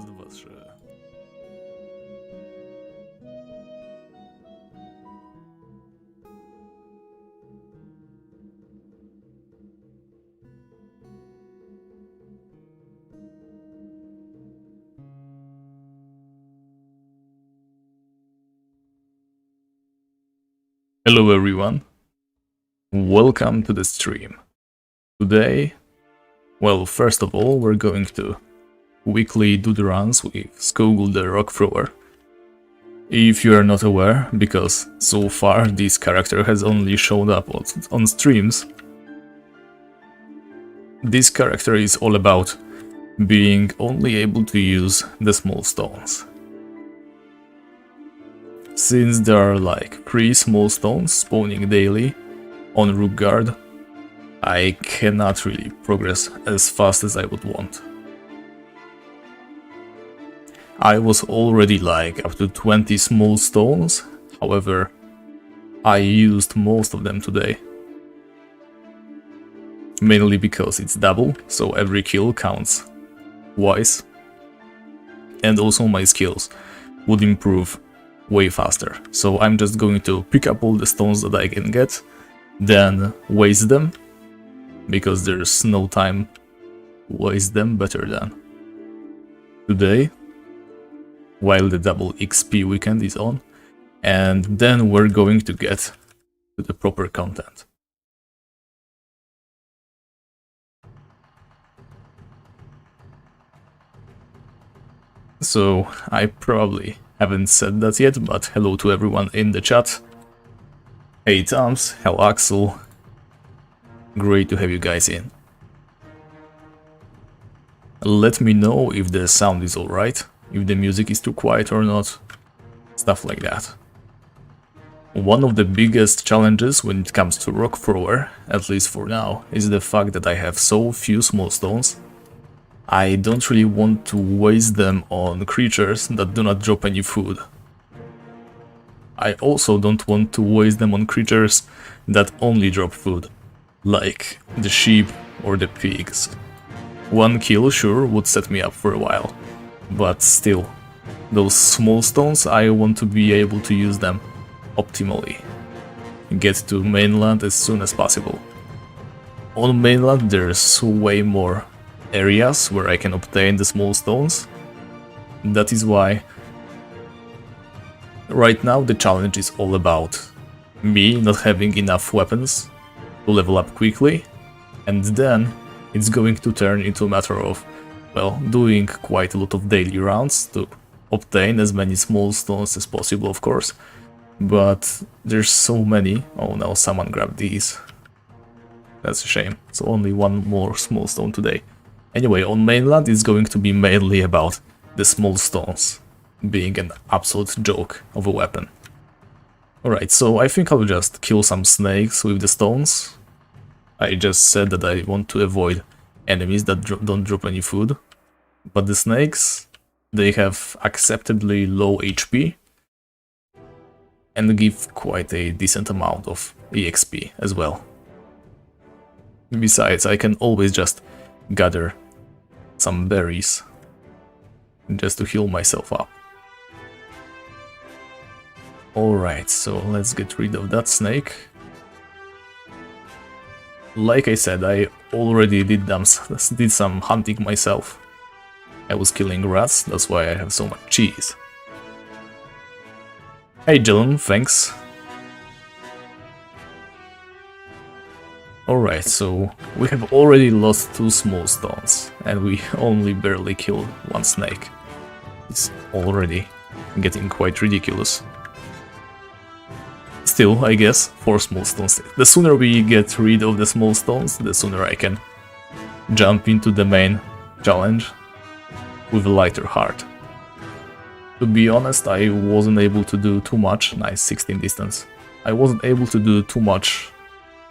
Raz, dwa, trzy. Hello everyone, welcome to the stream. Today, well, first of all, we're going to quickly do the runs with Skogul the rock thrower. If you are not aware, because so far this character has only showed up on streams, this character is all about being only able to use the small stones. Since there are like 3 small stones spawning daily on Rook Guard, I cannot really progress as fast as I would want. I was already like up to 20 small stones, however, I used most of them today. Mainly because it's double, so every kill counts twice. And also my skills would improve way faster. So I'm just going to pick up all the stones that I can get, then waste them, because there's no time to waste them better than today, while the double XP weekend is on, and then we're going to get to the proper content. So I probably haven't said that yet, but hello to everyone in the chat. Hey Toms, hello Axel. Great to have you guys in. Let me know if the sound is alright, if the music is too quiet or not, stuff like that. One of the biggest challenges when it comes to rock thrower, at least for now, is the fact that I have so few small stones. I don't really want to waste them on creatures that do not drop any food. I also don't want to waste them on creatures that only drop food, like the sheep or the pigs. One kill sure would set me up for a while, but still, those small stones I want to be able to use them optimally. Get to mainland as soon as possible. On mainland there's way more areas where I can obtain the small stones. That is why right now the challenge is all about me not having enough weapons to level up quickly, and then it's going to turn into a matter of, well, doing quite a lot of daily rounds to obtain as many small stones as possible, of course, but there's so many. Oh no, someone grabbed these. That's a shame. So only one more small stone today. Anyway, on mainland it's going to be mainly about the small stones being an absolute joke of a weapon. Alright, so I think I'll just kill some snakes with the stones. I just said that I want to avoid enemies that don't drop any food. But the snakes, they have acceptably low HP and give quite a decent amount of EXP as well. Besides, I can always just gather some berries just to heal myself up. Alright, so let's get rid of that snake. Like I said, I already did some hunting myself. I was killing rats, that's why I have so much cheese. Hey Dylan, thanks. Alright, so we have already lost 2 small stones, and we only barely killed 1 snake. It's already getting quite ridiculous. Still, I guess, 4 small stones. The sooner we get rid of the small stones, the sooner I can jump into the main challenge with a lighter heart. To be honest, I wasn't able to do too much. Nice 16 distance. I wasn't able to do too much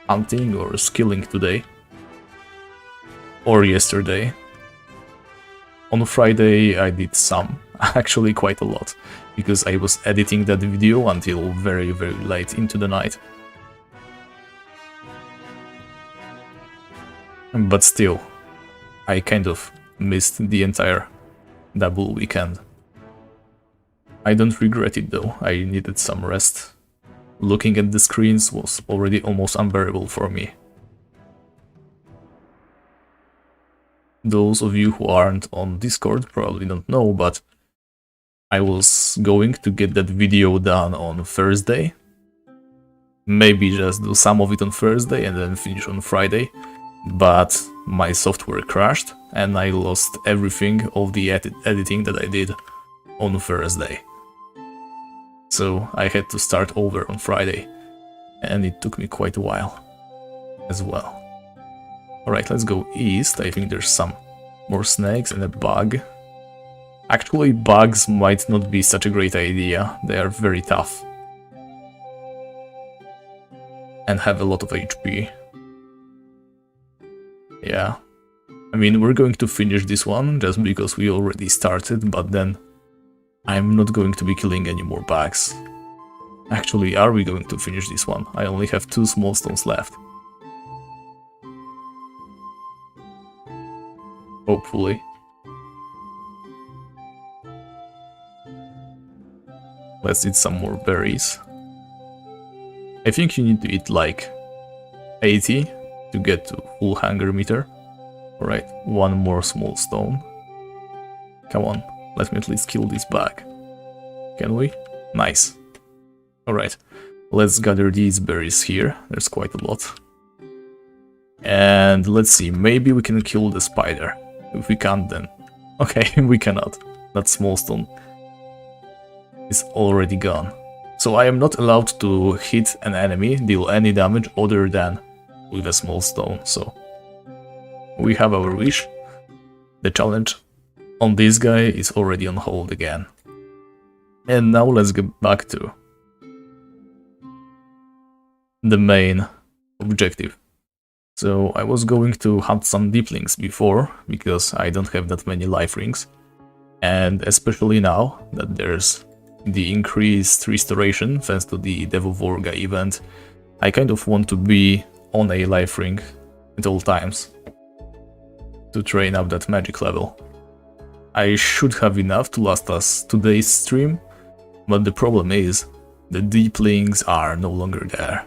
hunting or skilling today, or yesterday. On Friday I did some, actually quite a lot, because I was editing that video until very late into the night. But still, I kind of missed the entire double weekend. I don't regret it though, I needed some rest. Looking at the screens was already almost unbearable for me. Those of you who aren't on Discord probably don't know, but I was going to get that video done on Thursday. Maybe just do some of it on Thursday and then finish on Friday. But my software crashed and I lost everything of the editing that I did on Thursday. So I had to start over on Friday, and it took me quite a while as well. Alright, let's go east. I think there's some more snakes and a bug. Actually, bugs might not be such a great idea. They are very tough and have a lot of HP. Yeah, I mean, we're going to finish this one just because we already started, but then I'm not going to be killing any more bugs. Actually, are we going to finish this one? I only have 2 small stones left. Hopefully. Let's eat some more berries. I think you need to eat like 80 to get to full hunger meter. Alright, 1 more small stone. Come on, let me at least kill this bug. Can we? Nice. Alright, let's gather these berries here. There's quite a lot. And let's see, maybe we can kill the spider. If we can't, then... Okay, we cannot. That small stone is already gone. So I am not allowed to hit an enemy, deal any damage other than with a small stone, so... We have our wish. The challenge on this guy is already on hold again. And now let's get back to the main objective. So I was going to hunt some deeplings before, because I don't have that many life rings. And especially now that there's the increased restoration thanks to the Devil Vorga event, I kind of want to be on a life ring at all times to train up that magic level. I should have enough to last us today's stream, but the problem is the deeplings are no longer there.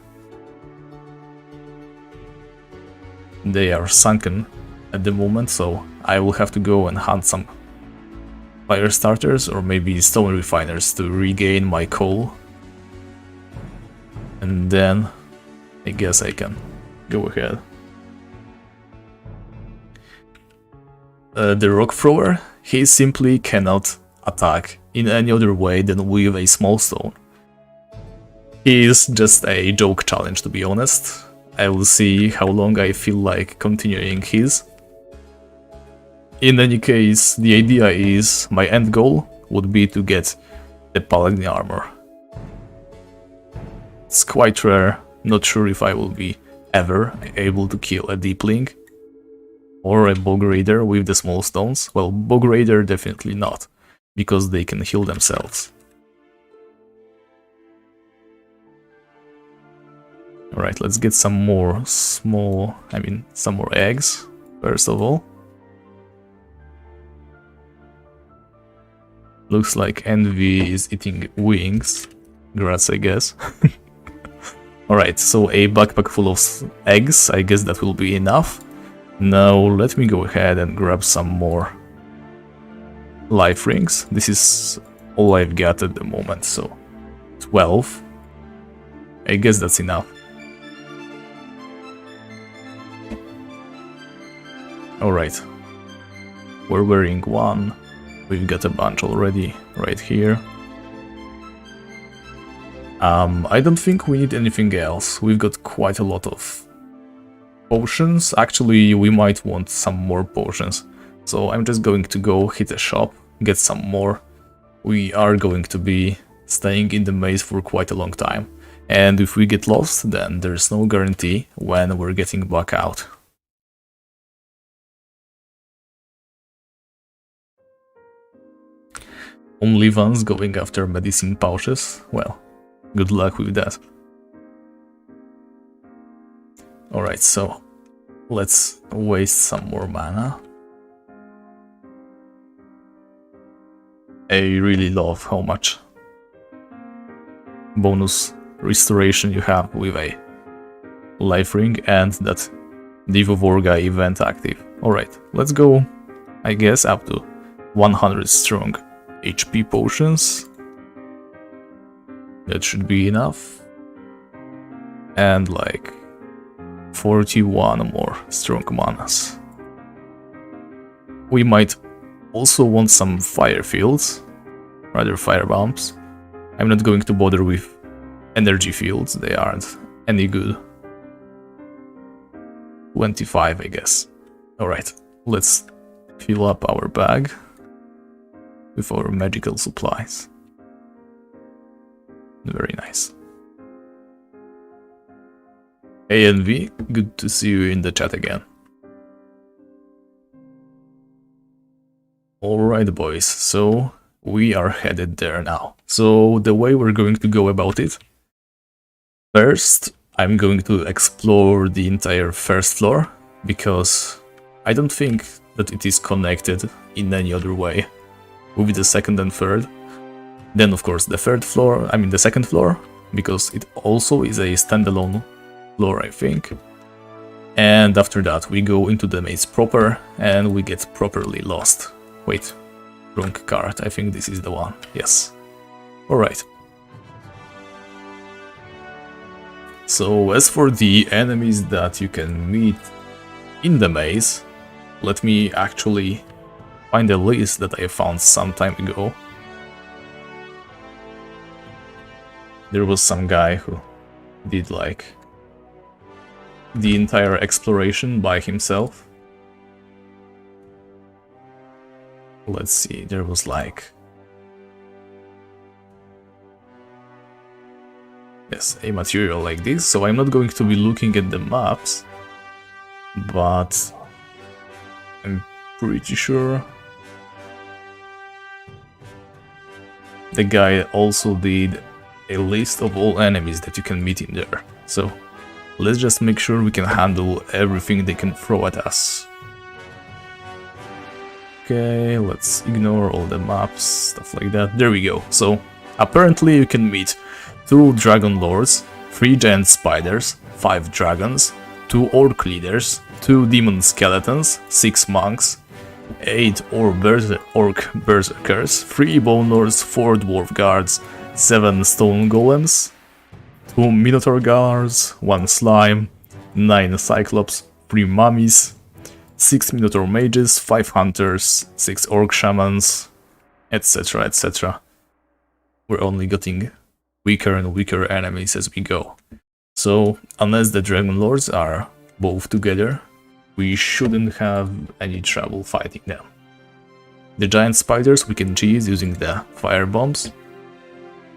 They are sunken at the moment, so I will have to go and hunt some fire starters or maybe stone refiners to regain my coal. And then I guess I can go ahead. The rock thrower, he simply cannot attack in any other way than with a small stone. He is just a joke challenge, to be honest. I will see how long I feel like continuing his. In any case, the idea is, my end goal would be to get the paladin armor. It's quite rare, not sure if I will be ever able to kill a deepling or a bog raider with the small stones. Well, bog raider definitely not, because they can heal themselves. Alright, let's get some more some more eggs, first of all. Looks like Envy is eating wings. Grats, I guess. Alright, so a backpack full of eggs, I guess that will be enough. Now let me go ahead and grab some more life rings. This is all I've got at the moment, so 12. I guess that's enough. Alright, we're wearing 1, we've got a bunch already right here. I don't think we need anything else, we've got quite a lot of potions. Actually, we might want some more potions, so I'm just going to go hit a shop, get some more. We are going to be staying in the maze for quite a long time, and if we get lost, then there's no guarantee when we're getting back out. Only ones going after medicine pouches? Well, good luck with that. Alright, so let's waste some more mana. I really love how much bonus restoration you have with a life ring and that Divo Vorga event active. Alright, let's go, I guess, up to 100 strong HP potions. That should be enough. And like 41 more strong manas. We might also want some fire fields, rather fire bombs. I'm not going to bother with energy fields, they aren't any good. 25, I guess. Alright, let's fill up our bag with our magical supplies. Very nice. ANV, good to see you in the chat again. Alright boys, so we are headed there now. So the way we're going to go about it, first I'm going to explore the entire first floor, because I don't think that it is connected in any other way with the second and third. Then of course the the second floor, because it also is a standalone floor, I think. And after that we go into the maze proper and we get properly lost. Wait, wrong card, I think this is the one, yes. Alright. So as for the enemies that you can meet in the maze, let me actually find a list that I found some time ago. There was some guy who did like the entire exploration by himself. Let's see, there was like... yes, a material like this, so I'm not going to be looking at the maps, but I'm pretty sure the guy also did a list of all enemies that you can meet in there. So let's just make sure we can handle everything they can throw at us. Okay, let's ignore all the maps, stuff like that. There we go. So apparently you can meet 2 dragon lords, 3 giant spiders, 5 dragons, 2 orc leaders, 2 demon skeletons, 6 monks, 8 orc berserkers, 3 bone lords, 4 dwarf guards, 7 stone golems, 2 minotaur guards, 1 slime, 9 cyclops, 3 mummies, 6 minotaur mages, 5 hunters, 6 orc shamans, etc, etc. We're only getting weaker and weaker enemies as we go. So unless the dragon lords are both together, we shouldn't have any trouble fighting them. The giant spiders we can cheese using the fire bombs,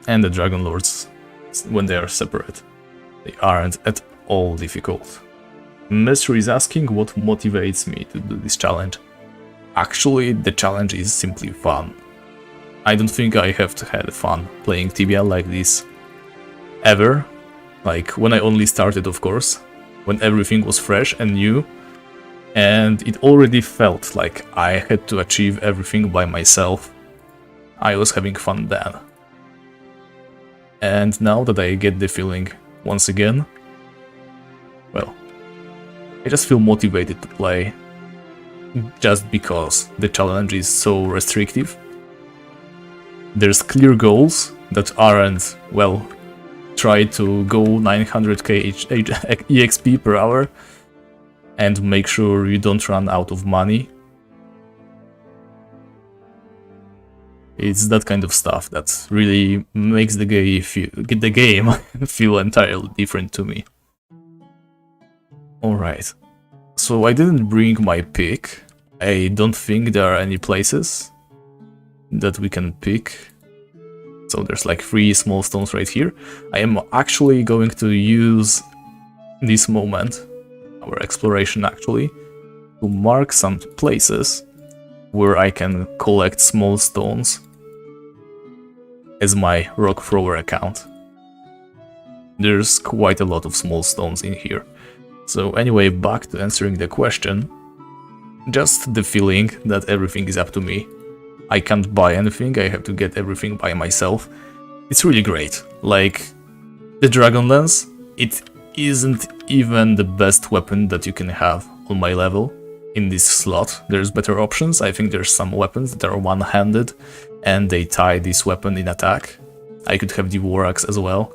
and the dragon lords, when they are separate, they aren't at all difficult. Mystery is asking what motivates me to do this challenge. Actually, the challenge is simply fun. I don't think I have had fun playing Tibia like this ever. Like when I only started, of course, when everything was fresh and new, and it already felt like I had to achieve everything by myself. I was having fun then. And now that I get the feeling once again, well, I just feel motivated to play just because the challenge is so restrictive. There's clear goals that aren't, well, try to go 900k EXP per hour and make sure you don't run out of money. It's that kind of stuff that really makes the game feel entirely different to me. Alright, so I didn't bring my pick. I don't think there are any places that we can pick. So there's like 3 small stones right here. I am actually going to use this moment, our exploration actually, to mark some places where I can collect small stones as my rock thrower account. There's quite a lot of small stones in here. So anyway, back to answering the question. Just the feeling that everything is up to me. I can't buy anything, I have to get everything by myself. It's really great. Like, the Dragon Lance, it isn't even the best weapon that you can have on my level in this slot. There's better options. I think there's some weapons that are one-handed and they tie this weapon in attack. I could have the War Axe as well,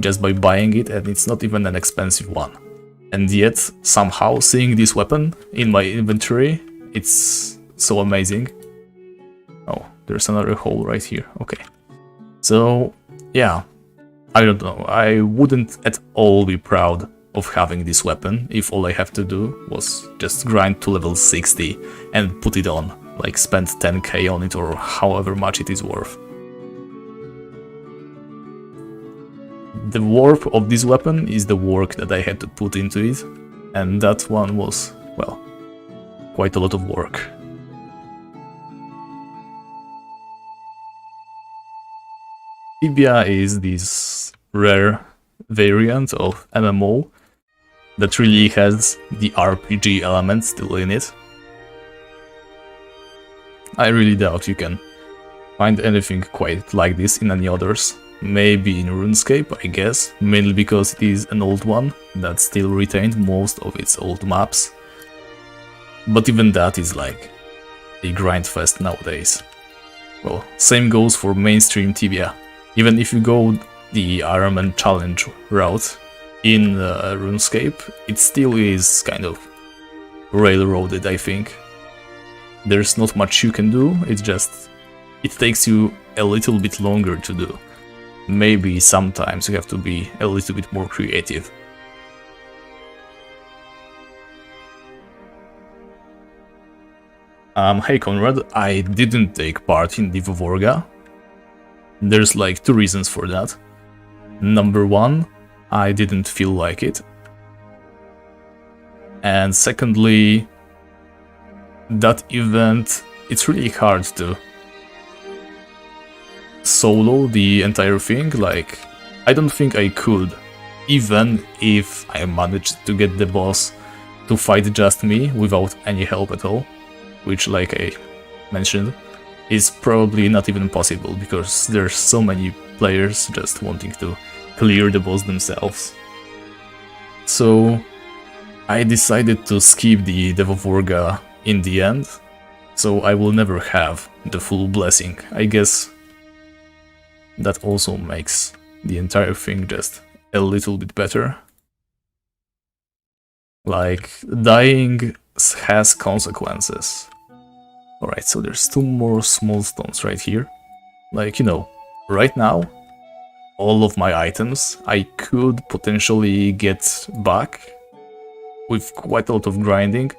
just by buying it, and it's not even an expensive one. And yet, somehow, seeing this weapon in my inventory, it's so amazing. Oh, there's another hole right here. Okay. So, yeah. I don't know. I wouldn't at all be proud of having this weapon if all I have to do was just grind to level 60 and put it on. Like, spend 10k on it or however much it is worth. The worth of this weapon is the work that I had to put into it, and that one was, well, quite a lot of work. Tibia is this rare variant of MMO that really has the RPG element still in it. I really doubt you can find anything quite like this in any others. Maybe in RuneScape, I guess, mainly because it is an old one that still retained most of its old maps. But even that is like a grindfest nowadays. Well, same goes for mainstream Tibia. Even if you go the Ironman challenge route in RuneScape, it still is kind of railroaded, I think. There's not much you can do, it takes you a little bit longer to do. Maybe sometimes you have to be a little bit more creative. Hey Conrad, I didn't take part in the Vovorga. There's like 2 reasons for that. Number 1, I didn't feel like it. And secondly, that event, it's really hard to solo the entire thing. Like, I don't think I could, even if I managed to get the boss to fight just me without any help at all, which, like I mentioned, is probably not even possible because there's so many players just wanting to clear the boss themselves. So I decided to skip the Vovorga in the end, so I will never have the full blessing. I guess that also makes the entire thing just a little bit better. Like, dying has consequences. Alright, so there's 2 more small stones right here. Like, you know, right now, all of my items I could potentially get back with quite a lot of grinding,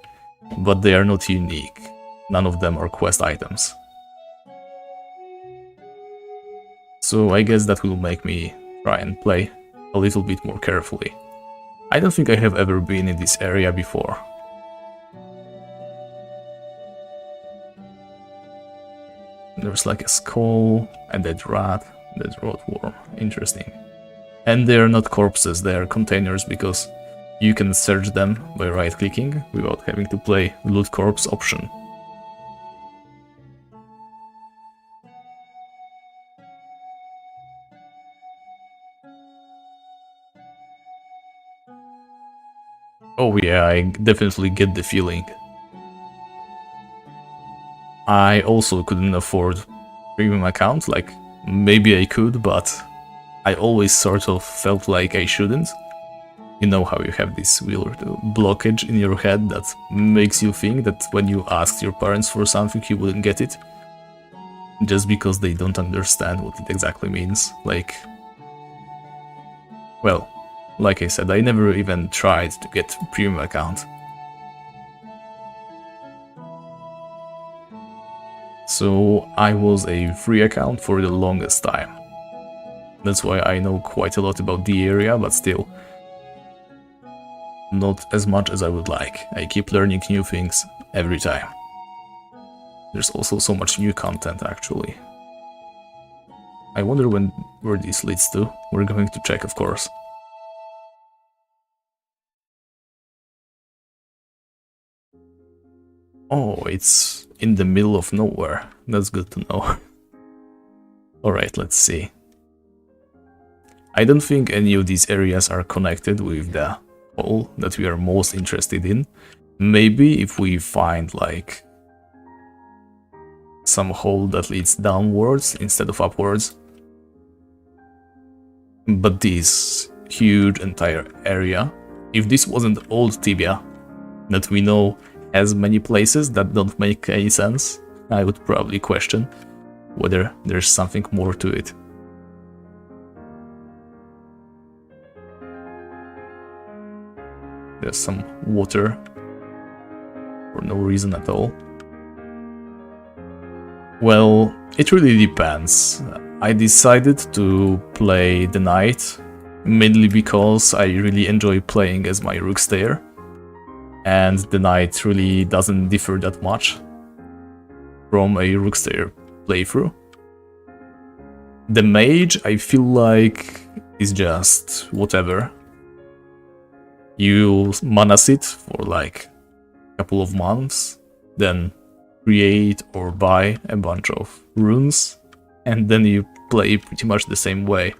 but they are not unique. None of them are quest items. So I guess that will make me try and play a little bit more carefully. I don't think I have ever been in this area before. There's like a skull, a dead rat, dead rotworm. Interesting. And they are not corpses, they are containers because you can search them by right-clicking without having to play the loot corpse option. Oh yeah, I definitely get the feeling. I also couldn't afford premium account, like maybe I could, but I always sort of felt like I shouldn't. You know how you have this weird blockage in your head that makes you think that when you asked your parents for something you wouldn't get it, just because they don't understand what it exactly means. Like, well, like I said, I never even tried to get premium account. So I was a free account for the longest time. That's why I know quite a lot about the area, but still not as much as I would like. I keep learning new things every time. There's also so much new content actually. I wonder where this leads to. We're going to check, of course. Oh, it's in the middle of nowhere. That's good to know. Alright, let's see. I don't think any of these areas are connected with the hole that we are most interested in. Maybe if we find like some hole that leads downwards instead of upwards. But this huge entire area, if this wasn't old Tibia, that we know has many places that don't make any sense, I would probably question whether there's something more to it. There's some water for no reason at all. Well, it really depends. I decided to play the knight mainly because I really enjoy playing as my rook stayer, and the knight really doesn't differ that much from a rook stayer playthrough. The mage, I feel like, is just whatever. You mana sit for like a couple of months, then create or buy a bunch of runes, and then you play pretty much the same way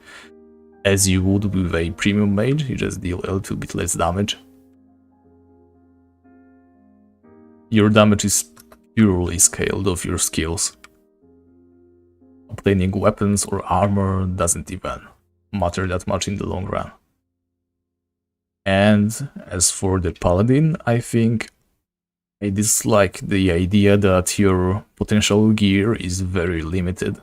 as you would with a premium mage. You just deal a little bit less damage. Your damage is purely scaled off your skills. Obtaining weapons or armor doesn't even matter that much in the long run. And as for the paladin, I think I dislike the idea that your potential gear is very limited.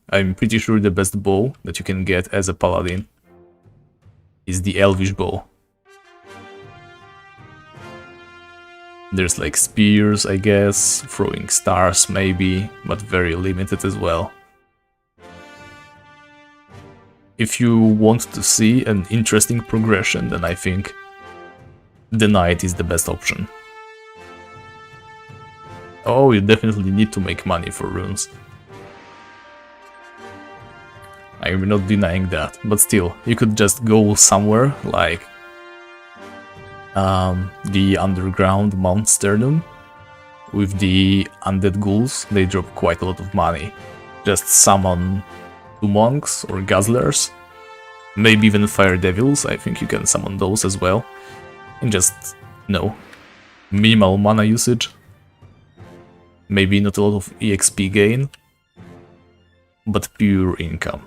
I'm pretty sure the best bow that you can get as a paladin is the elvish bow. There's like spears, I guess, throwing stars maybe, but very limited as well. If you want to see an interesting progression, then I think the knight is the best option. Oh, you definitely need to make money for runes. I'm not denying that, but still, you could just go somewhere like the underground Mount Sternum with the undead ghouls. They drop quite a lot of money. Just summon 2 monks or guzzlers, maybe even fire devils. I think you can summon those as well, and just, minimal mana usage. Maybe not a lot of EXP gain, but pure income.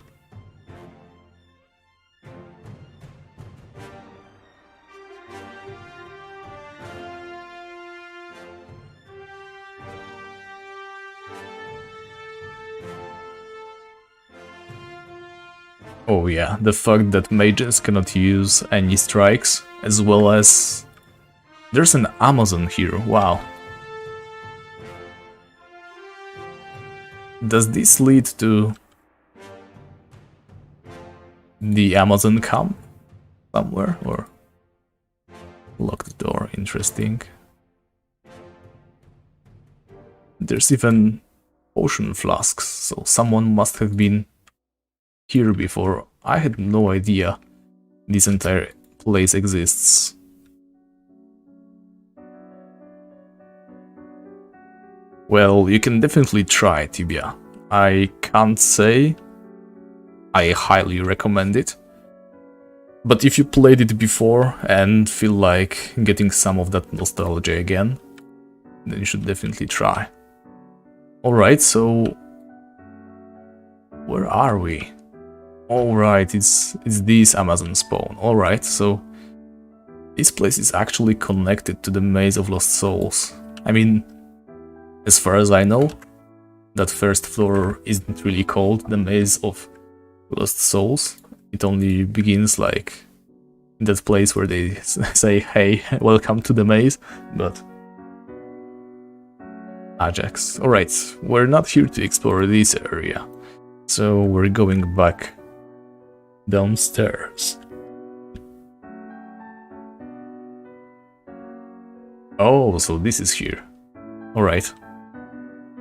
Oh yeah, the fact that mages cannot use any strikes, as well as... There's an Amazon here, wow. Does this lead to the Amazon camp somewhere, or locked door? Interesting. There's even potion flasks, so someone must have been here before. I had no idea this entire place exists. Well, you can definitely try Tibia. I can't say I highly recommend it, but if you played it before and feel like getting some of that nostalgia again, then you should definitely try. Alright, so where are we? Alright, it's this Amazon spawn. Alright, so this place is actually connected to the Maze of Lost Souls. I mean, as far as I know, that first floor isn't really called the Maze of Lost Souls. It only begins like in that place where they say, hey, welcome to the maze, but... Ajax. Alright, we're not here to explore this area, so we're going back downstairs. Oh, so this is here. Alright.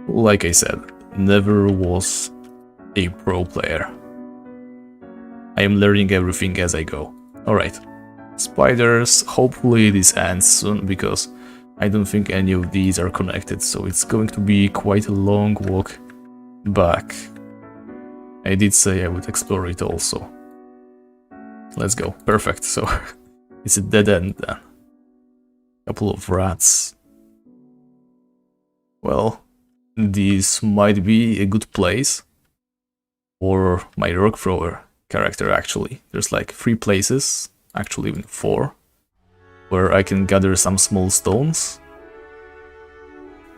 Like I said, never was a pro player. I am learning everything as I go. Alright. Spiders, hopefully this ends soon, because I don't think any of these are connected, so it's going to be quite a long walk back. I did say I would explore it also. Let's go. Perfect. So it's a dead end then. Couple of rats. Well, this might be a good place for my rock thrower character actually. There's like 3 places, actually even 4, where I can gather some small stones.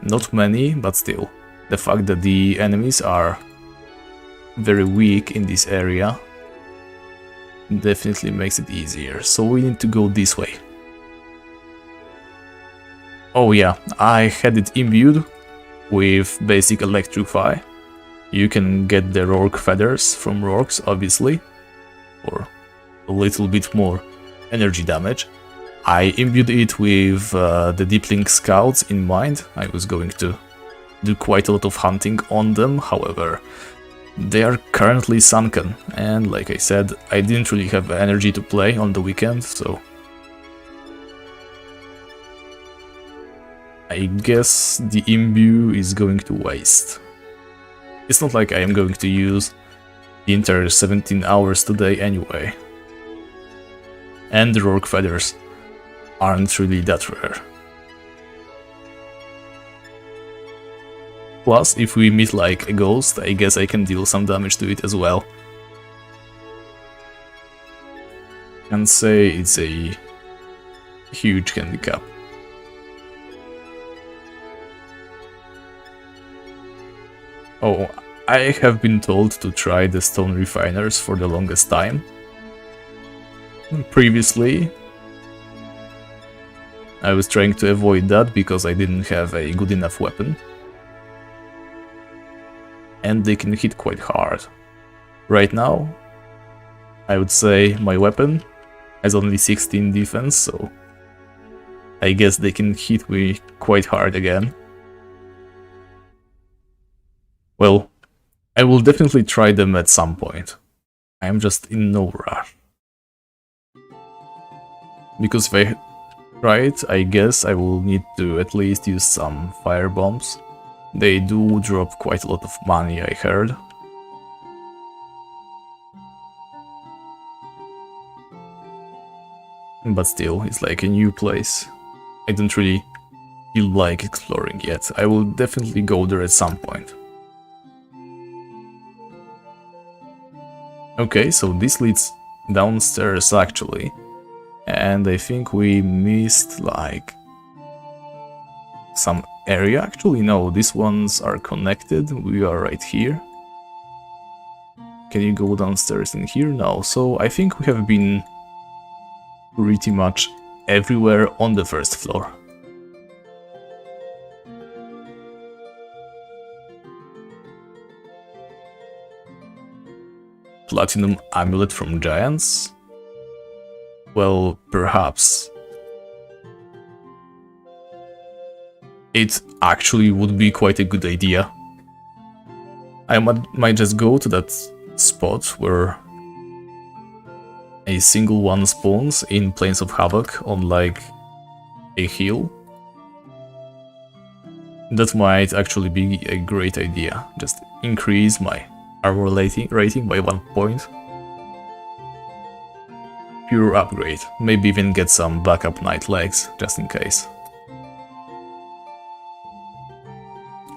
Not many, but still. The fact that the enemies are very weak in this area definitely makes it easier. So we need to go this way. Oh yeah, I had it imbued with basic electrify. You can get the rock feathers from rocks, obviously, or a little bit more energy damage. I imbued it with the Deeplink Scouts in mind. I was going to do quite a lot of hunting on them, however, they are currently sunken, and like I said, I didn't really have energy to play on the weekend, so I guess the imbue is going to waste. It's not like I am going to use the entire 17 hours today anyway. And the rock feathers aren't really that rare. Plus, if we meet like a ghost, I guess I can deal some damage to it as well. Can't say it's a huge handicap. Oh, I have been told to try the stone refiners for the longest time. Previously, I was trying to avoid that because I didn't have a good enough weapon. And they can hit quite hard. Right now, I would say my weapon has only 16 defense, so I guess they can hit me quite hard again. Well, I will definitely try them at some point. I am just in no rush. Because if I try it, I guess I will need to at least use some fire bombs. They do drop quite a lot of money, I heard. But still, it's like a new place. I don't really feel like exploring yet. I will definitely go there at some point. Okay, so this leads downstairs actually. And I think we missed like some area. Actually, no, these ones are connected. We are right here. Can you go downstairs in here? No. So I think we have been pretty much everywhere on the first floor. Platinum amulet from giants? Well, perhaps. It actually would be quite a good idea. I might just go to that spot where a single one spawns in Plains of Havoc on like a hill. That might actually be a great idea. Just increase my armor rating by 1 point. Pure upgrade. Maybe even get some backup night legs, just in case.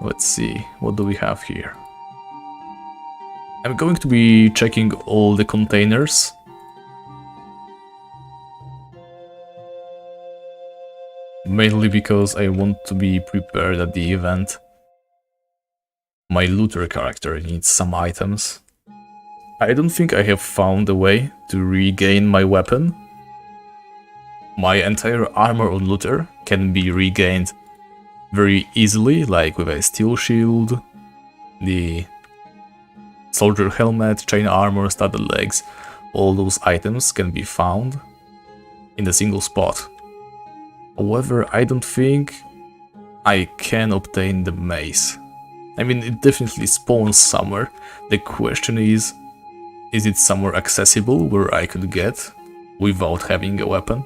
Let's see, what do we have here? I'm going to be checking all the containers. Mainly because I want to be prepared at the event. My looter character needs some items. I don't think I have found a way to regain my weapon. My entire armor on looter can be regained very easily, like with a steel shield, the soldier helmet, chain armor, studded legs. All those items can be found in a single spot. However, I don't think I can obtain the mace. I mean, it definitely spawns somewhere. The question is it somewhere accessible where I could get without having a weapon?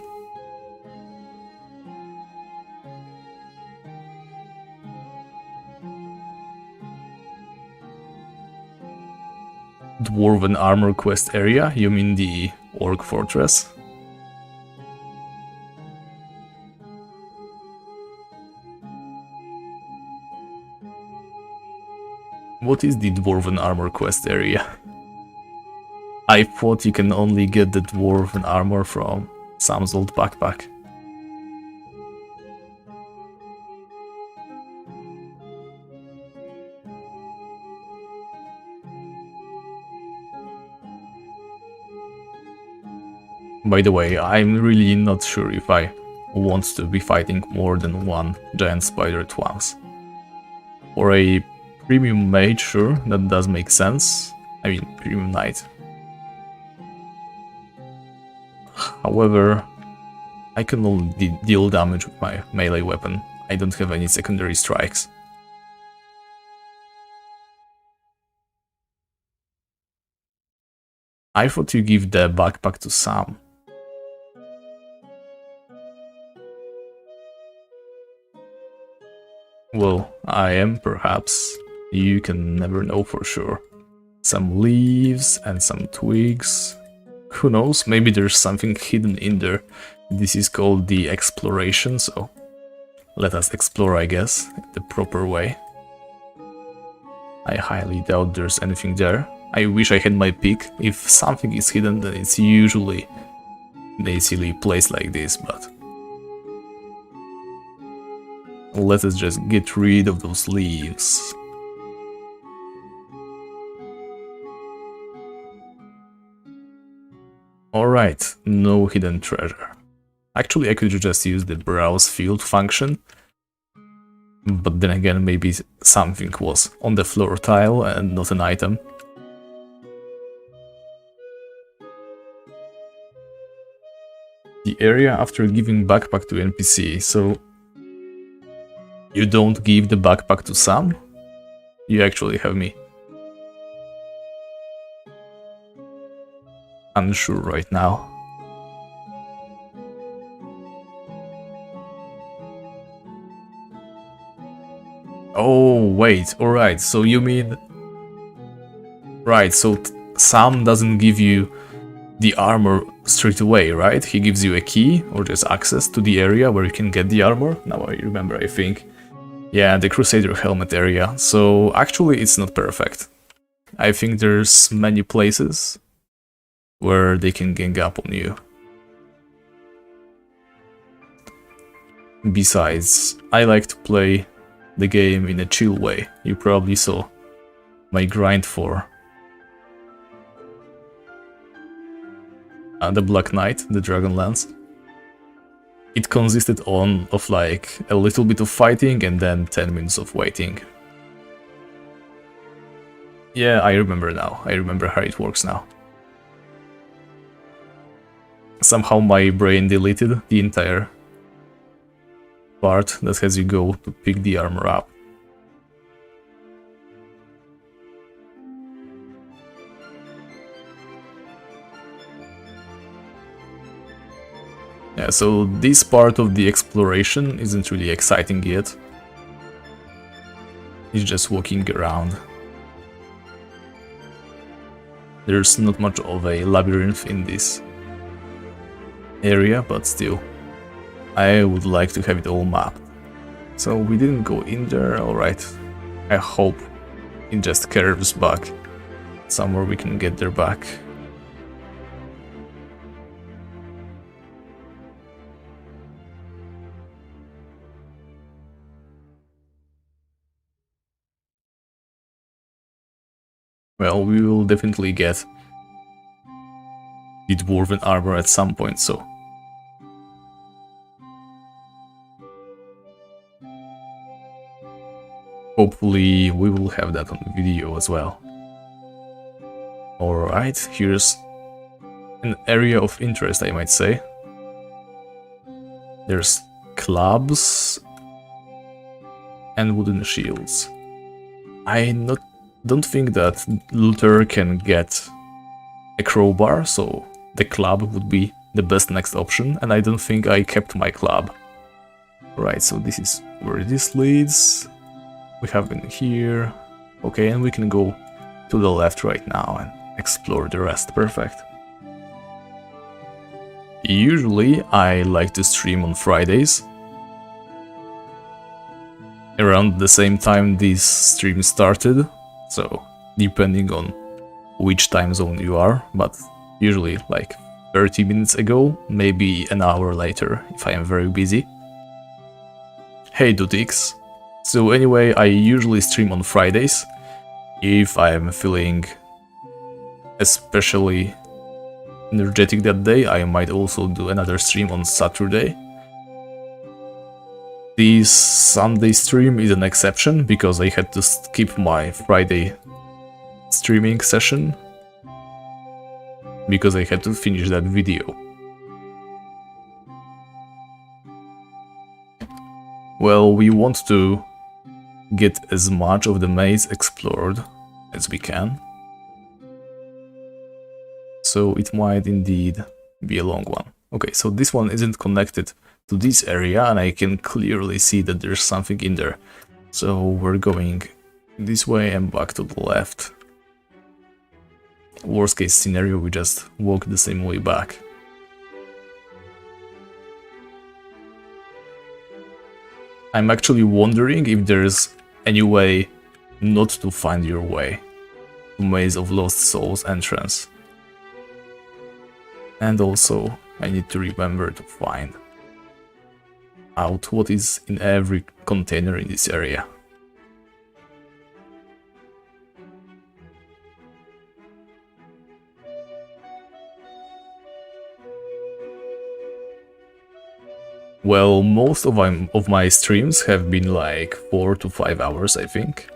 Dwarven Armor quest area? You mean the Orc Fortress? What is the Dwarven Armor quest area? I thought you can only get the Dwarven Armor from Sam's old backpack. By the way, I'm really not sure if I want to be fighting more than one giant spider at once. For a premium mage, sure, that does make sense. I mean, premium knight. However, I can only deal damage with my melee weapon. I don't have any secondary strikes. I thought you give the backpack to Sam. Well, I am, perhaps. You can never know for sure. Some leaves and some twigs. Who knows, maybe there's something hidden in there. This is called the exploration, so let us explore, I guess, the proper way. I highly doubt there's anything there. I wish I had my pick. If something is hidden, then it's usually in a silly place like this, but let us just get rid of those leaves. Alright, no hidden treasure. Actually, I could just use the browse field function, but then again, maybe something was on the floor tile and not an item. The area after giving backpack to NPC, so you don't give the backpack to Sam? You actually have me unsure right now. Oh, wait, alright, so you mean... Right, so Sam doesn't give you the armor straight away, right? He gives you a key, or just access to the area where you can get the armor. Now I remember, I think. Yeah, the Crusader helmet area. So actually it's not perfect. I think there's many places where they can gang up on you. Besides, I like to play the game in a chill way. You probably saw my grind for the Black Knight, the Dragonlance. It consisted of like a little bit of fighting and then 10 minutes of waiting. Yeah, I remember now. I remember how it works now. Somehow my brain deleted the entire part that has you go to pick the armor up. Yeah, so this part of the exploration isn't really exciting yet. It's just walking around. There's not much of a labyrinth in this area, but still, I would like to have it all mapped. So we didn't go in there, alright. I hope it just curves back. Somewhere we can get there back. Well, we will definitely get the Dwarven armor at some point, so... hopefully we will have that on video as well. Alright, here's an area of interest, I might say. There's clubs and wooden shields. I don't think that Luther can get a crowbar, so the club would be the best next option, and I don't think I kept my club. Right, so this is where this leads. We have been here. Okay, and we can go to the left right now and explore the rest. Perfect. Usually I like to stream on Fridays, around the same time this stream started, so depending on which time zone you are, but usually like 30 minutes ago, maybe an hour later if I am very busy. Hey Dutix. So anyway, I usually stream on Fridays. If I am feeling especially energetic that day, I might also do another stream on Saturday. This Sunday stream is an exception because I had to skip my Friday streaming session because I had to finish that video. Well, we want to get as much of the maze explored as we can, so it might indeed be a long one. Okay, so this one isn't connected to this area and I can clearly see that there's something in there. So we're going this way and back to the left. Worst case scenario, we just walk the same way back. I'm actually wondering if there's any way not to find your way to Maze of Lost Souls entrance. And also, I need to remember to find out what is in every container in this area. Well, most of my streams have been like 4 to 5 hours, I think.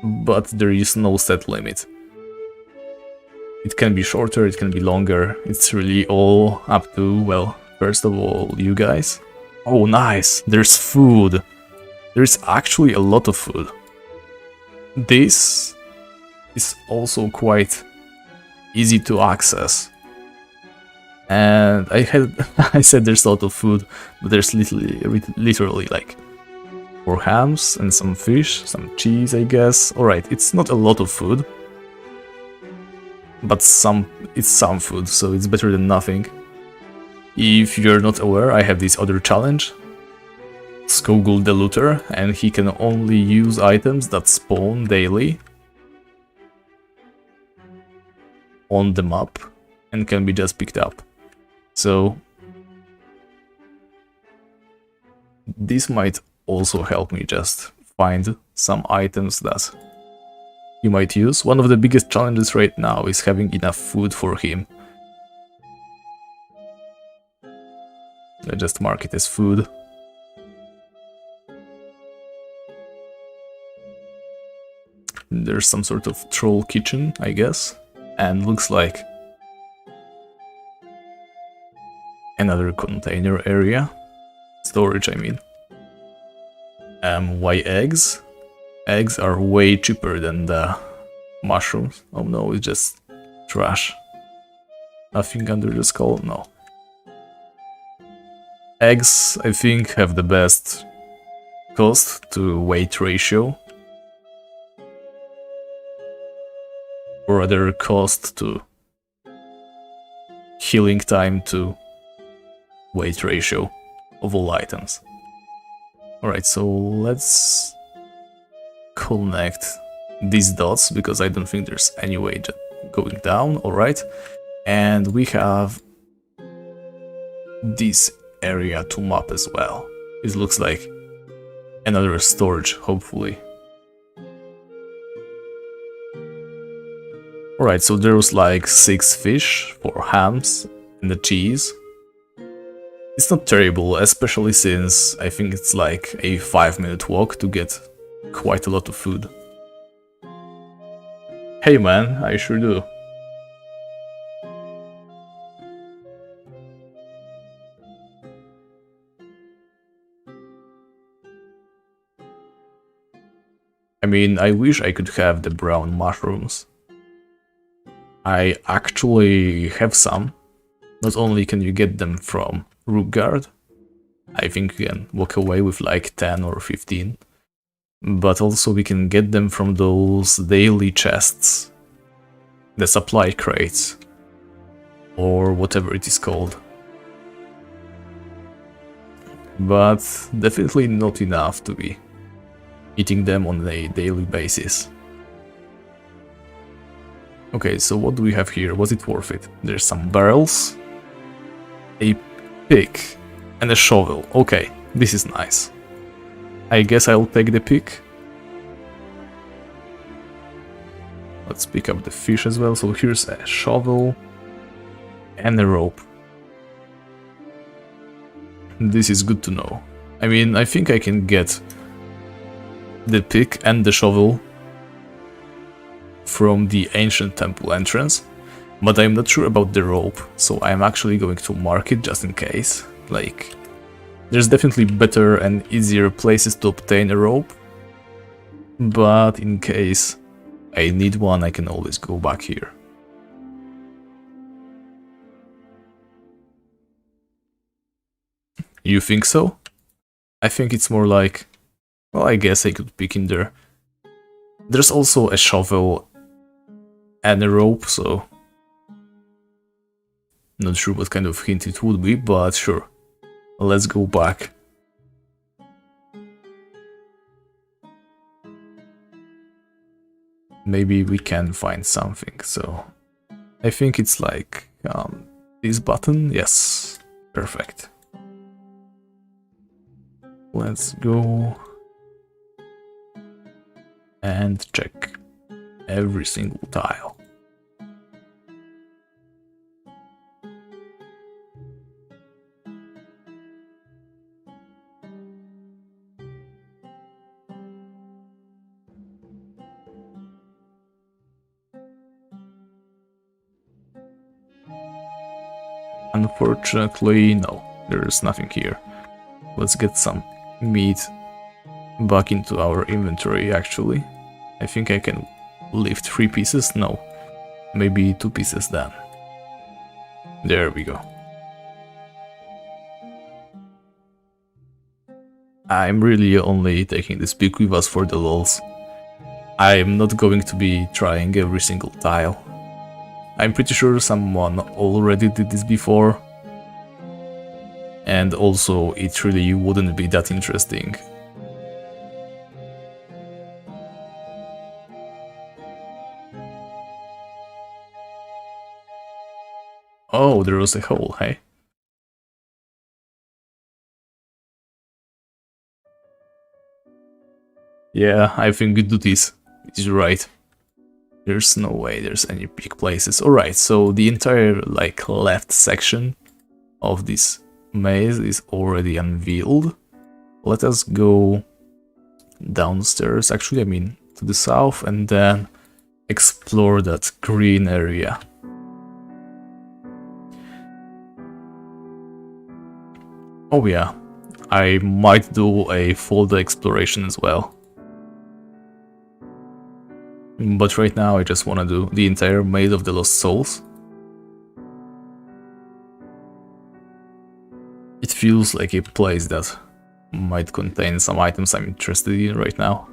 But there is no set limit. It can be shorter, it can be longer. It's really all up to, well, first of all, you guys. Oh, nice! There's food! There's actually a lot of food. This is also quite easy to access. And I said there's a lot of food, but there's literally like 4 hams and some fish, some cheese, I guess. Alright, it's not a lot of food, but it's some food, so it's better than nothing. If you're not aware, I have this other challenge, Skogul the Looter, and he can only use items that spawn daily on the map and can be just picked up. So this might also help me just find some items that you might use. One of the biggest challenges right now is having enough food for him. I just mark it as food. There's some sort of troll kitchen, I guess, and looks like another container area. Storage, I mean. Why eggs? Eggs are way cheaper than the mushrooms. Oh no, it's just trash. Nothing under the skull? No. Eggs, I think, have the best cost to weight ratio. Or rather, cost to healing time to weight ratio of all items. Alright, so let's connect these dots, because I don't think there's any way going down. Alright, and we have this area to map as well. It looks like another storage, hopefully. Alright, so there was like 6 fish, 4 hams, and the cheese. It's not terrible, especially since I think it's like a 5-minute walk to get quite a lot of food. Hey man, I sure do. I mean, I wish I could have the brown mushrooms. I actually have some. Not only can you get them from Rookguard, I think you can walk away with like 10 or 15, but also we can get them from those daily chests the supply crates, or whatever it is called. But definitely not enough to be eating them on a daily basis. Okay, so what do we have here? Was it worth it? There's some barrels, a pick, and a shovel. Okay, this is nice. I guess I'll take the pick. Let's pick up the fish as well. So here's a shovel and a rope. This is good to know. I mean, I think I can get the pick and the shovel from the ancient temple entrance, but I'm not sure about the rope, so I'm actually going to mark it just in case. Like, there's definitely better and easier places to obtain a rope, but in case I need one, I can always go back here. You think so? I think it's more like, well, I guess I could pick in there. There's also a shovel and a rope, so not sure what kind of hint it would be, but sure. Let's go back. Maybe we can find something, so I think it's like this button. Yes, perfect. Let's go and check every single tile. Unfortunately, no, there's nothing here. Let's get some meat back into our inventory, actually. I think I can lift 3 pieces? No, maybe 2 pieces then. There we go. I'm really only taking this pick with us for the lols. I'm not going to be trying every single tile. I'm pretty sure someone already did this before, and also it really wouldn't be that interesting. Oh, there was a hole, hey? Yeah, I think we do this. It is right. There's no way there's any big places. Alright, so the entire like left section of this maze is already unveiled. Let us go downstairs, actually, I mean to the south, and then explore that green area. Oh yeah, I might do a folder exploration as well. But right now I just want to do the entire Maze of the Lost Souls. It feels like a place that might contain some items I'm interested in right now.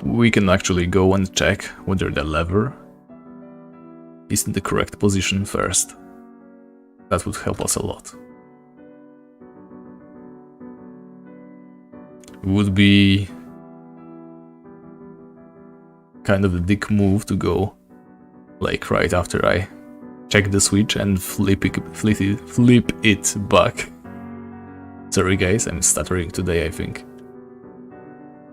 We can actually go and check whether the lever is in the correct position first. That would help us a lot. Would be kind of a dick move to go like right after I check the switch and flip it back. Sorry guys, I'm stuttering today, I think.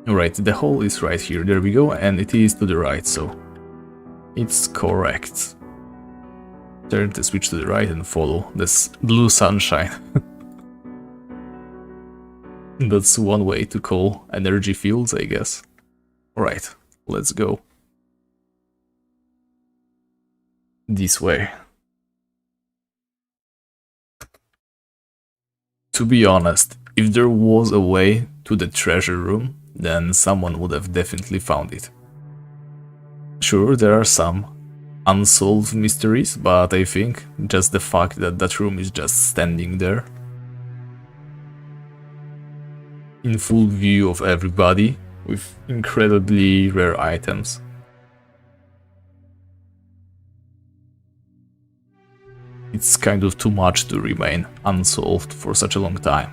Alright, the hole is right here, there we go, and it is to the right, so it's correct. Turn the switch to the right and follow this blue sunshine. That's one way to call energy fields, I guess. Alright, let's go. This way. To be honest, if there was a way to the treasure room, then someone would have definitely found it. Sure, there are some unsolved mysteries, but I think just the fact that that room is just standing there in full view of everybody with incredibly rare items. It's kind of too much to remain unsolved for such a long time.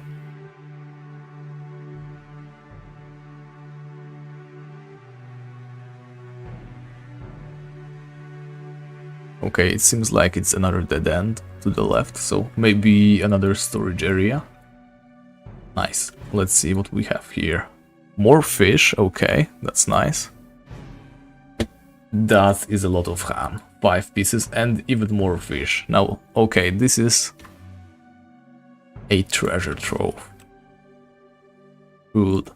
Okay, it seems like it's another dead end to the left, so maybe another storage area. Nice. Let's see what we have here. More fish, okay, that's nice. That is a lot of ham. 5 pieces and even more fish. Now, okay, this is a treasure trove. Good.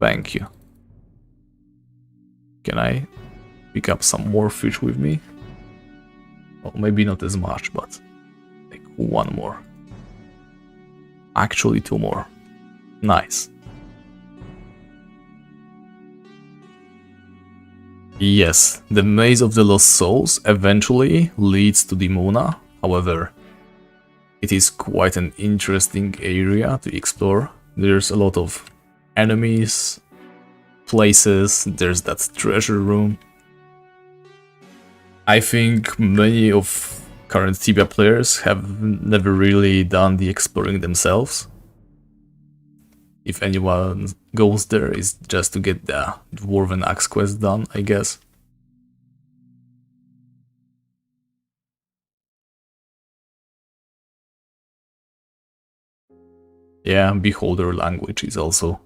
Thank you. Can I pick up some more fish with me? Well, maybe not as much, but like 1 more. Actually 2 more. Nice. Yes, the Maze of the Lost Souls eventually leads to the Mona. However, it is quite an interesting area to explore. There's a lot of enemies, places, there's that treasure room. I think many of current Tibia players have never really done the exploring themselves. If anyone goes there, it's just to get the Dwarven Axe quest done, I guess. Yeah, Beholder language is also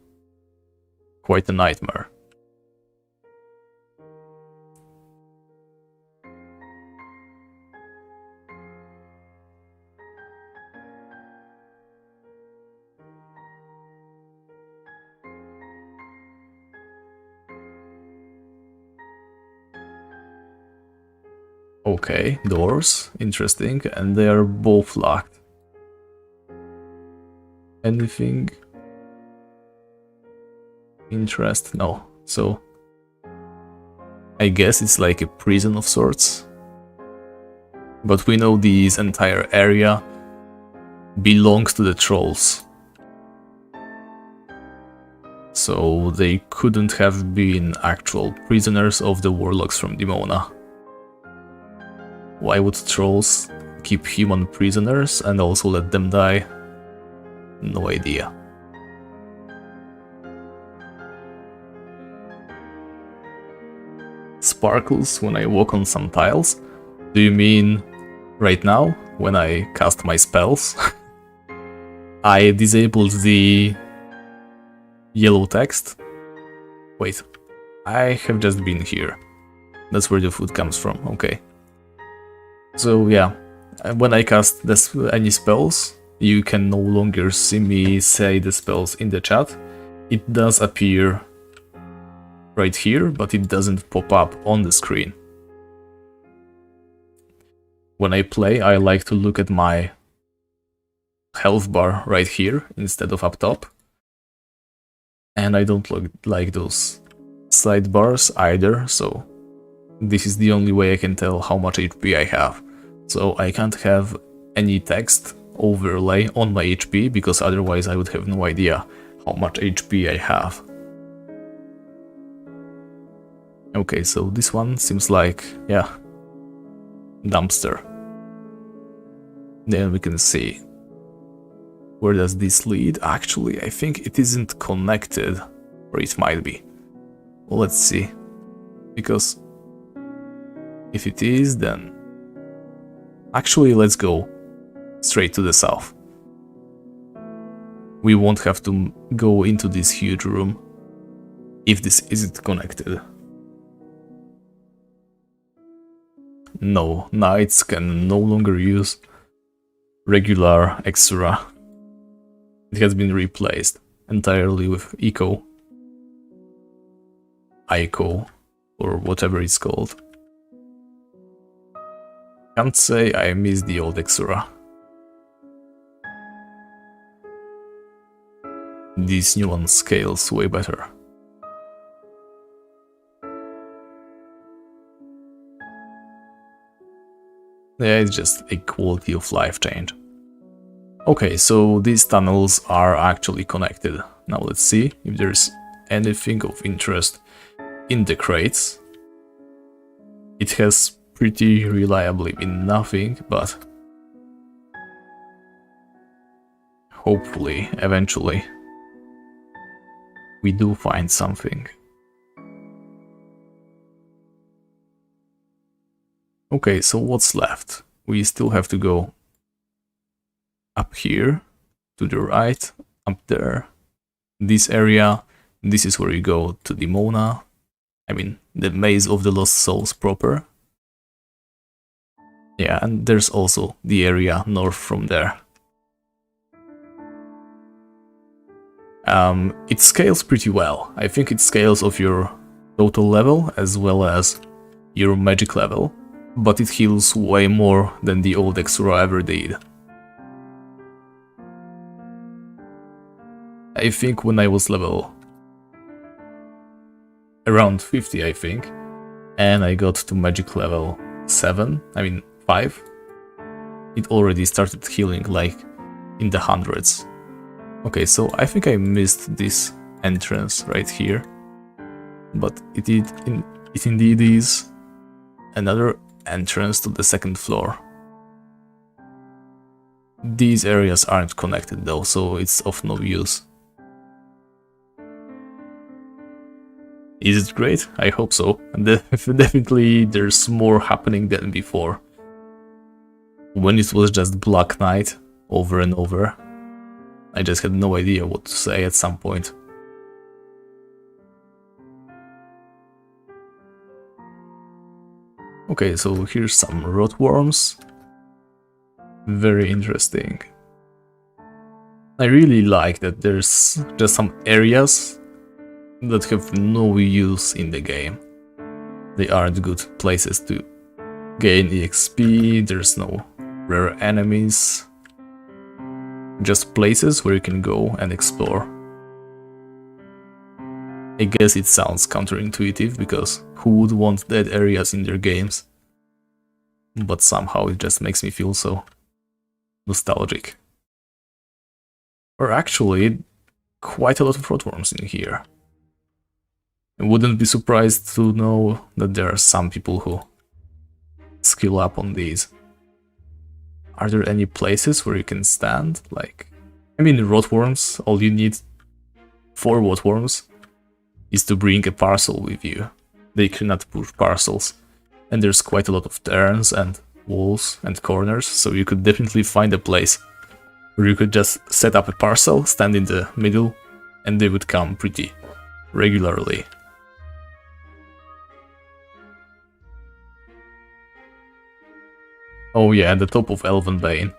quite a nightmare. Okay, doors, interesting, and they are both locked. Anything? Interest? No. So, I guess it's like a prison of sorts. But we know this entire area belongs to the trolls. So they couldn't have been actual prisoners of the warlocks from Dimona. Why would trolls keep human prisoners and also let them die? No idea. Sparkles when I walk on some tiles? Do you mean right now, when I cast my spells? I disabled the yellow text. Wait, I have just been here. That's where the food comes from, okay. So yeah, when I cast any spells, you can no longer see me say the spells in the chat. It does appear right here, but it doesn't pop up on the screen. When I play, I like to look at my health bar right here instead of up top. And I don't like those sidebars either, so this is the only way I can tell how much HP I have. So I can't have any text overlay on my HP, because otherwise I would have no idea how much HP I have. Okay, so this one seems like, yeah, dumpster. Then we can see, where does this lead? Actually, I think it isn't connected, or it might be. Well, let's see, because if it is, then actually let's go straight to the south. We won't have to go into this huge room if this isn't connected. No, knights can no longer use regular extra. It has been replaced entirely with Ico, or whatever it's called. Can't say I miss the old Exura. This new one scales way better. Yeah, it's just a quality of life change. Okay, so these tunnels are actually connected. Now let's see if there's anything of interest in the crates. It has pretty reliably been nothing, but hopefully, eventually, we do find something. Okay, so what's left? We still have to go up here, to the right, up there. This area, this is where you go to Dimona. I mean, the Maze of the Lost Souls proper. Yeah, and there's also the area north from there. It scales pretty well. I think it scales of your total level as well as your magic level, but it heals way more than the old Exura ever did. I think when I was level around 50, I think, and I got to magic level 5, it already started healing like in the hundreds. Okay, so I think I missed this entrance right here, but it indeed is another entrance to the second floor. These areas aren't connected though, so it's of no use. Is it great? I hope so. Definitely there's more happening than before. When it was just Black Knight over and over, I just had no idea what to say at some point. Okay, so here's some rotworms. Very interesting. I really like that there's just some areas that have no use in the game. They aren't good places to gain EXP, there's no rare enemies. Just places where you can go and explore. I guess it sounds counterintuitive, because who would want dead areas in their games? But somehow it just makes me feel so nostalgic. Or actually, quite a lot of rotworms in here. I wouldn't be surprised to know that there are some people who skill up on these. Are there any places where you can stand? Like, I mean, rotworms, all you need for rotworms is to bring a parcel with you. They cannot push parcels. And there's quite a lot of turns and walls and corners, so you could definitely find a place where you could just set up a parcel, stand in the middle, and they would come pretty regularly. Oh yeah, the top of Elvenbane.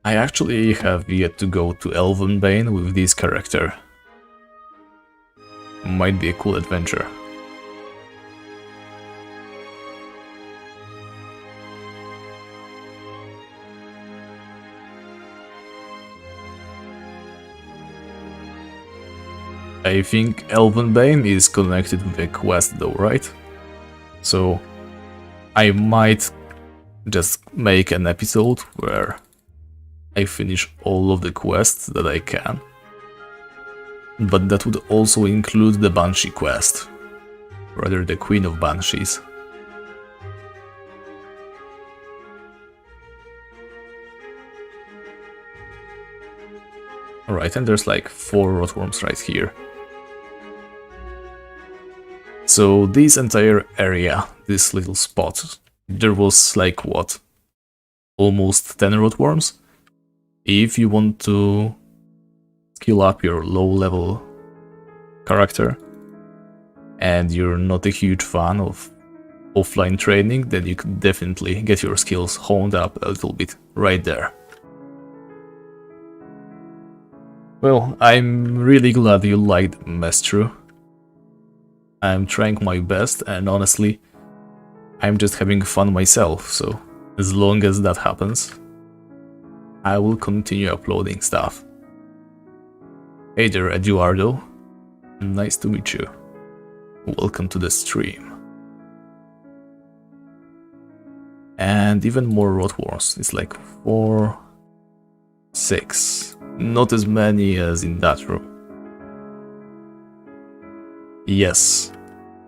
I actually have yet to go to Elvenbane with this character. Might be a cool adventure. I think Elvenbane is connected with a quest though, right? So I might just make an episode where I finish all of the quests that I can. But that would also include the Banshee quest, rather the Queen of Banshees. Alright, and there's like 4 rotworms right here. So this entire area, this little spot, there was like what? Almost 10 rotworms? If you want to skill up your low level character and you're not a huge fan of offline training, then you could definitely get your skills honed up a little bit right there. Well, I'm really glad you liked Mestru. I'm trying my best, and honestly, I'm just having fun myself, so as long as that happens, I will continue uploading stuff. Hey there, Eduardo. Nice to meet you. Welcome to the stream. And even more rotworms. It's like 4, 6. Not as many as in that room. Yes.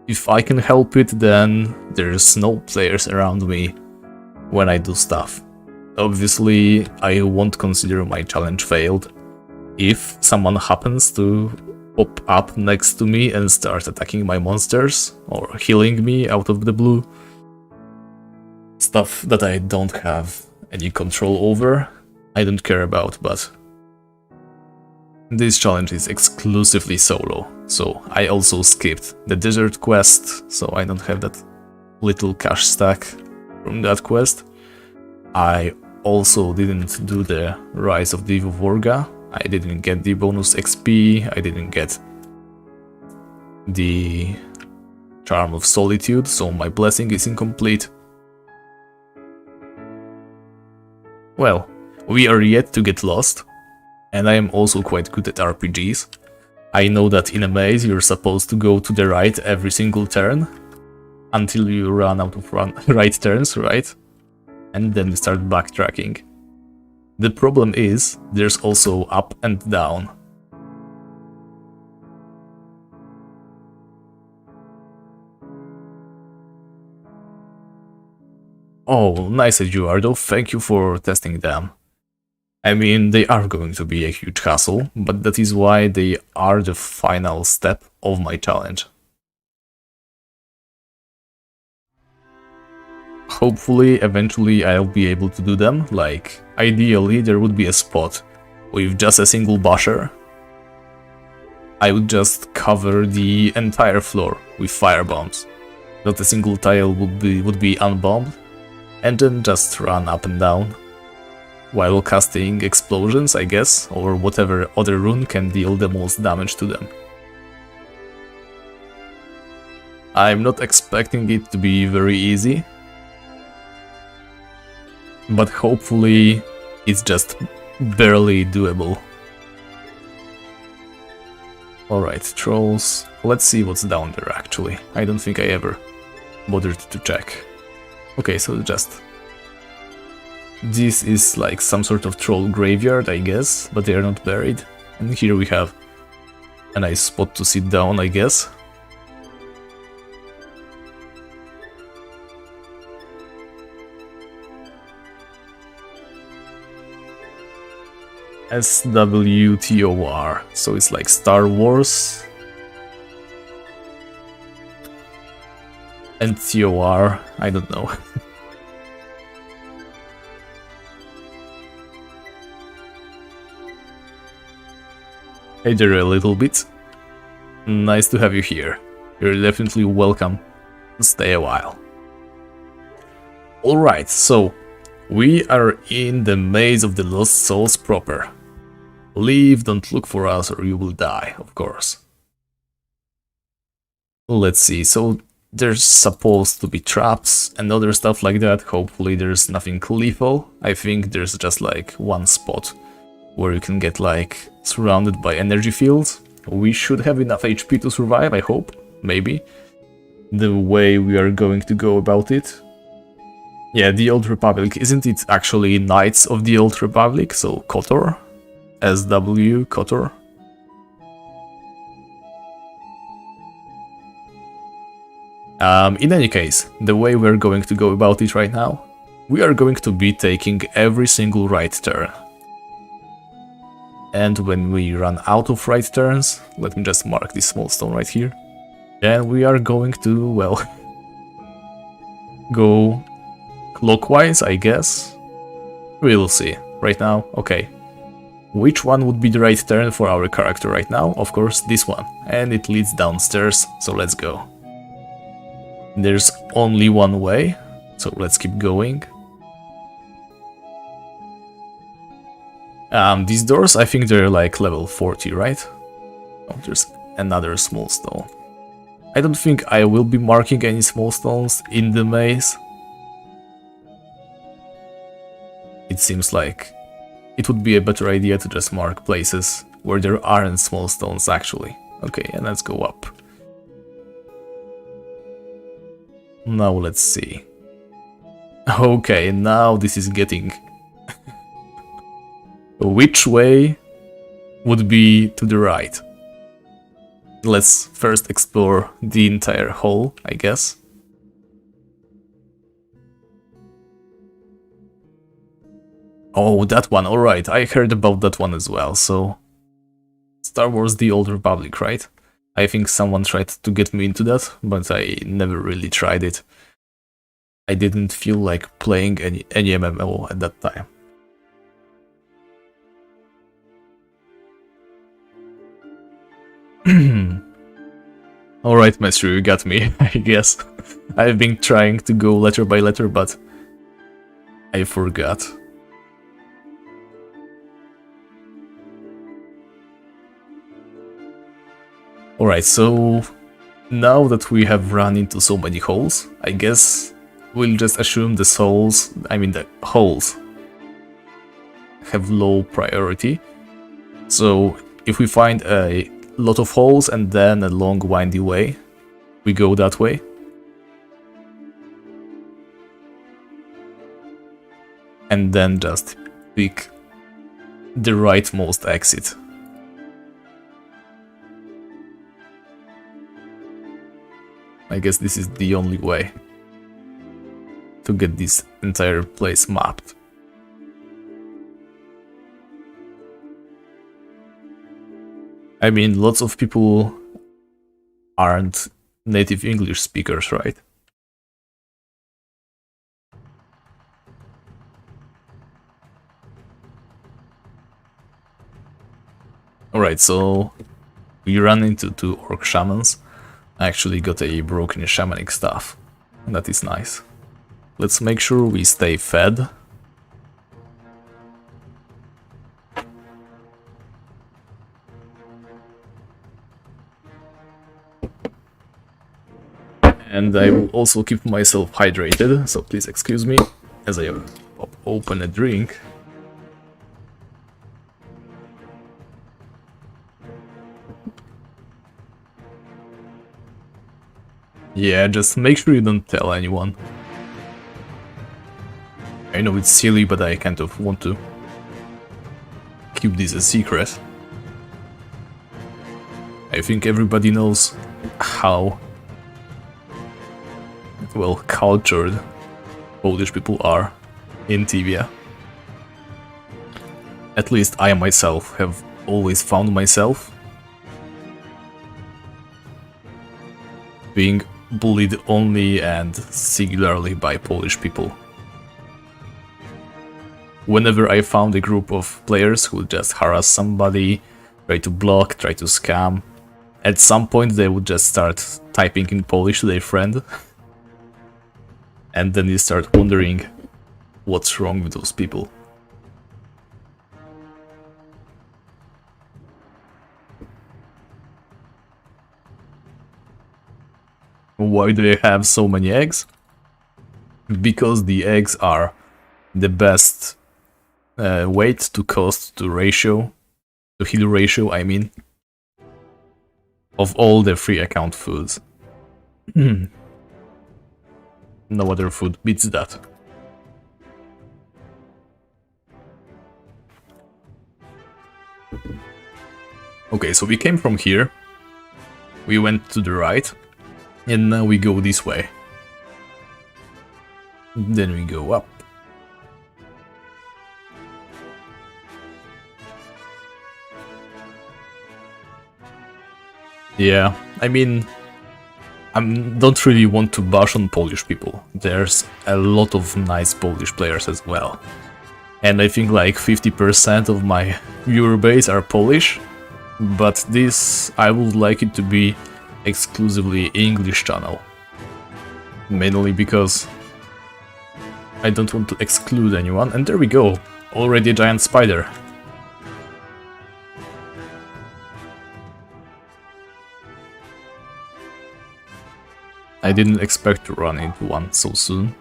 If I can help it, then there's no players around me when I do stuff. Obviously, I won't consider my challenge failed if someone happens to pop up next to me and start attacking my monsters or healing me out of the blue. Stuff that I don't have any control over, I don't care about, but this challenge is exclusively solo, so I also skipped the desert quest, so I don't have that little cash stack from that quest. I also didn't do the Rise of the Vorga. I didn't get the bonus XP, I didn't get the Charm of Solitude, so my blessing is incomplete. Well, we are yet to get lost, and I am also quite good at RPGs. I know that in a maze you're supposed to go to the right every single turn, until you run out of right turns, right? And then you start backtracking. The problem is, there's also up and down. Oh, nice Eduardo, thank you for testing them. I mean, they are going to be a huge hassle, but that is why they are the final step of my challenge. Hopefully, eventually I'll be able to do them, like, ideally there would be a spot with just a single basher. I would just cover the entire floor with firebombs. Not a single tile would be unbombed, and then just run up and down, while casting explosions, I guess, or whatever other rune can deal the most damage to them. I'm not expecting it to be very easy, but hopefully it's just barely doable. Alright, trolls. Let's see what's down there actually. I don't think I ever bothered to check. Okay, so just... this is like some sort of troll graveyard, I guess, but they are not buried. And here we have a nice spot to sit down, I guess. SWTOR, so it's like Star Wars. And TOR, I don't know. Hey there a little bit. Nice to have you here. You're definitely welcome to stay a while. Alright, so we are in the Maze of the Lost Souls proper. Leave, don't look for us or you will die, of course. Let's see, so there's supposed to be traps and other stuff like that. Hopefully there's nothing lethal. I think there's just like one spot where you can get like surrounded by energy fields. We should have enough HP to survive, I hope, maybe. The way we are going to go about it. Yeah, the Old Republic, isn't it actually Knights of the Old Republic, so KOTOR? SW, KOTOR? In any case, the way we're going to go about it right now, we are going to be taking every single right turn. And when we run out of right turns, let me just mark this small stone right here, then we are going to, well, go clockwise, I guess. We'll see. Right now, okay. Which one would be the right turn for our character right now? Of course, this one. And it leads downstairs, so let's go. There's only one way, so let's keep going. These doors, I think they're like level 40, right? Oh, there's another small stone. I don't think I will be marking any small stones in the maze. It seems like it would be a better idea to just mark places where there aren't small stones actually. Okay, and let's go up. Now let's see. Okay, now this is getting... Which way would be to the right? Let's first explore the entire hole, I guess. Oh, that one, alright, I heard about that one as well, so... Star Wars The Old Republic, right? I think someone tried to get me into that, but I never really tried it. I didn't feel like playing any MMO at that time. Alright, Maestro, you got me, I guess. I've been trying to go letter by letter, but I forgot. Alright, so now that we have run into so many holes, I guess we'll just assume the holes have low priority. So if we find a lot of holes and then a long windy way, we go that way. And then just pick the rightmost exit. I guess this is the only way to get this entire place mapped. I mean, lots of people aren't native English speakers, right? Alright, so we ran into 2 orc shamans. I actually got a broken shamanic staff. That is nice. Let's make sure we stay fed. And I will also keep myself hydrated, so please excuse me as I pop open a drink. Yeah, just make sure you don't tell anyone. I know it's silly, but I kind of want to keep this a secret. I think everybody knows how well cultured Polish people are in Tibia. At least I myself have always found myself being bullied only and singularly by Polish people. Whenever I found a group of players who just harass somebody, try to block, try to scam, at some point they would just start typing in Polish to their friend. And then you start wondering what's wrong with those people. Why do they have so many eggs? Because the eggs are the best weight to cost to ratio, to heal ratio, I mean, of all the free account foods. No other food beats that. Okay, so we came from here, we went to the right, and now we go this way. Then we go up. Yeah, I mean, I don't really want to bash on Polish people. There's a lot of nice Polish players as well. And I think like 50% of my viewer base are Polish, but this, I would like it to be exclusively English channel. Mainly because I don't want to exclude anyone. And there we go, already a giant spider. I didn't expect to run into one so soon.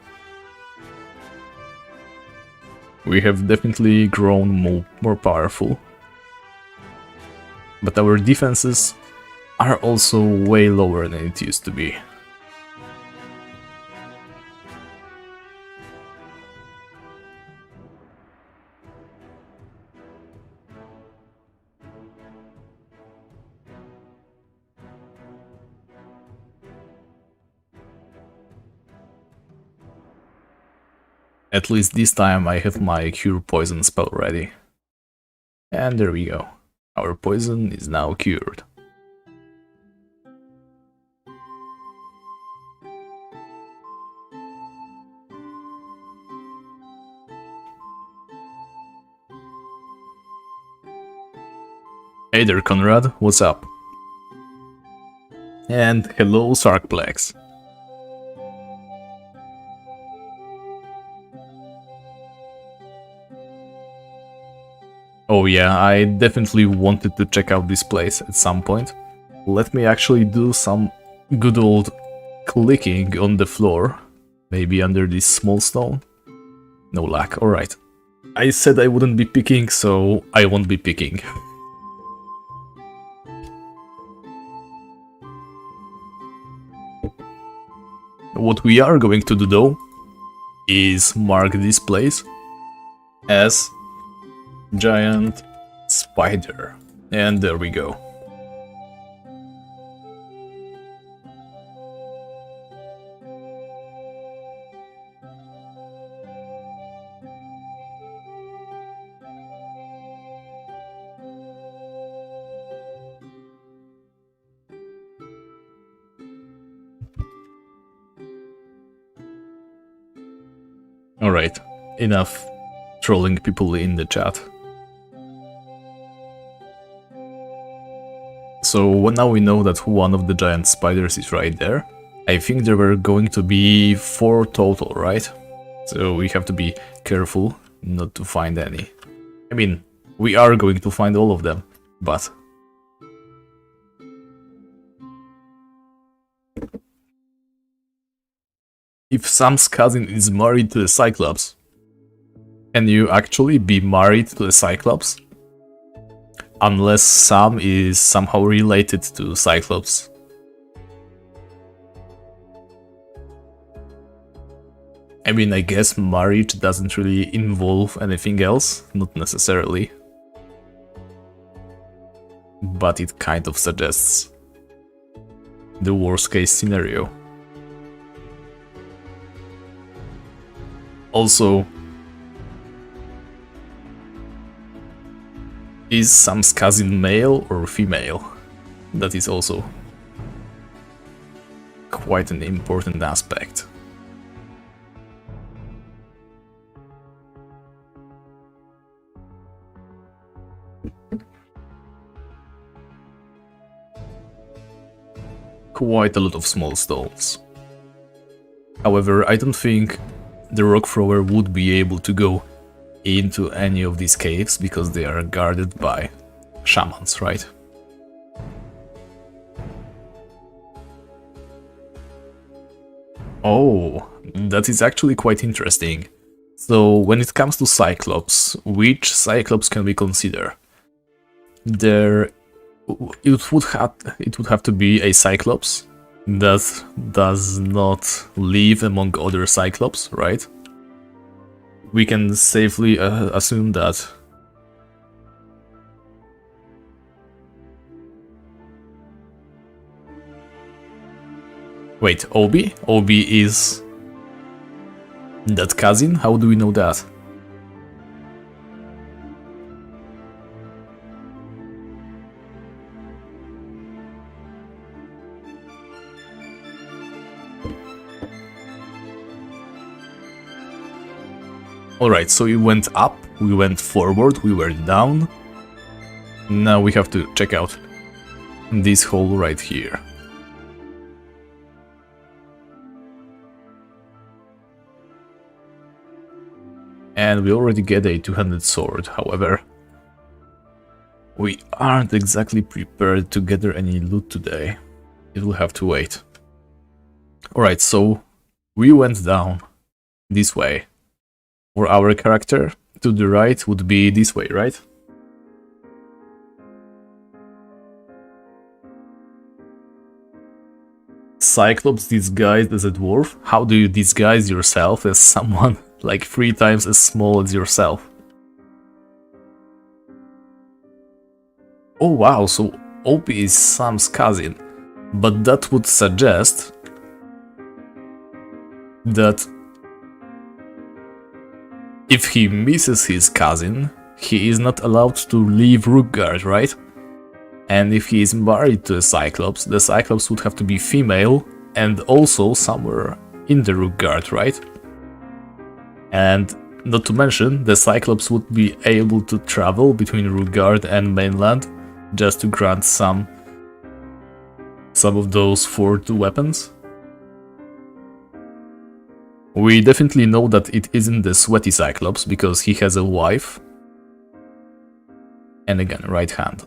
We have definitely grown more powerful. But our defenses are also way lower than it used to be. At least this time I have my cure poison spell ready. And there we go. Our poison is now cured. Hey there, Conrad, what's up? And hello, Sarkplex. Oh yeah, I definitely wanted to check out this place at some point. Let me actually do some good old clicking on the floor. Maybe under this small stone? No luck, alright. I said I wouldn't be picking, so I won't be picking. What we are going to do though is mark this place as giant spider. And there we go. Alright, enough trolling people in the chat. So now we know that one of the giant spiders is right there. I think there were going to be 4 total, right? So we have to be careful not to find any. I mean, we are going to find all of them, but... If Sam's cousin is married to a Cyclops, can you actually be married to a Cyclops? Unless Sam is somehow related to Cyclops. I mean, I guess marriage doesn't really involve anything else, not necessarily. But it kind of suggests the worst case scenario. Also, is Sam's cousin male or female? That is also quite an important aspect. Quite a lot of small stones. However, I don't think the rock thrower would be able to go into any of these caves because they are guarded by shamans, right? Oh, that is actually quite interesting. So when it comes to Cyclops, which Cyclops can we consider? It would have to be a Cyclops that does not live among other Cyclops, right? We can safely assume that. Wait, Obi? Obi is that cousin? How do we know that? Alright, so we went up, we went forward, we were down. Now we have to check out this hole right here. And we already get a two-handed sword, however, we aren't exactly prepared to gather any loot today. It will have to wait. Alright, so we went down this way. For our character, to the right would be this way, right? Cyclops disguised as a dwarf? How do you disguise yourself as someone like 3 times as small as yourself? Oh wow, so Opie is Sam's cousin, but that would suggest that if he misses his cousin, he is not allowed to leave Rookguard, right? And if he is married to a Cyclops, the Cyclops would have to be female and also somewhere in the Rookguard, right? And not to mention, the Cyclops would be able to travel between Rookguard and mainland just to grant some of those forged weapons. We definitely know that it isn't the sweaty Cyclops because he has a wife. And again, right hand.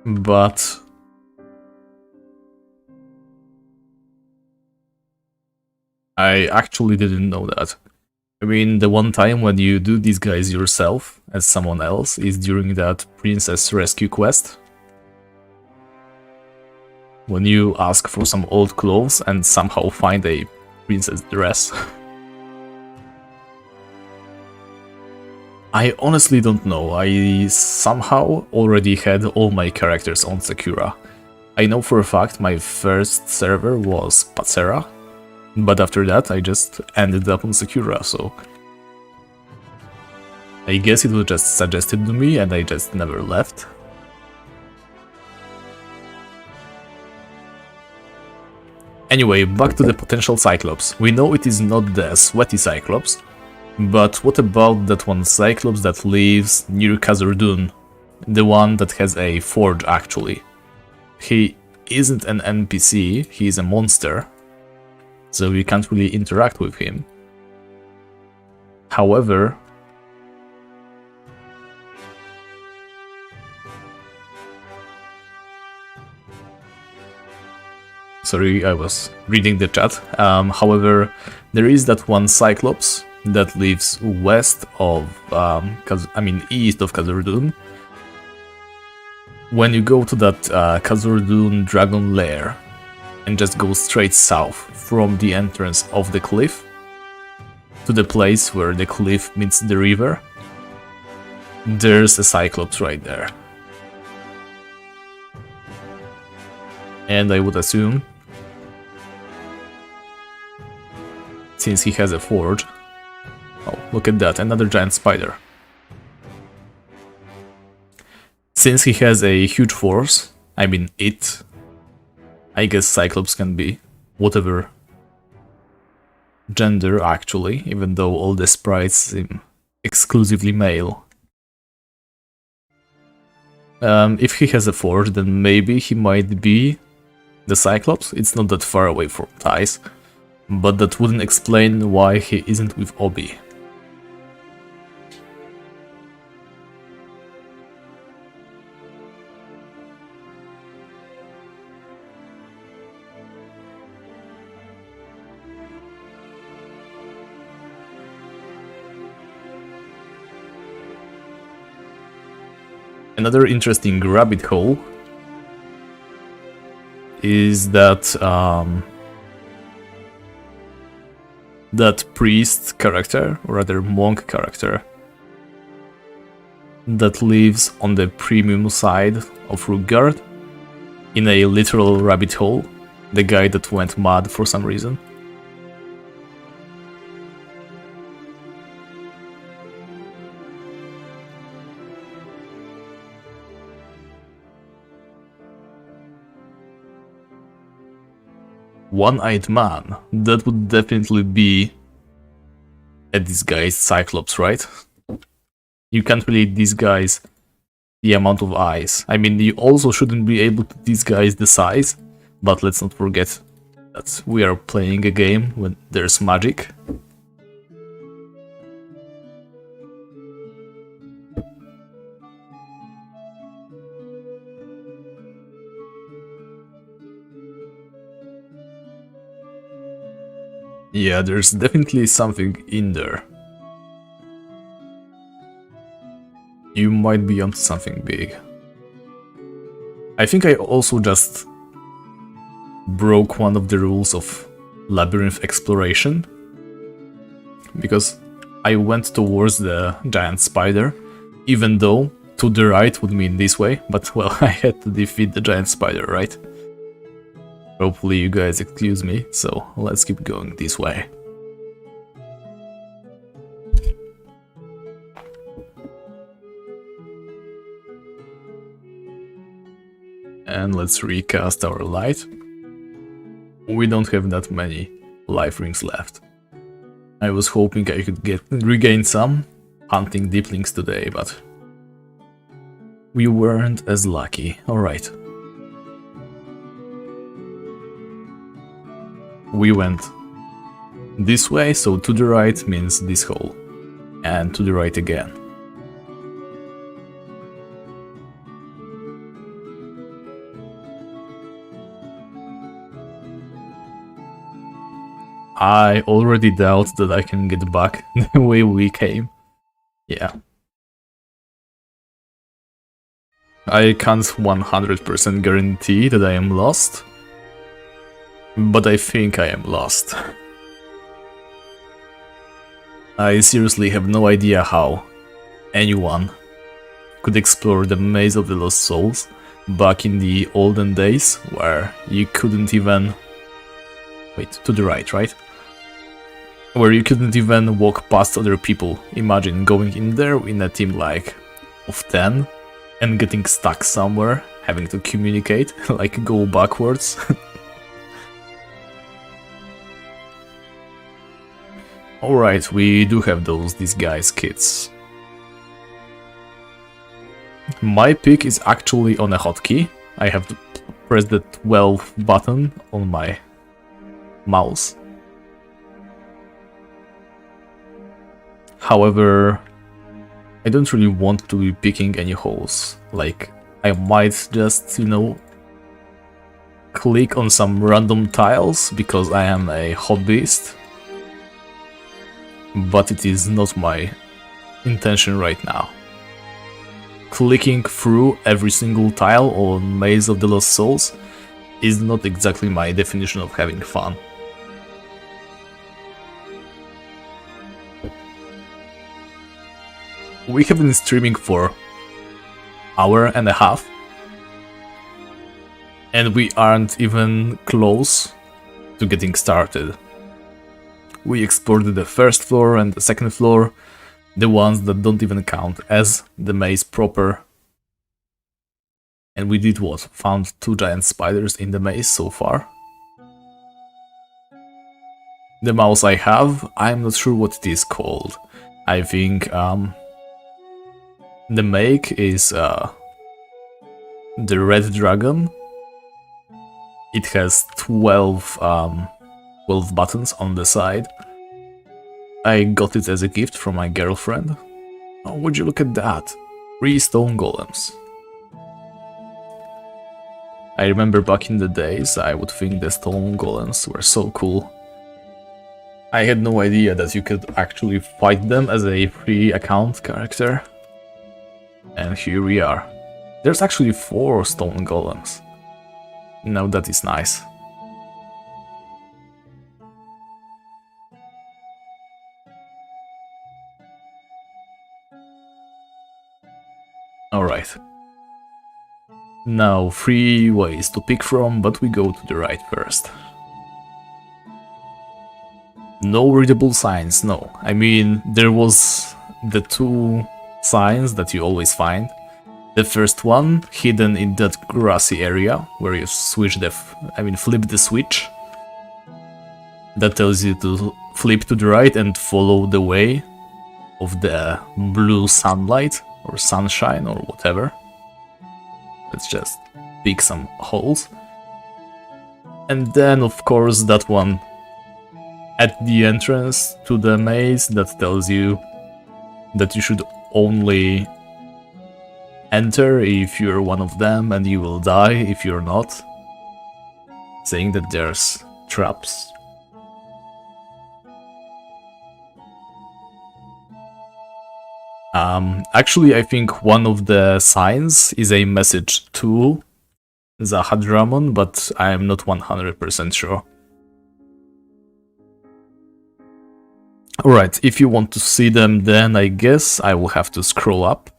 But I actually didn't know that. I mean, the one time when you do these guys yourself as someone else is during that princess rescue quest. When you ask for some old clothes and somehow find a princess dress. I honestly don't know. I somehow already had all my characters on Sakura. I know for a fact my first server was Pacera, but after that I just ended up on Sakura, so I guess it was just suggested to me and I just never left. Anyway, back to the potential Cyclops. We know it is not the sweaty Cyclops, but what about that one Cyclops that lives near Khazur-dûn? The one that has a forge, actually. He isn't an NPC, he is a monster, so you can't really interact with him. However, sorry, I was reading the chat. However, there is that one Cyclops that lives west of, east of Khazur-dûn. When you go to that Khazur-dûn Dragon Lair and just go straight south from the entrance of the cliff to the place where the cliff meets the river, there's a Cyclops right there. And I would assume, since he has a forge... Oh, look at that, another giant spider. Since he has a huge force, I guess Cyclops can be whatever gender, actually, even though all the sprites seem exclusively male. If he has a forge, then maybe he might be the Cyclops. It's not that far away from Thais, but that wouldn't explain why he isn't with Obi. Another interesting rabbit hole is that that priest character, or rather monk character, that lives on the premium side of Rookguard, in a literal rabbit hole, the guy that went mad for some reason. One-eyed man, that would definitely be a disguised Cyclops, right? You can't really disguise the amount of eyes. I mean, you also shouldn't be able to disguise the size, but let's not forget that we are playing a game when there's magic. Yeah, there's definitely something in there. You might be onto something big. I think I also just broke one of the rules of Labyrinth exploration, because I went towards the giant spider, even though to the right would mean this way, but well, I had to defeat the giant spider, right? Hopefully you guys excuse me, so let's keep going this way. And let's recast our light. We don't have that many life rings left. I was hoping I could regain some hunting deeplings today, but we weren't as lucky. Alright. We went this way, so to the right means this hole. And to the right again. I already doubt that I can get back the way we came. Yeah. I can't 100% guarantee that I am lost, but I think I am lost. I seriously have no idea how anyone could explore the Maze of the Lost Souls back in the olden days, where you couldn't even... Wait, to the right, right? Where you couldn't even walk past other people. Imagine going in there in a team like of 10 and getting stuck somewhere, having to communicate, like go backwards. Alright, we do have those disguise kits. My pick is actually on a hotkey. I have to press the 12 button on my mouse. However, I don't really want to be picking any holes. Like, I might just, you know, click on some random tiles because I am a hobbyist. But it is not my intention right now. Clicking through every single tile on Maze of the Lost Souls is not exactly my definition of having fun. We have been streaming for an hour and a half, and we aren't even close to getting started. We explored the first floor and the second floor, the ones that don't even count as the maze proper. And we did what? Found 2 giant spiders in the maze so far. The mouse I have, I'm not sure what it is called. I think the make is the Red Dragon. It has 12 buttons on the side. I got it as a gift from my girlfriend. Oh, would you look at that? 3 stone golems. I remember back in the days, I would think the stone golems were so cool. I had no idea that you could actually fight them as a free account character. And here we are. There's actually 4 stone golems. Now that is nice. Alright. Now 3 ways to pick from, but we go to the right first. No readable signs, no. I mean, there was the 2 signs that you always find. The first one, hidden in that grassy area, where you switch flip the switch. That tells you to flip to the right and follow the way of the blue sunlight, or sunshine, or whatever. Let's just pick some holes. And then, of course, that one at the entrance to the maze that tells you that you should only enter if you're one of them and you will die if you're not, saying that there's traps. Actually, I think one of the signs is a message to Zahadramon, but I am not 100% sure. Alright, if you want to see them, then I guess I will have to scroll up.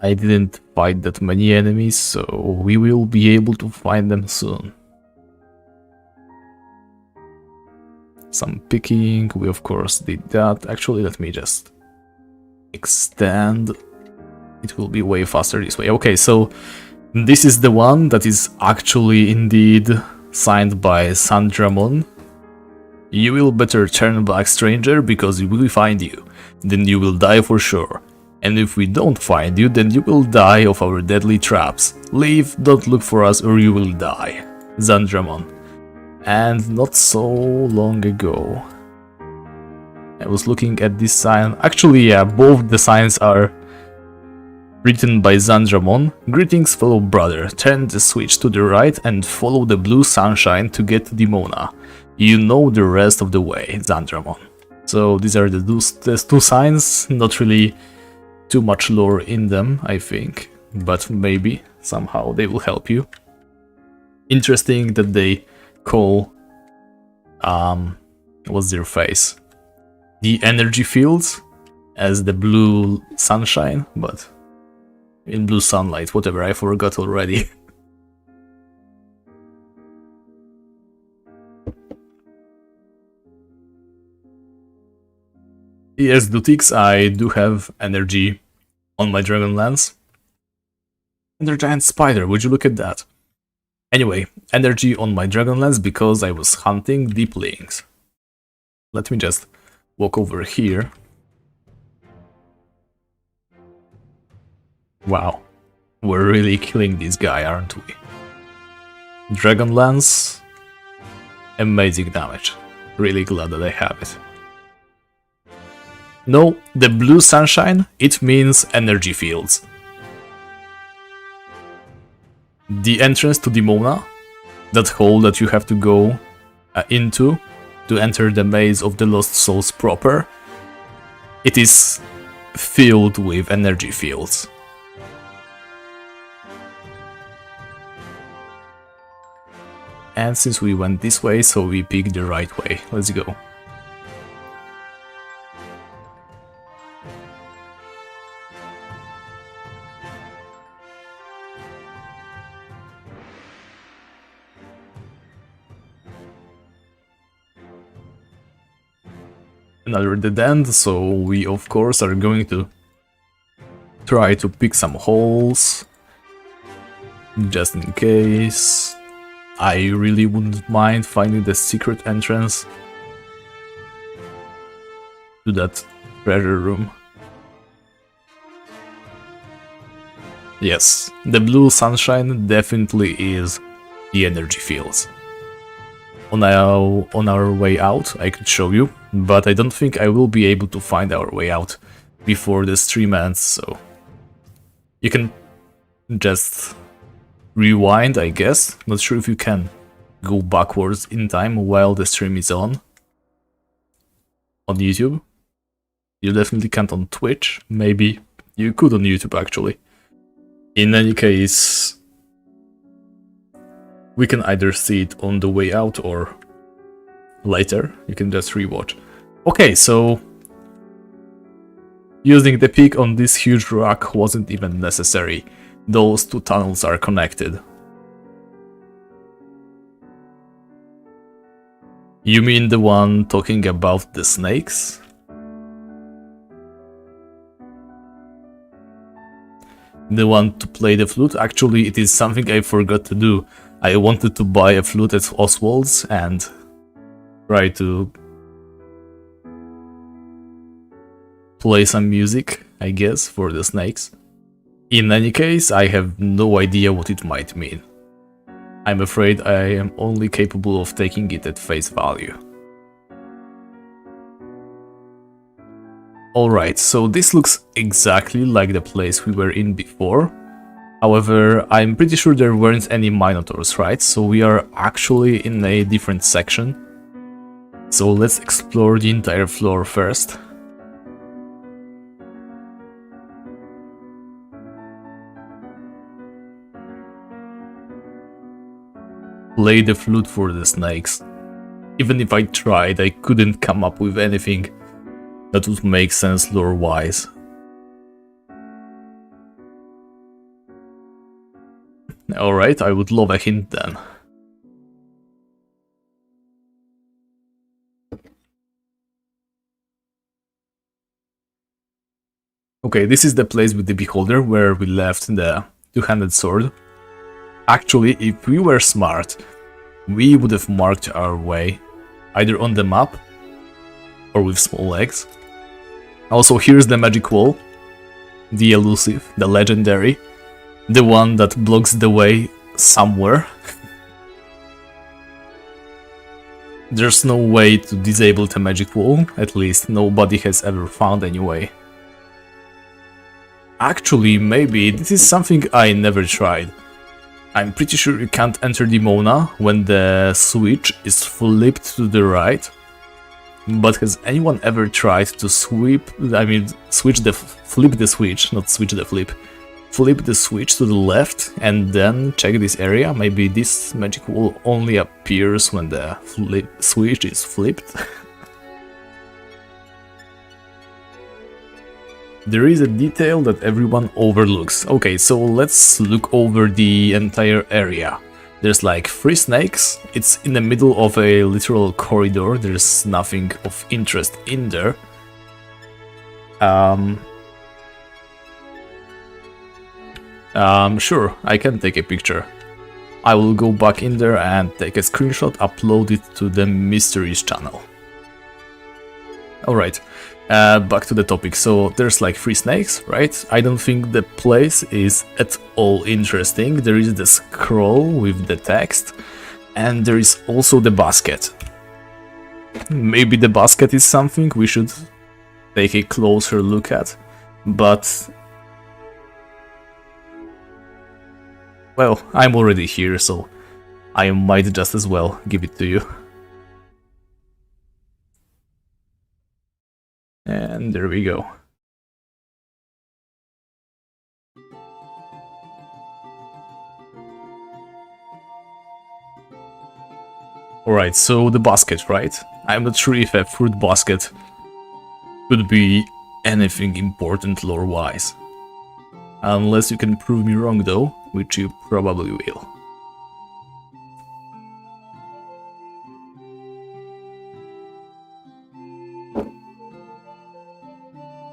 I didn't fight that many enemies, so we will be able to find them soon. some picking. We of course did that. Actually, let me just extend. It will be way faster this way. Okay, so this is the one that is actually indeed signed by Sandramon. You will better turn back, stranger, because we will find you. Then you will die for sure. And if we don't find you, then you will die of our deadly traps. Leave, don't look for us, or you will die. Sandramon. And not so long ago, I was looking at this sign. Actually, yeah, both the signs are written by Sandramon. Greetings, fellow brother. Turn the switch to the right and follow the blue sunshine to get to Dimona. You know the rest of the way, Sandramon. So these are the two signs. Not really too much lore in them, I think, but maybe somehow they will help you. Interesting that they call what's their face? The energy fields as the blue sunshine, but in blue sunlight, whatever, I forgot already. Yes, Dutix, I do have energy on my Dragonlance. Ender Giant Spider, would you look at that? Anyway, energy on my Dragonlance because I was hunting Deeplings. Let me just walk over here. Wow, we're really killing this guy, aren't we? Dragonlance, amazing damage. Really glad that I have it. No, the blue sunshine, it means energy fields. The entrance to Dimona, that hole that you have to go into to enter the maze of the Lost Souls proper, it is filled with energy fields. And since we went this way, so we picked the right way. Let's go. Another dead end, so we of course are going to try to pick some holes just in case. I really wouldn't mind finding the secret entrance to that treasure room. Yes, the blue sunshine definitely is the energy fields. On our way out, I could show you, but I don't think I will be able to find our way out before the stream ends, so you can just rewind, I guess. Not sure if you can go backwards in time while the stream is on YouTube. You definitely can't on Twitch. Maybe you could on YouTube, actually. In any case, we can either see it on the way out or later. You can just rewatch. Okay, so using the pick on this huge rock wasn't even necessary. Those two tunnels are connected. You mean the one talking about the snakes? The one to play the flute? Actually, it is something I forgot to do. I wanted to buy a flute at Oswald's and try to play some music, I guess, for the snakes. In any case, I have no idea what it might mean. I'm afraid I am only capable of taking it at face value. Alright, so this looks exactly like the place we were in before. However, I'm pretty sure there weren't any Minotaurs, right? So we are actually in a different section. So let's explore the entire floor first. Play the flute for the snakes. Even if I tried, I couldn't come up with anything that would make sense lore-wise. Alright, I would love a hint then. Okay, this is the place with the beholder where we left the two-handed sword. Actually, if we were smart, we would have marked our way either on the map or with small legs. Also, here's the magic wall, the elusive, the legendary, the one that blocks the way somewhere. There's no way to disable the magic wall, at least nobody has ever found any way. Actually, maybe this is something I never tried. I'm pretty sure you can't enter the Mona when the switch is flipped to the right. But has anyone ever tried to flip the switch, not switch the flip. Flip the switch to the left and then check this area? Maybe this magic wall only appears when the switch is flipped. There is a detail that everyone overlooks. Okay, so let's look over the entire area. There's like 3 snakes, it's in the middle of a literal corridor, there's nothing of interest in there. Sure, I can take a picture. I will go back in there and take a screenshot, upload it to the Mysteries channel. Alright, back to the topic. So there's like 3 snakes, right? I don't think the place is at all interesting. There is the scroll with the text, and there is also the basket. Maybe the basket is something we should take a closer look at, but... well, I'm already here, so I might just as well give it to you. And there we go. Alright, so the basket, right? I'm not sure if a fruit basket could be anything important lore-wise. Unless you can prove me wrong though, which you probably will.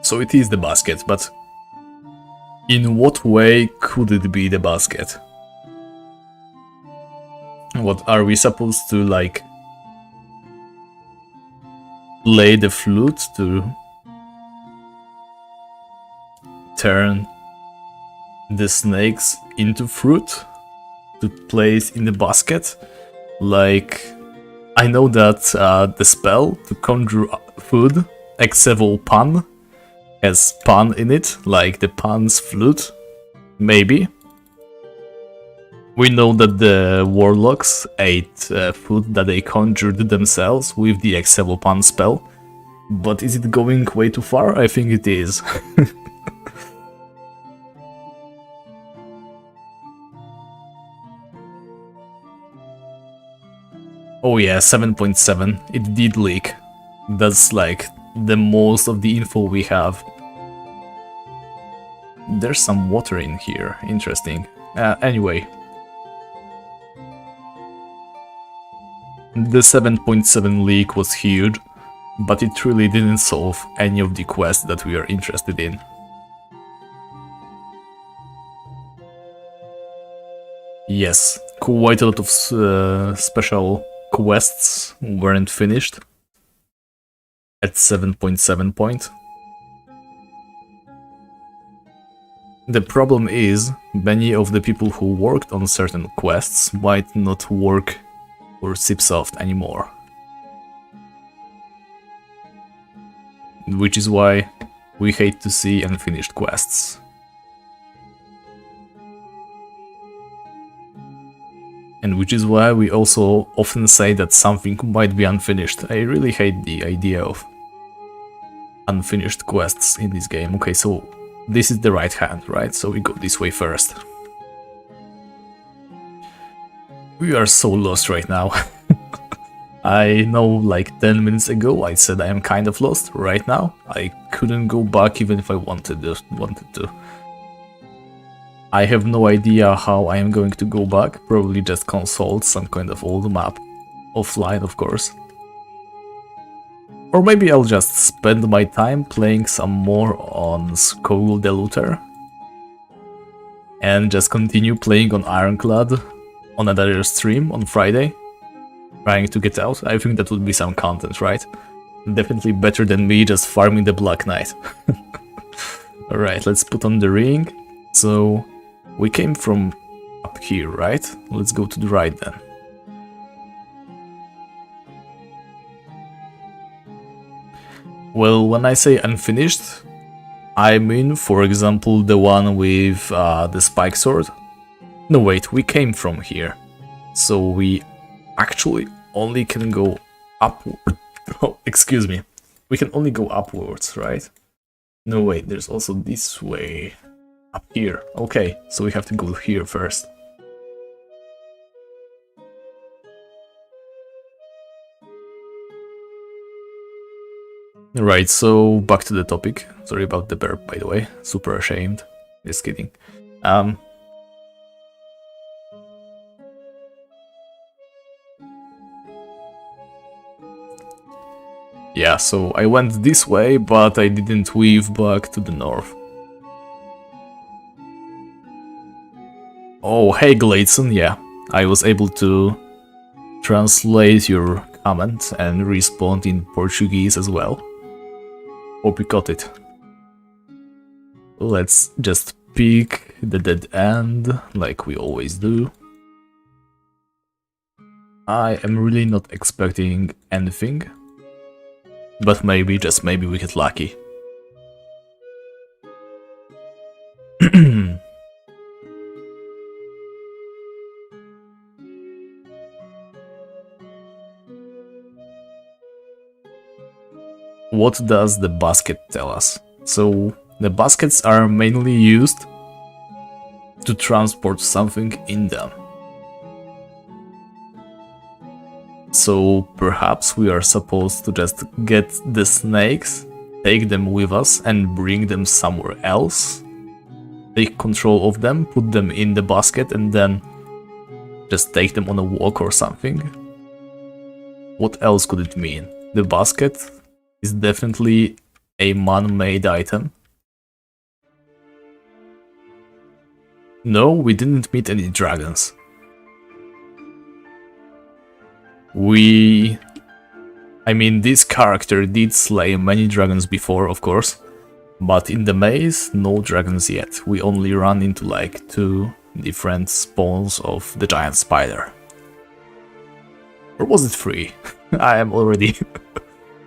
So it is the basket, but in what way could it be the basket? What, are we supposed to, like, play the flute to turn the snakes into fruit to place in the basket? Like, I know that the spell to conjure food, Exeval Pan, has Pan in it, like the Pan's flute, maybe. We know that the warlocks ate food that they conjured themselves with the Exeval Pan spell, but is it going way too far? I think it is. Oh yeah, 7.7, it did leak. That's like the most of the info we have. There's some water in here, interesting. Anyway. The 7.7 leak was huge, but it really didn't solve any of the quests that we are interested in. Yes, quite a lot of special quests weren't finished at 7.7 point. The problem is, many of the people who worked on certain quests might not work for Cipsoft anymore. Which is why we hate to see unfinished quests. And which is why we also often say that something might be unfinished. I really hate the idea of unfinished quests in this game. Okay, so this is the right hand, right? So we go this way first. We are so lost right now. I know, like 10 minutes ago I said I am kind of lost. Right now I couldn't go back even if I wanted to. I have no idea how I am going to go back, probably just consult some kind of old map, offline of course. Or maybe I'll just spend my time playing some more on Skogul the Looter and just continue playing on Ironclad on another stream on Friday, trying to get out. I think that would be some content, right? Definitely better than me just farming the Black Knight. Alright, let's put on the ring. So, we came from up here, right? Let's go to the right then. Well, when I say unfinished, I mean, for example, the one with the spike sword. No, wait, we came from here. So we actually only can go upward. Oh, excuse me. We can only go upwards, right? No, wait, there's also this way. Up here. Okay, so we have to go here first. Right, so back to the topic. Sorry about the burp, by the way. Super ashamed. Just kidding. Yeah, so I went this way, but I didn't weave back to the north. Oh, hey Gladson, yeah. I was able to translate your comment and respond in Portuguese as well. Hope you got it. Let's just pick the dead end, like we always do. I am really not expecting anything, but maybe, just maybe, we get lucky. What does the basket tell us? So, the baskets are mainly used to transport something in them. So, perhaps we are supposed to just get the snakes, take them with us and bring them somewhere else, take control of them, put them in the basket and then just take them on a walk or something. What else could it mean? The basket is definitely a man-made item. No, we didn't meet any dragons. I mean, this character did slay many dragons before, of course, but in the maze, no dragons yet. We only run into like 2 different spawns of the giant spider. Or was it 3? I am already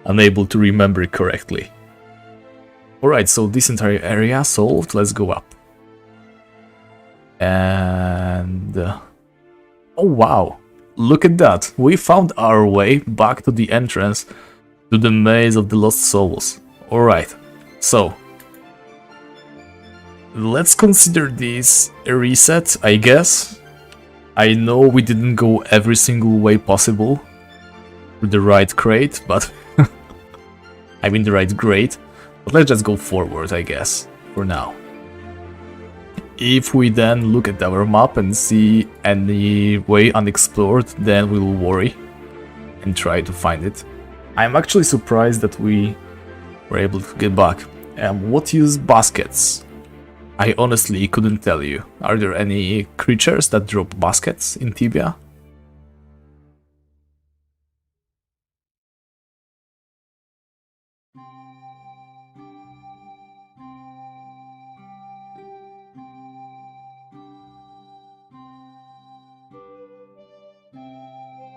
unable to remember correctly. Alright, so this entire area solved, let's go up. And... oh wow, look at that, we found our way back to the entrance to the Maze of the Lost Souls. Alright, so... let's consider this a reset, I guess. I know we didn't go every single way possible to the right crate, but... I mean the right grade, but let's just go forward, I guess, for now. If we then look at our map and see any way unexplored, then we'll worry and try to find it. I'm actually surprised that we were able to get back. What use baskets? I honestly couldn't tell you. Are there any creatures that drop baskets in Tibia?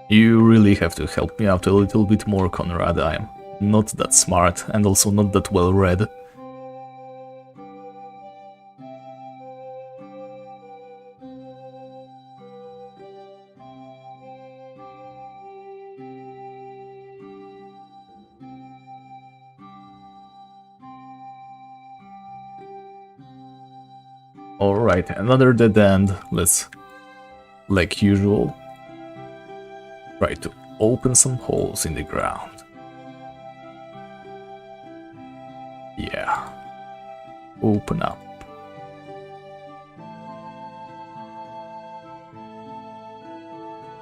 You really have to help me out a little bit more, Conrad. I'm not that smart and also not that well read. Alright, another dead end. Let's, like usual, try to open some holes in the ground. Yeah. Open up.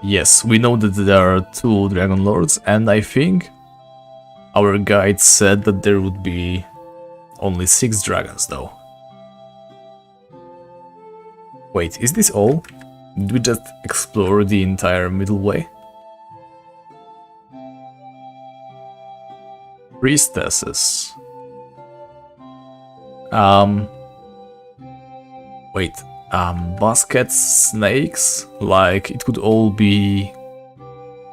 Yes, we know that there are 2 Dragon Lords, and I think Our guide said that there would be only 6 dragons though. Wait, is this all? Did we just explore the entire middle way? Priestesses. Wait, baskets, snakes? Like, it could all be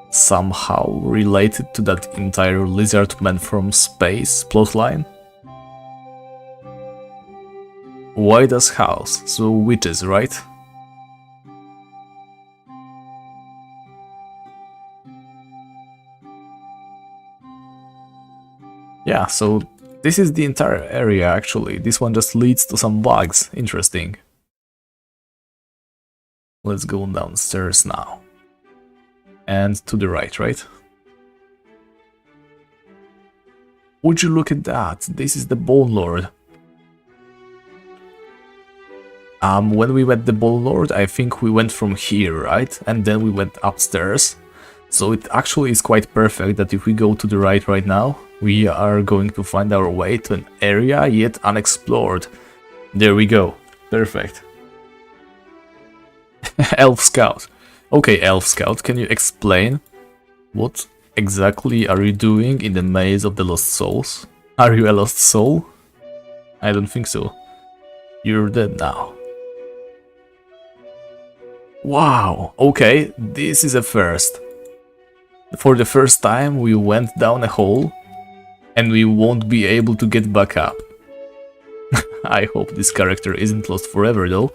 somehow related to that entire lizard man from space plotline? White's house, so witches, right? Yeah, so this is the entire area actually. This one just leads to some bugs. Interesting. Let's go downstairs now. And to the right, right? Would you look at that? This is the Bone Lord. When we met the Bone Lord, I think we went from here, right? And then we went upstairs. So it actually is quite perfect that if we go to the right right now, we are going to find our way to an area yet unexplored. There we go. Perfect. Elf Scout. Okay, Elf Scout, can you explain what exactly are you doing in the Maze of the Lost Souls? Are you a lost soul? I don't think so. You're dead now. Wow, okay, this is a first. For the first time we went down a hole and we won't be able to get back up. I hope this character isn't lost forever though.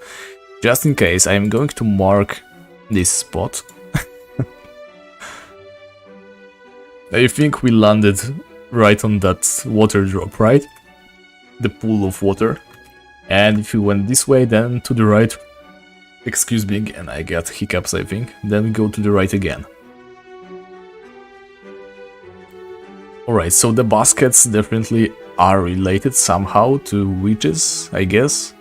Just in case, I am going to mark this spot. I think we landed right on that water drop, right? The pool of water. And if we went this way, then to the right. Excuse me again, I got hiccups I think. Then we go to the right again. Alright, so the baskets definitely are related somehow to witches, I guess.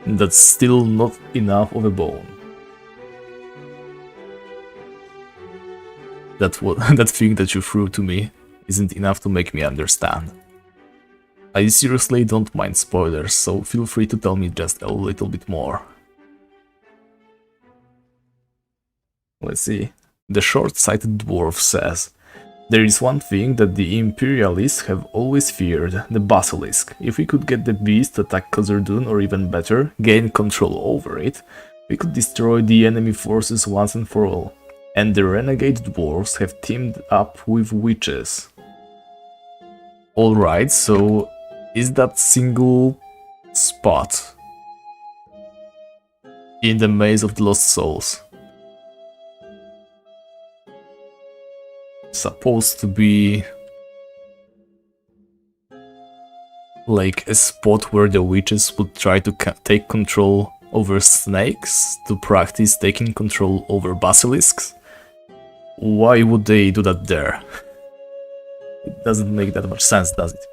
That's still not enough of a bone. That thing that you threw to me isn't enough to make me understand. I seriously don't mind spoilers, so feel free to tell me just a little bit more. Let's see. The short-sighted dwarf says, there is one thing that the Imperialists have always feared, the Basilisk. If we could get the beast to attack Khazad-dûm, or even better, gain control over it, we could destroy the enemy forces once and for all. And the renegade dwarves have teamed up with witches. Alright, so is that single spot in the Maze of the Lost Souls supposed to be like a spot where the witches would try to take control over snakes to practice taking control over basilisks? Why would they do that there? It doesn't make that much sense, does it?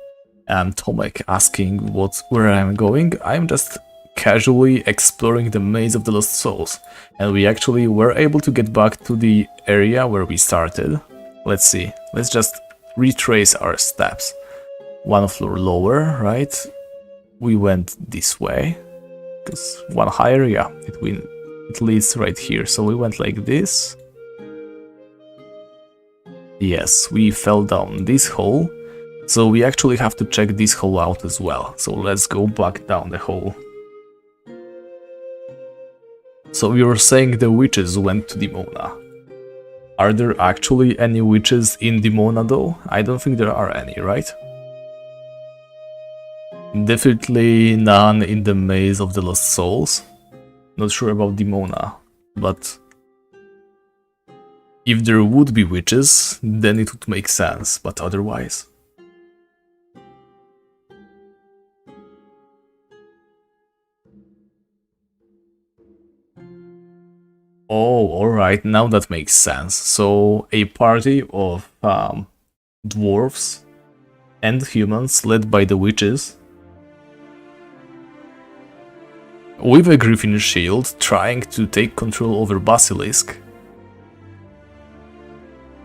And Tomek asking where I'm going. I'm just casually exploring the Maze of the Lost Souls, and we actually were able to get back to the area where we started. Let's see, let's just retrace our steps. One floor lower, right? We went this way, because one higher, yeah, it leads right here. So we went like this. Yes, we fell down this hole, so we actually have to check this hole out as well. So let's go back down the hole. So you were saying the witches went to Dimona. Are there actually any witches in Dimona though? I don't think there are any, right? Definitely none in the Maze of the Lost Souls. Not sure about Dimona, but if there would be witches, then it would make sense, but otherwise... Oh, alright, now that makes sense. So, a party of dwarves and humans led by the witches with a griffin shield trying to take control over Basilisk.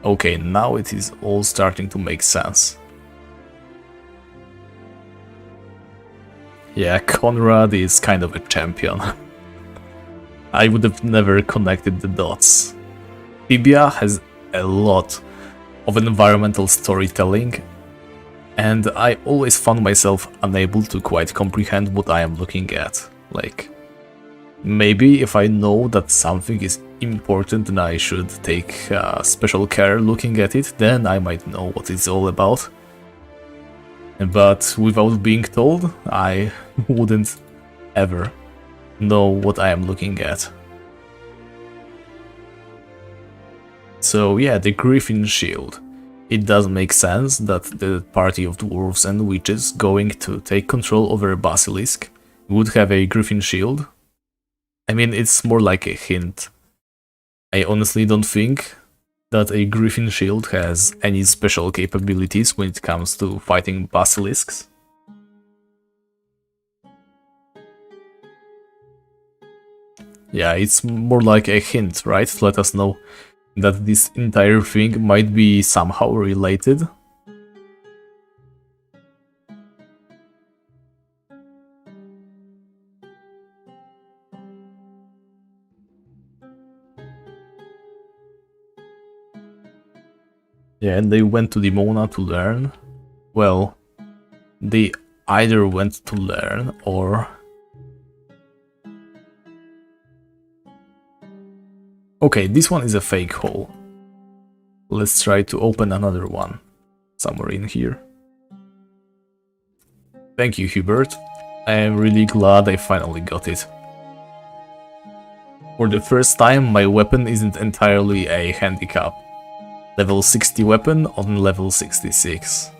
Okay, now it is all starting to make sense. Yeah, Conrad is kind of a champion. I would have never connected the dots. Tibia has a lot of environmental storytelling, and I always found myself unable to quite comprehend what I am looking at. Like, maybe if I know that something is important and I should take special care looking at it, then I might know what it's all about. But without being told, I wouldn't ever know what I am looking at. So yeah, the Griffin Shield. It does make sense that the party of dwarves and witches going to take control over a basilisk would have a Griffin Shield. I mean, it's more like a hint. I honestly don't think that a Griffin Shield has any special capabilities when it comes to fighting basilisks. Yeah, it's more like a hint, right? To let us know that this entire thing might be somehow related. Yeah, and they went to Dimona to learn. Well, they either went to learn or... Okay, this one is a fake hole. Let's try to open another one. Somewhere in here. Thank you, Hubert. I am really glad I finally got it. For the first time, my weapon isn't entirely a handicap. Level 60 weapon on level 66.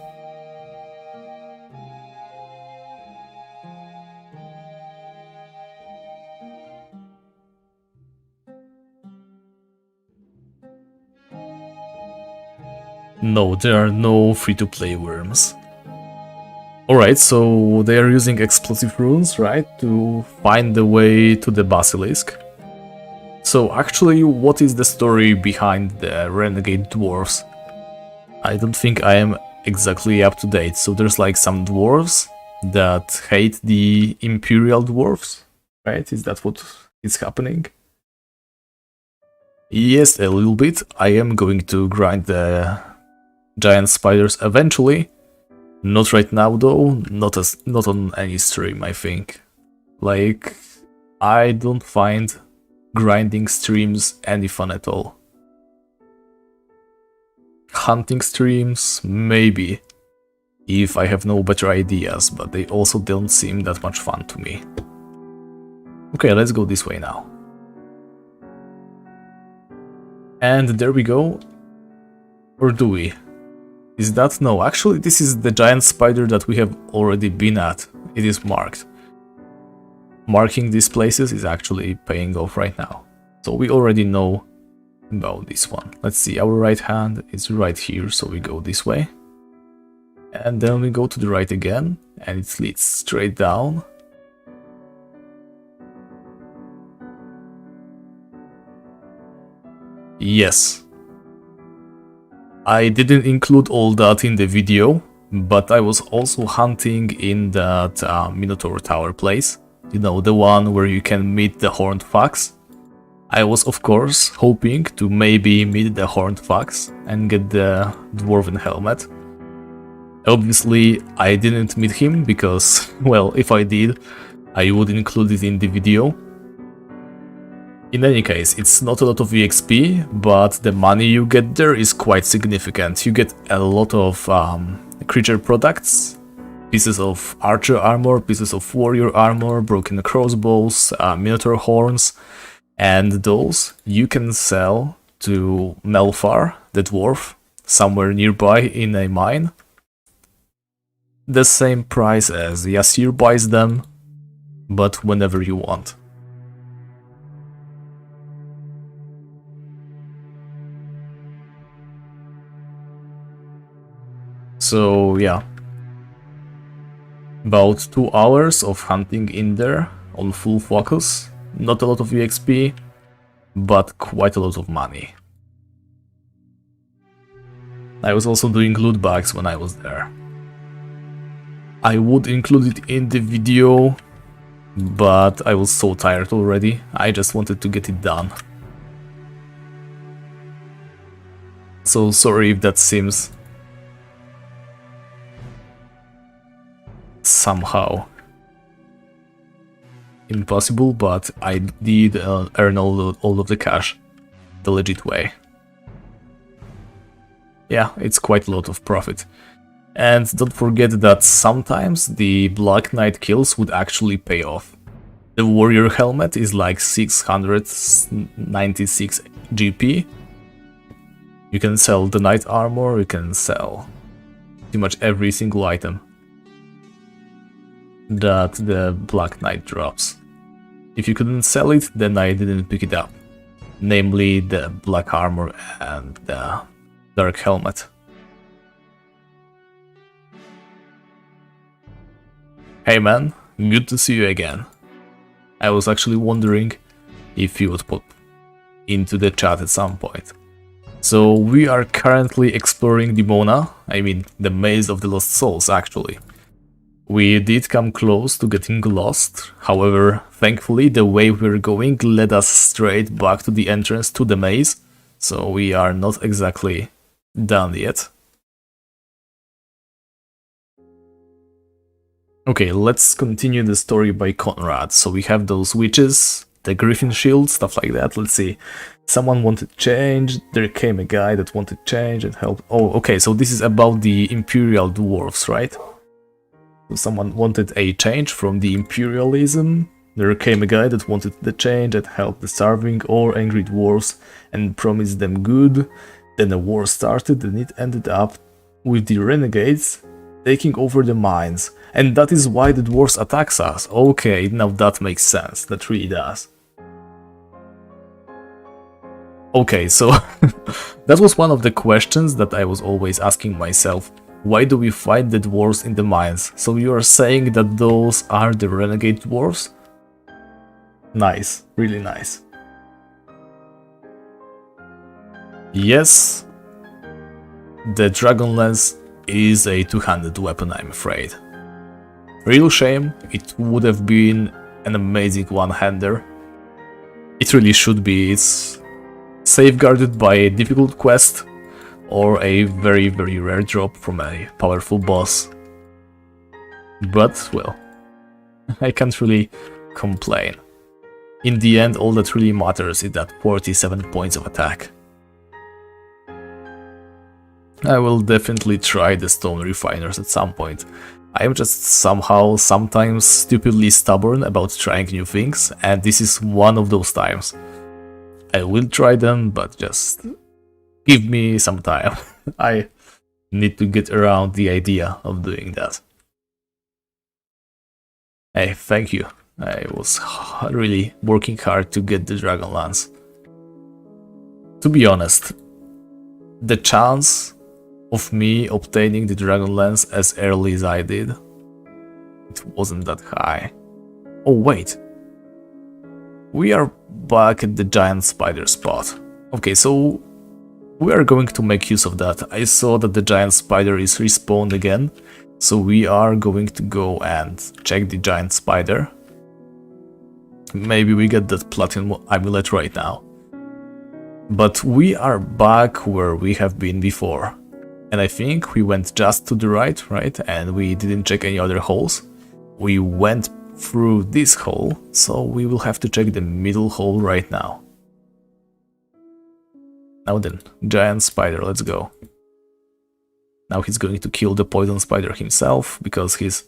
No, there are no free-to-play worms. Alright, so they are using explosive runes, right, to find the way to the basilisk. So actually, what is the story behind the renegade dwarves? I don't think I am exactly up to date. So there's like some dwarves that hate the imperial dwarves, right? Is that what is happening? Yes, a little bit. I am going to grind the giant spiders eventually. Not right now though, not on any stream, I think. Like, I don't find grinding streams any fun at all. Hunting streams, maybe, if I have no better ideas, but they also don't seem that much fun to me. Okay, let's go this way now. And there we go. Or do we? Is that? No, actually this is the giant spider that we have already been at. It is marked. Marking these places is actually paying off right now. So we already know about this one. Let's see, our right hand is right here, so we go this way. And then we go to the right again, and it leads straight down. Yes. I didn't include all that in the video, but I was also hunting in that Minotaur Tower place. You know, the one where you can meet the Horned Fox. I was, of course, hoping to maybe meet the Horned Fox and get the Dwarven Helmet. Obviously, I didn't meet him because, well, if I did, I would include it in the video. In any case, it's not a lot of EXP, but the money you get there is quite significant. You get a lot of creature products, pieces of archer armor, pieces of warrior armor, broken crossbows, minotaur horns, and those you can sell to Melfar, the dwarf, somewhere nearby in a mine. The same price as Yasir buys them, but whenever you want. So yeah, about 2 hours of hunting in there on full focus. Not a lot of EXP, but quite a lot of money. I was also doing loot bags when I was there. I would include it in the video, but I was so tired already. I just wanted to get it done. So sorry if that seems somehow impossible, but I did earn all of the cash the legit way. Yeah, it's quite a lot of profit. And don't forget that sometimes the Black Knight kills would actually pay off. The warrior helmet is like 696 GP. You can sell the knight armor, you can sell pretty much every single item that the Black Knight drops. If you couldn't sell it, then I didn't pick it up. Namely the black armor and the dark helmet. Hey man, good to see you again. I was actually wondering if you would pop into the chat at some point. So we are currently exploring Dimona, I mean the Maze of the Lost Souls actually. We did come close to getting lost, however, thankfully the way we're going led us straight back to the entrance to the maze, so we are not exactly done yet. Okay, let's continue the story by Conrad. So we have those witches, the griffin shield, stuff like that. Let's see. Someone wanted change, there came a guy that wanted change and help. Oh, okay, so this is about the Imperial Dwarves, right? So someone wanted a change from the Imperialism. There came a guy that wanted the change and helped the starving or angry dwarves and promised them good. Then a war started and it ended up with the renegades taking over the mines. And that is why the dwarves attacks us. Okay, now that makes sense. That really does. Okay, so that was one of the questions that I was always asking myself. Why do we fight the dwarves in the mines? So you are saying that those are the renegade dwarves? Nice, really nice. Yes, the Dragon Lance is a two-handed weapon, I'm afraid. Real shame, it would have been an amazing one-hander. It really should be. It's safeguarded by a difficult quest or a very, very rare drop from a powerful boss. But, well, I can't really complain. In the end, all that really matters is that 47 points of attack. I will definitely try the stone refiners at some point. I am just somehow sometimes stupidly stubborn about trying new things, and this is one of those times. I will try them, but just give me some time. I need to get around the idea of doing that. Hey, thank you. I was really working hard to get the Dragon Lance. To be honest, the chance of me obtaining the Dragon Lance as early as I did, it wasn't that high. Oh wait, we are back at the giant spider spot. Okay, so we are going to make use of that. I saw that the giant spider is respawned again, so we are going to go and check the giant spider. Maybe we get that platinum amulet right now. But we are back where we have been before. And I think we went just to the right? And we didn't check any other holes. We went through this hole, so we will have to check the middle hole right now. Now then, giant spider, let's go. Now he's going to kill the poison spider himself, because he's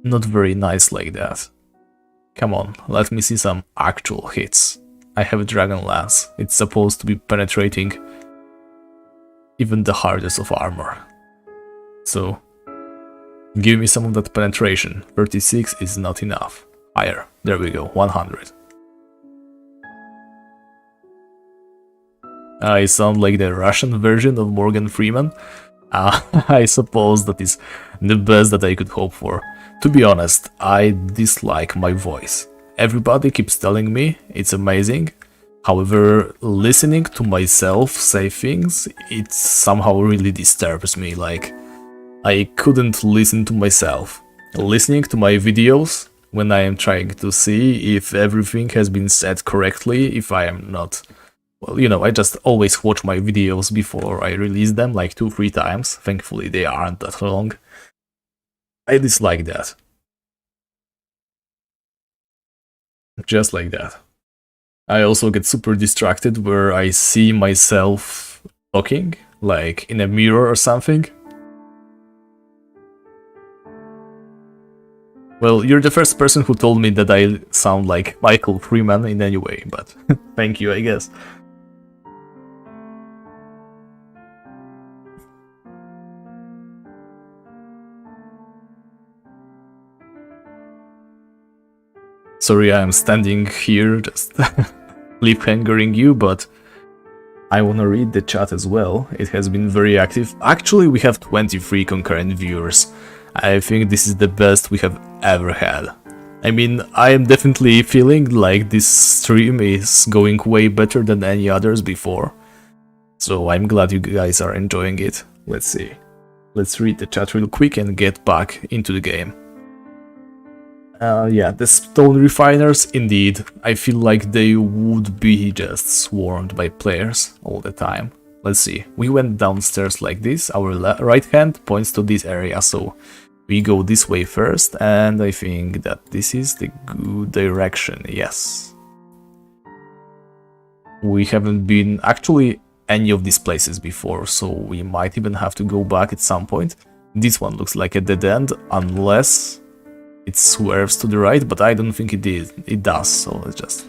not very nice like that. Come on, let me see some actual hits. I have a Dragon Lance. It's supposed to be penetrating even the hardest of armor. So, give me some of that penetration. 36 is not enough. Higher. There we go, 100. I sound like the Russian version of Morgan Freeman. I suppose that is the best that I could hope for. To be honest, I dislike my voice. Everybody keeps telling me it's amazing. However, listening to myself say things, it somehow really disturbs me. Like, I couldn't listen to myself. Listening to my videos when I am trying to see if everything has been said correctly, if I am not. Well, I just always watch my videos before I release them, like 2-3 times. Thankfully, they aren't that long. I dislike that. Just like that. I also get super distracted where I see myself talking, like in a mirror or something. Well, you're the first person who told me that I sound like Michael Freeman in any way, but thank you, I guess. Sorry, I'm standing here just cliffhangering you, but I wanna read the chat as well. It has been very active. Actually, we have 23 concurrent viewers. I think this is the best we have ever had. I mean, I am definitely feeling like this stream is going way better than any others before. So I'm glad you guys are enjoying it. Let's see. Let's read the chat real quick and get back into the game. Yeah, the stone refiners, indeed. I feel like they would be just swarmed by players all the time. Let's see. We went downstairs like this. Our right hand points to this area, so we go this way first, and I think that this is the good direction, yes. We haven't been actually any of these places before, so we might even have to go back at some point. This one looks like a dead end, unless it swerves to the right, but I don't think it does, so let's just...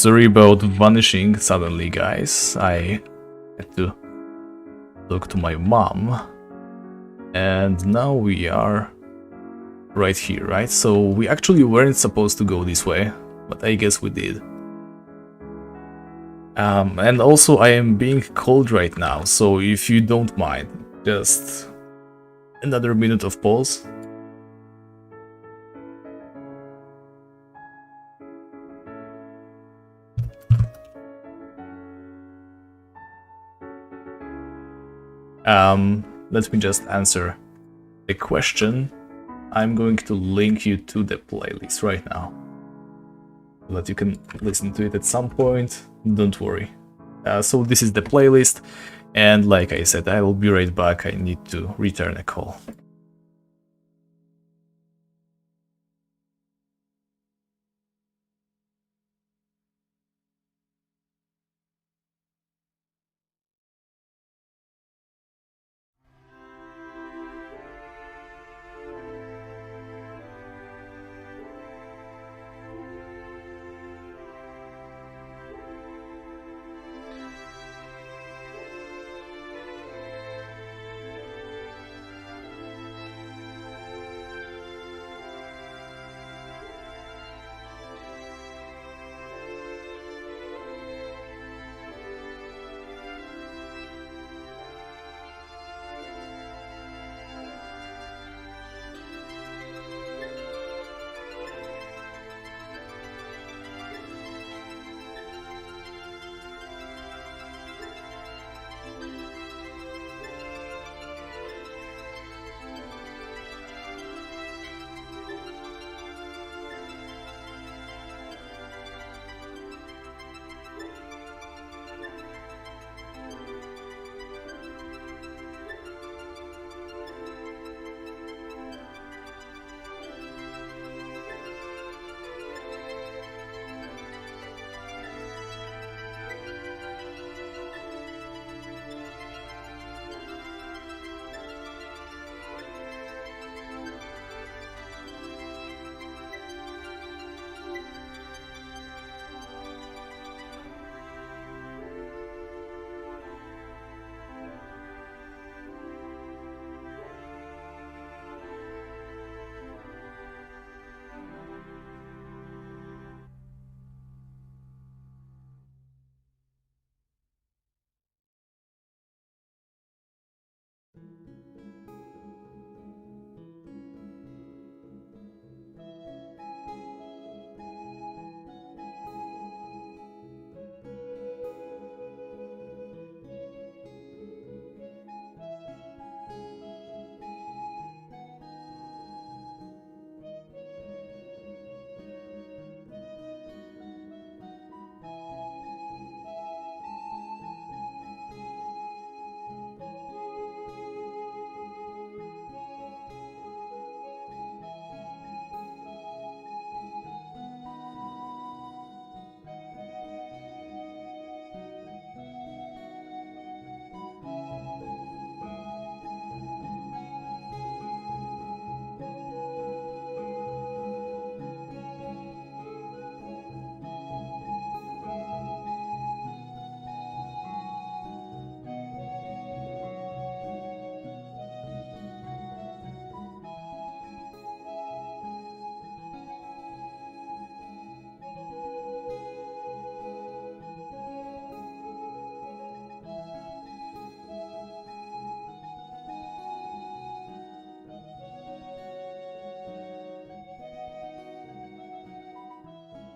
Sorry about vanishing suddenly, guys. I had to talk to my mom. And now we are right here, right? So we actually weren't supposed to go this way, but I guess we did. And also I am being cold right now, so if you don't mind, just another minute of pause. Let me just answer the question. I'm going to link you to the playlist right now, so that you can listen to it at some point. Don't worry. So this is the playlist, and like I said, I will be right back. I need to return a call.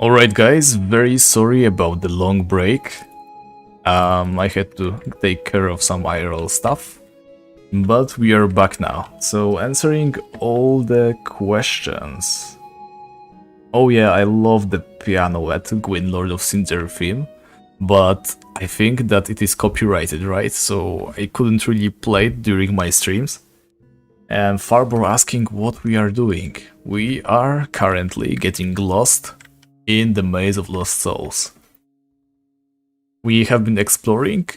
Alright guys, very sorry about the long break. I had to take care of some IRL stuff, but we are back now. So answering all the questions. Oh yeah, I love the piano at Gwyn Lord of Cinder theme, but I think that it is copyrighted, right? So I couldn't really play it during my streams. And Farbor asking what we are doing. We are currently getting lost in the Maze of Lost Souls. We have been exploring.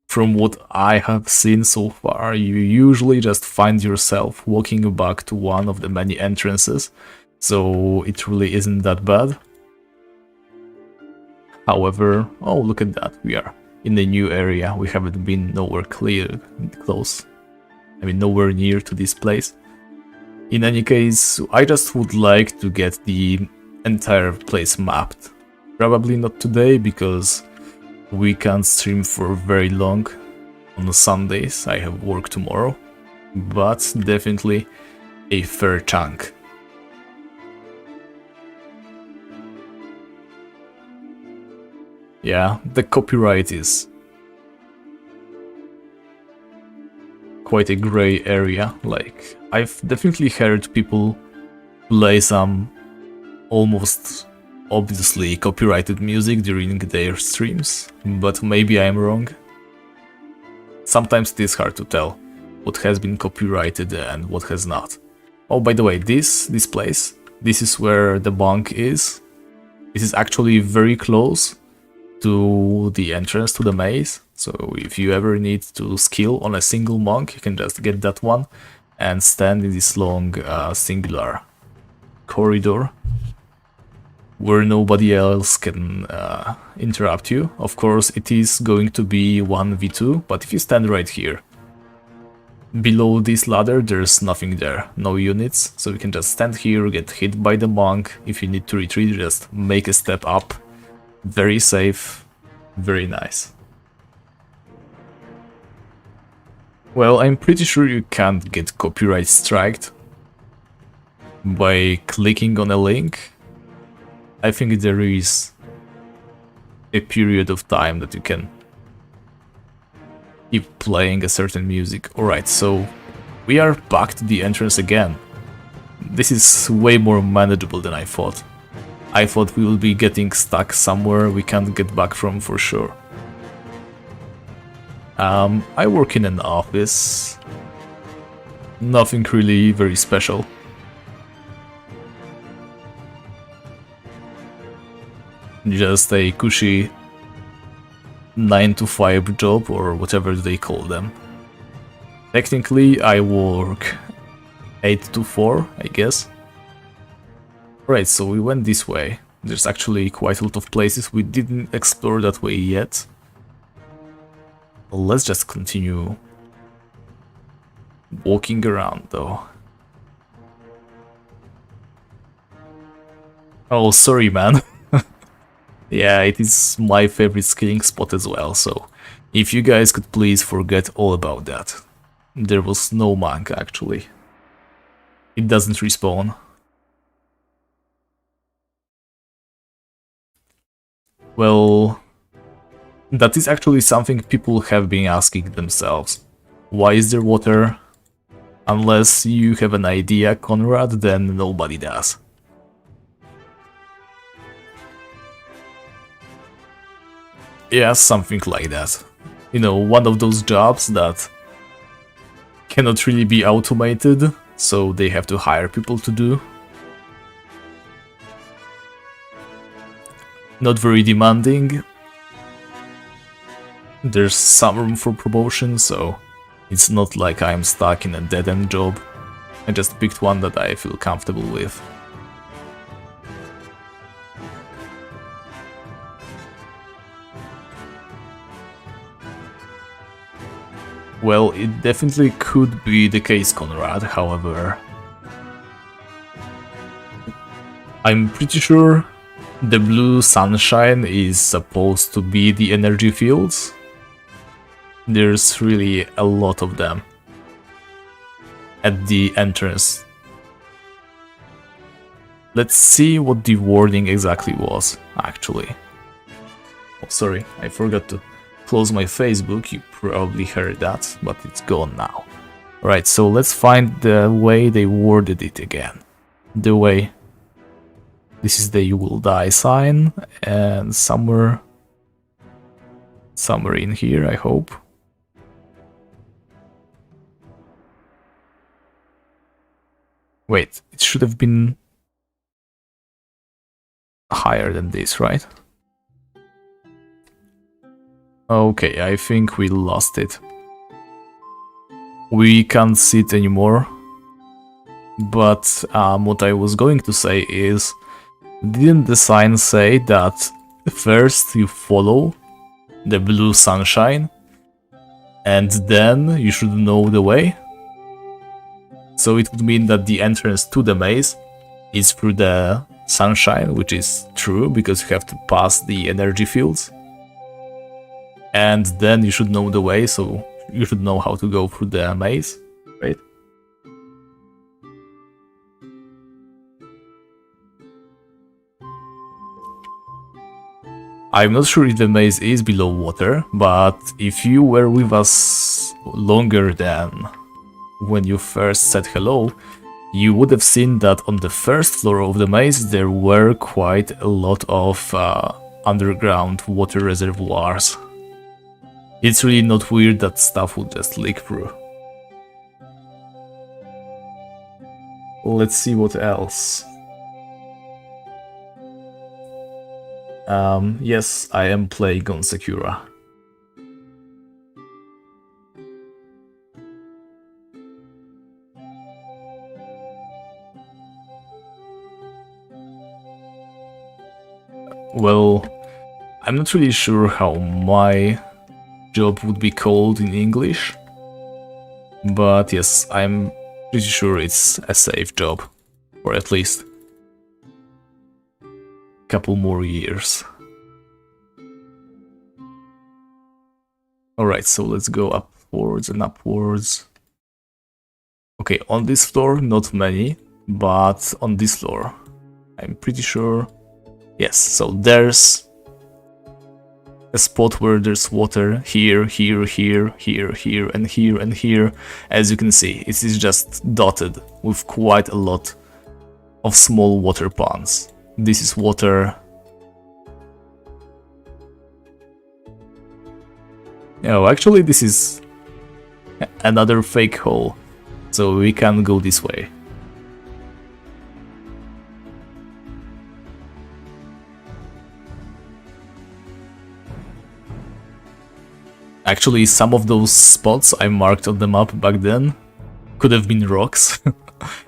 From what I have seen so far, you usually just find yourself walking back to one of the many entrances, so it really isn't that bad. However, oh, look at that, we are in a new area. We haven't been nowhere close. I mean, nowhere near to this place. In any case, I just would like to get the entire place mapped. Probably not today, because we can't stream for very long on Sundays. I have work tomorrow, but definitely a fair chunk. Yeah, the copyright is quite a gray area. Like, I've definitely heard people play some almost obviously copyrighted music during their streams, but maybe I'm wrong. Sometimes it is hard to tell what has been copyrighted and what has not. Oh, by the way, this place, this is where the bank is. This is actually very close to the entrance to the maze, so if you ever need to skill on a single monk, you can just get that one and stand in this long singular corridor where nobody else can interrupt you. Of course, it is going to be 1v2, but if you stand right here, below this ladder, there's nothing there, no units, so you can just stand here, get hit by the monk. If you need to retreat, just make a step up. Very safe, very nice. Well, I'm pretty sure you can't get copyright striked by clicking on a link. I think there is a period of time that you can keep playing a certain music. Alright, so we are back to the entrance again. This is way more manageable than I thought. I thought we will be getting stuck somewhere we can't get back from for sure. I work in an office. Nothing really very special. Just a cushy 9 to 5 job, or whatever they call them. Technically, I work 8 to 4, I guess. Right, so we went this way. There's actually quite a lot of places we didn't explore that way yet. Let's just continue walking around, though. Oh, sorry, man. Yeah, it is my favorite skilling spot as well, so if you guys could please forget all about that. There was no monk, actually. It doesn't respawn. Well, that is actually something people have been asking themselves. Why is there water? Unless you have an idea, Conrad, then nobody does. Yeah, something like that. You know, one of those jobs that cannot really be automated, so they have to hire people to do. Not very demanding. There's some room for promotion, so it's not like I'm stuck in a dead-end job. I just picked one that I feel comfortable with. Well, it definitely could be the case, Conrad, however... I'm pretty sure the blue sunshine is supposed to be the energy fields. There's really a lot of them at the entrance. Let's see what the wording exactly was, actually. Oh, sorry, I forgot to close my Facebook, you probably heard that, but it's gone now. Alright, so let's find the way they worded it again. The way... This is the "you will die" sign, and somewhere in here, I hope. Wait, it should have been higher than this, right? Okay, I think we lost it. We can't see it anymore. But what I was going to say is, didn't the sign say that first you follow the blue sunshine, and then you should know the way. So it would mean that the entrance to the maze is through the sunshine, which is true because you have to pass the energy fields. And then you should know the way, so you should know how to go through the maze, right? I'm not sure if the maze is below water, but if you were with us longer than when you first said hello, you would have seen that on the first floor of the maze there were quite a lot of underground water reservoirs. It's really not weird that stuff would just leak through. Let's see what else. Yes, I am playing on Secura. Well, I'm not really sure how my job would be called in English, but yes, I'm pretty sure it's a safe job, or at least couple more years. Alright, so let's go upwards and upwards. Okay, on this floor, not many, but on this floor, I'm pretty sure. Yes, so there's a spot where there's water here, here, here, here, here, and here, and here. As you can see, it is just dotted with quite a lot of small water ponds. This is water. Oh, actually this is another fake hole, so we can go this way. Actually, some of those spots I marked on the map back then could have been rocks.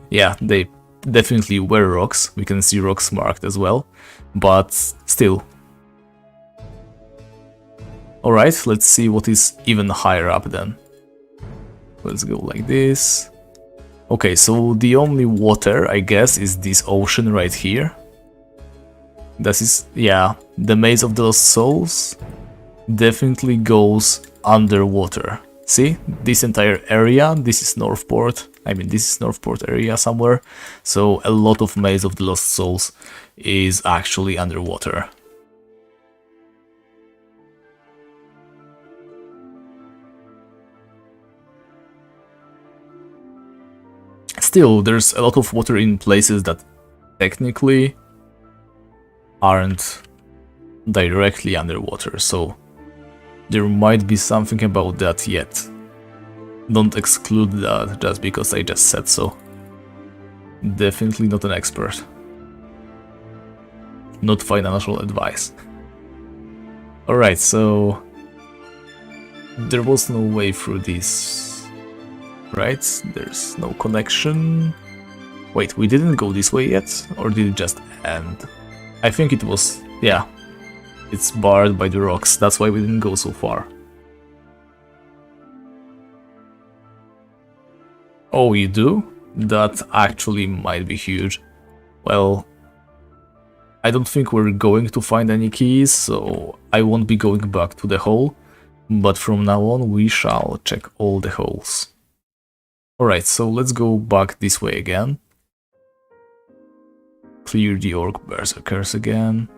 Yeah, they definitely were rocks. We can see rocks marked as well, but still. Alright, let's see what is even higher up then. Let's go like this. Okay, so the only water, I guess, is this ocean right here. This is, yeah, the Maze of the Lost Souls definitely goes underwater. See, this entire area, this is Northport. I mean, this is Northport area somewhere. So a lot of Maze of the Lost Souls is actually underwater. Still, there's a lot of water in places that technically aren't directly underwater, so there might be something about that yet. Don't exclude that just because I just said so. Definitely not an expert. Not financial advice. Alright, so there was no way through this, right? There's no connection. Wait, we didn't go this way yet? Or did it just end? I think it was, yeah. It's barred by the rocks, that's why we didn't go so far. Oh, you do? That actually might be huge. Well, I don't think we're going to find any keys, so I won't be going back to the hole. But from now on, we shall check all the holes. Alright, so let's go back this way again. Clear the Orc Berserkers again.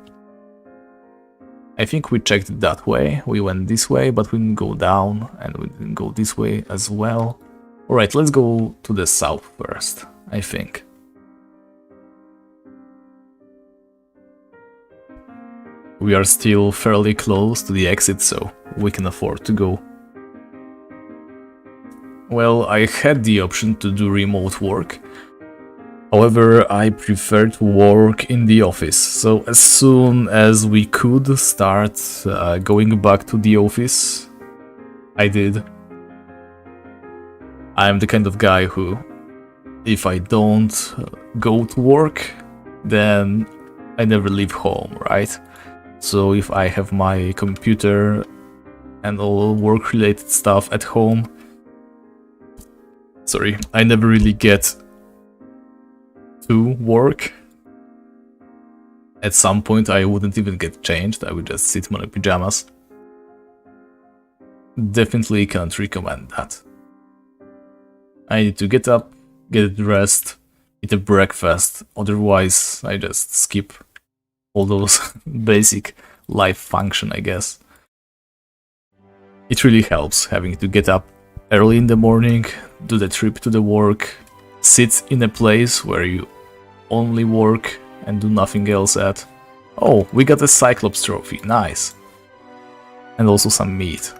I think we checked it that way. We went this way, but we didn't go down, and we didn't go this way as well. Alright, let's go to the south first, I think. We are still fairly close to the exit, so we can afford to go. Well, I had the option to do remote work. However, I prefer to work in the office, so as soon as we could start going back to the office, I did. I'm the kind of guy who, if I don't go to work, then I never leave home, right? So if I have my computer and all work-related stuff at home, sorry, I never really get to work. At some point I wouldn't even get changed, I would just sit in my pajamas. Definitely can't recommend that. I need to get up, get dressed, eat a breakfast, otherwise I just skip all those basic life function, I guess. It really helps having to get up early in the morning, do the trip to the work, sit in a place where you only work and do nothing else at. Oh, we got a Cyclops trophy, nice. And also some meat.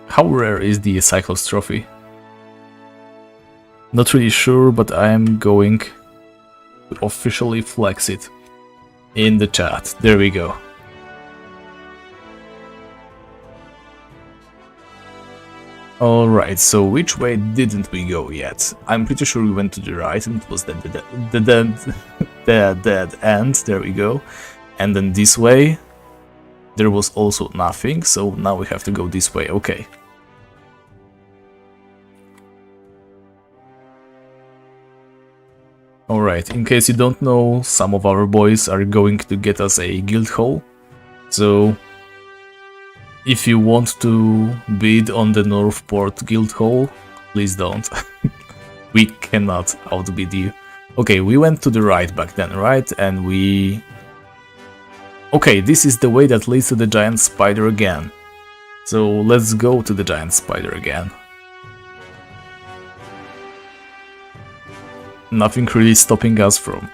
How rare is the Cyclops trophy? Not really sure, but I am going to officially flex it in the chat. There we go. Alright, so which way didn't we go yet? I'm pretty sure we went to the right and it was the dead end, there we go. And then this way, there was also nothing, so now we have to go this way, okay. Alright, in case you don't know, some of our boys are going to get us a guild hall, so if you want to bid on the Northport guild hall, please don't. We cannot outbid you. Okay, we went to the right back then, right? And we... Okay, this is the way that leads to the giant spider again. So let's go to the giant spider again. Nothing really stopping us from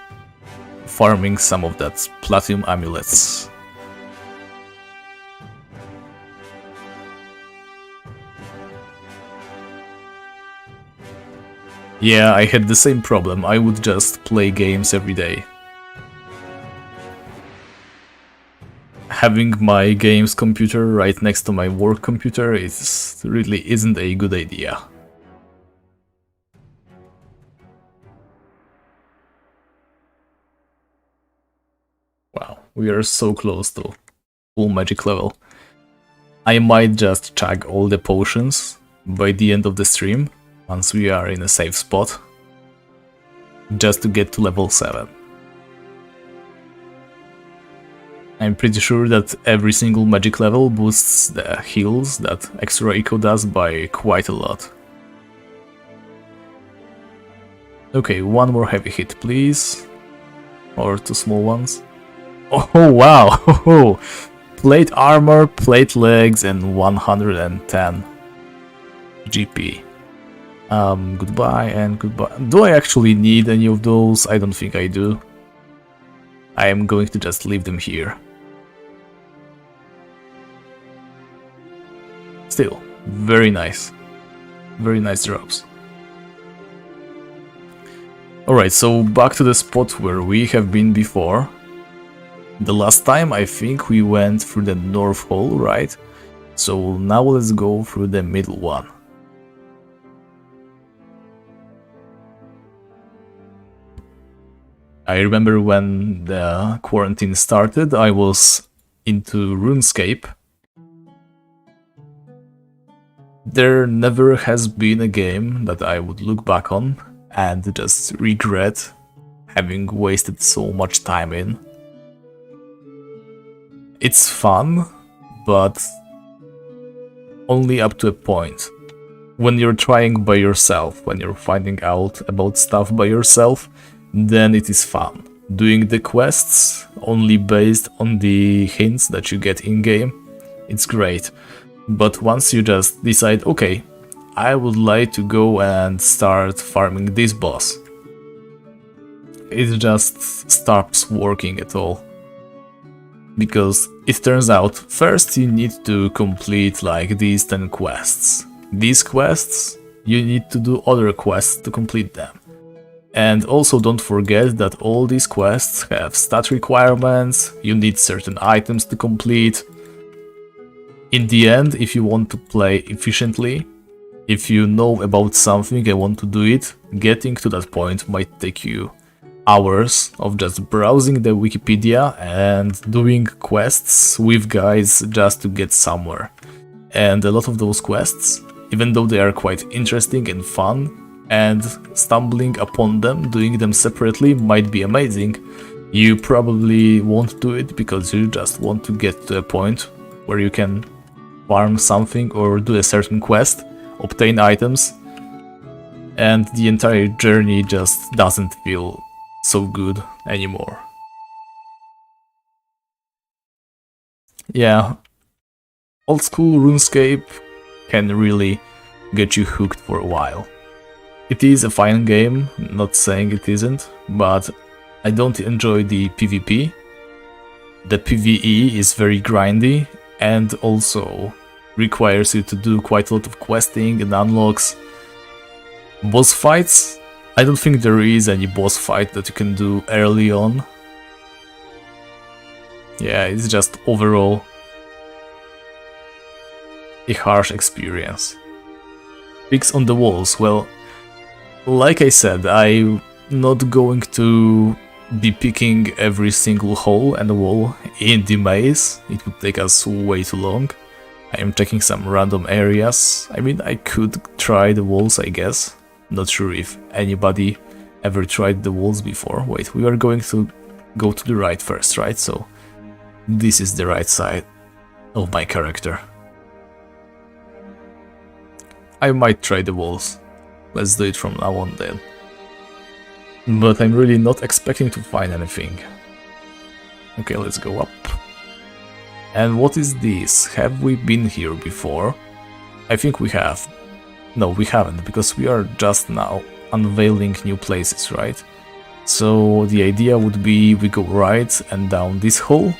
farming some of that platinum amulets. Yeah, I had the same problem, I would just play games every day. Having my games computer right next to my work computer really isn't a good idea. Wow, we are so close to full magic level. I might just chug all the potions by the end of the stream, once we are in a safe spot, just to get to level 7. I'm pretty sure that every single magic level boosts the heals that extra eco does by quite a lot. Okay, one more heavy hit please, or 2 small ones. Oh wow, plate armor, plate legs and 110 GP. Goodbye and goodbye. Do I actually need any of those? I don't think I do. I am going to just leave them here. Still, very nice. Very nice drops. Alright, so back to the spot where we have been before. The last time I think we went through the north hall, right? So now let's go through the middle one. I remember when the quarantine started, I was into RuneScape. There never has been a game that I would look back on and just regret having wasted so much time in. It's fun, but only up to a point. When you're trying by yourself, when you're finding out about stuff by yourself, then it is fun. Doing the quests only based on the hints that you get in-game, it's great. But once you just decide, okay, I would like to go and start farming this boss, it just stops working at all. Because it turns out, first you need to complete like these 10 quests. These quests, you need to do other quests to complete them. And also don't forget that all these quests have stat requirements, you need certain items to complete. In the end, if you want to play efficiently, if you know about something and want to do it, getting to that point might take you hours of just browsing the Wikipedia and doing quests with guys just to get somewhere. And a lot of those quests, even though they are quite interesting and fun, and stumbling upon them, doing them separately might be amazing, you probably won't do it because you just want to get to a point where you can farm something or do a certain quest, obtain items, and the entire journey just doesn't feel so good anymore. Yeah, old school RuneScape can really get you hooked for a while. It is a fine game, not saying it isn't, but I don't enjoy the PvP. The PvE is very grindy and also requires you to do quite a lot of questing and unlocks. Boss fights, I don't think there is any boss fight that you can do early on. Yeah, it's just overall a harsh experience. Fix on the walls, well, like I said, I'm not going to be picking every single hole and wall in the maze, it would take us way too long. I am checking some random areas. I mean, I could try the walls, I guess. Not sure if anybody ever tried the walls before. Wait, we are going to go to the right first, right? So this is the right side of my character. I might try the walls. Let's do it from now on then. But I'm really not expecting to find anything. Okay, let's go up. And what is this? Have we been here before? I think we have. No, we haven't, because we are just now unveiling new places, right? So the idea would be we go right and down this hole.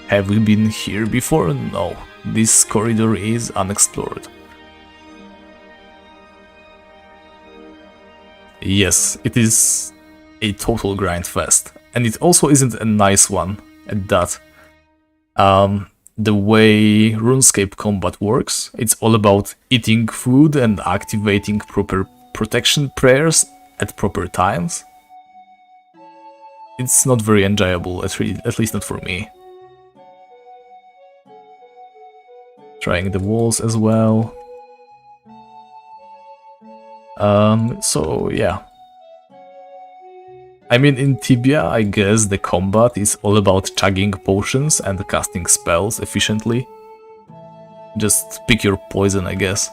Have we been here before? No, this corridor is unexplored. Yes, it is a total grind fest, and it also isn't a nice one at that. The way RuneScape combat works, it's all about eating food and activating proper protection prayers at proper times. It's not very enjoyable, at least not for me. Trying the walls as well. So yeah. I mean, in Tibia, I guess the combat is all about chugging potions and casting spells efficiently. Just pick your poison, I guess.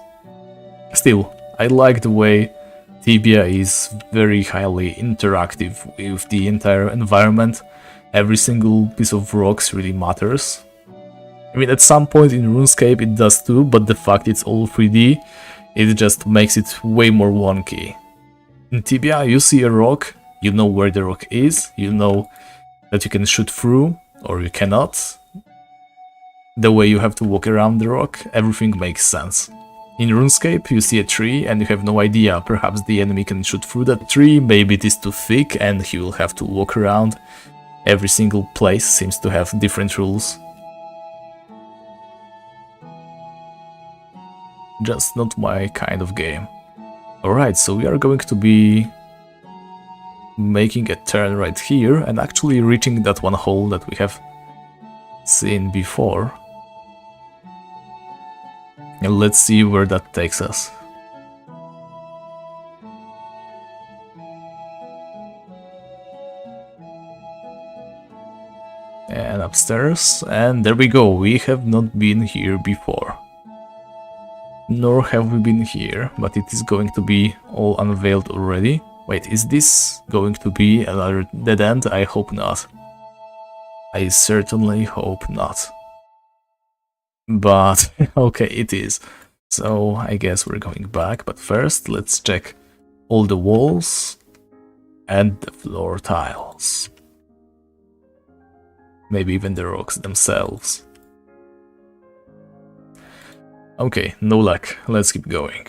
Still, I like the way Tibia is very highly interactive with the entire environment. Every single piece of rocks really matters. I mean, at some point in RuneScape it does too, but the fact it's all 3D, it just makes it way more wonky. In Tibia, you see a rock, you know where the rock is, you know that you can shoot through, or you cannot. The way you have to walk around the rock, everything makes sense. In RuneScape, you see a tree and you have no idea, perhaps the enemy can shoot through that tree, maybe it is too thick and he will have to walk around. Every single place seems to have different rules. Just not my kind of game. Alright, so we are going to be making a turn right here and actually reaching that one hole that we have seen before. And let's see where that takes us. And upstairs, and there we go, we have not been here before. Nor have we been here, but it is going to be all unveiled already. Wait, is this going to be another dead end? I hope not. I certainly hope not. But, okay, it is. So, I guess we're going back, but first let's check all the walls and the floor tiles. Maybe even the rocks themselves. Okay, no luck. Let's keep going.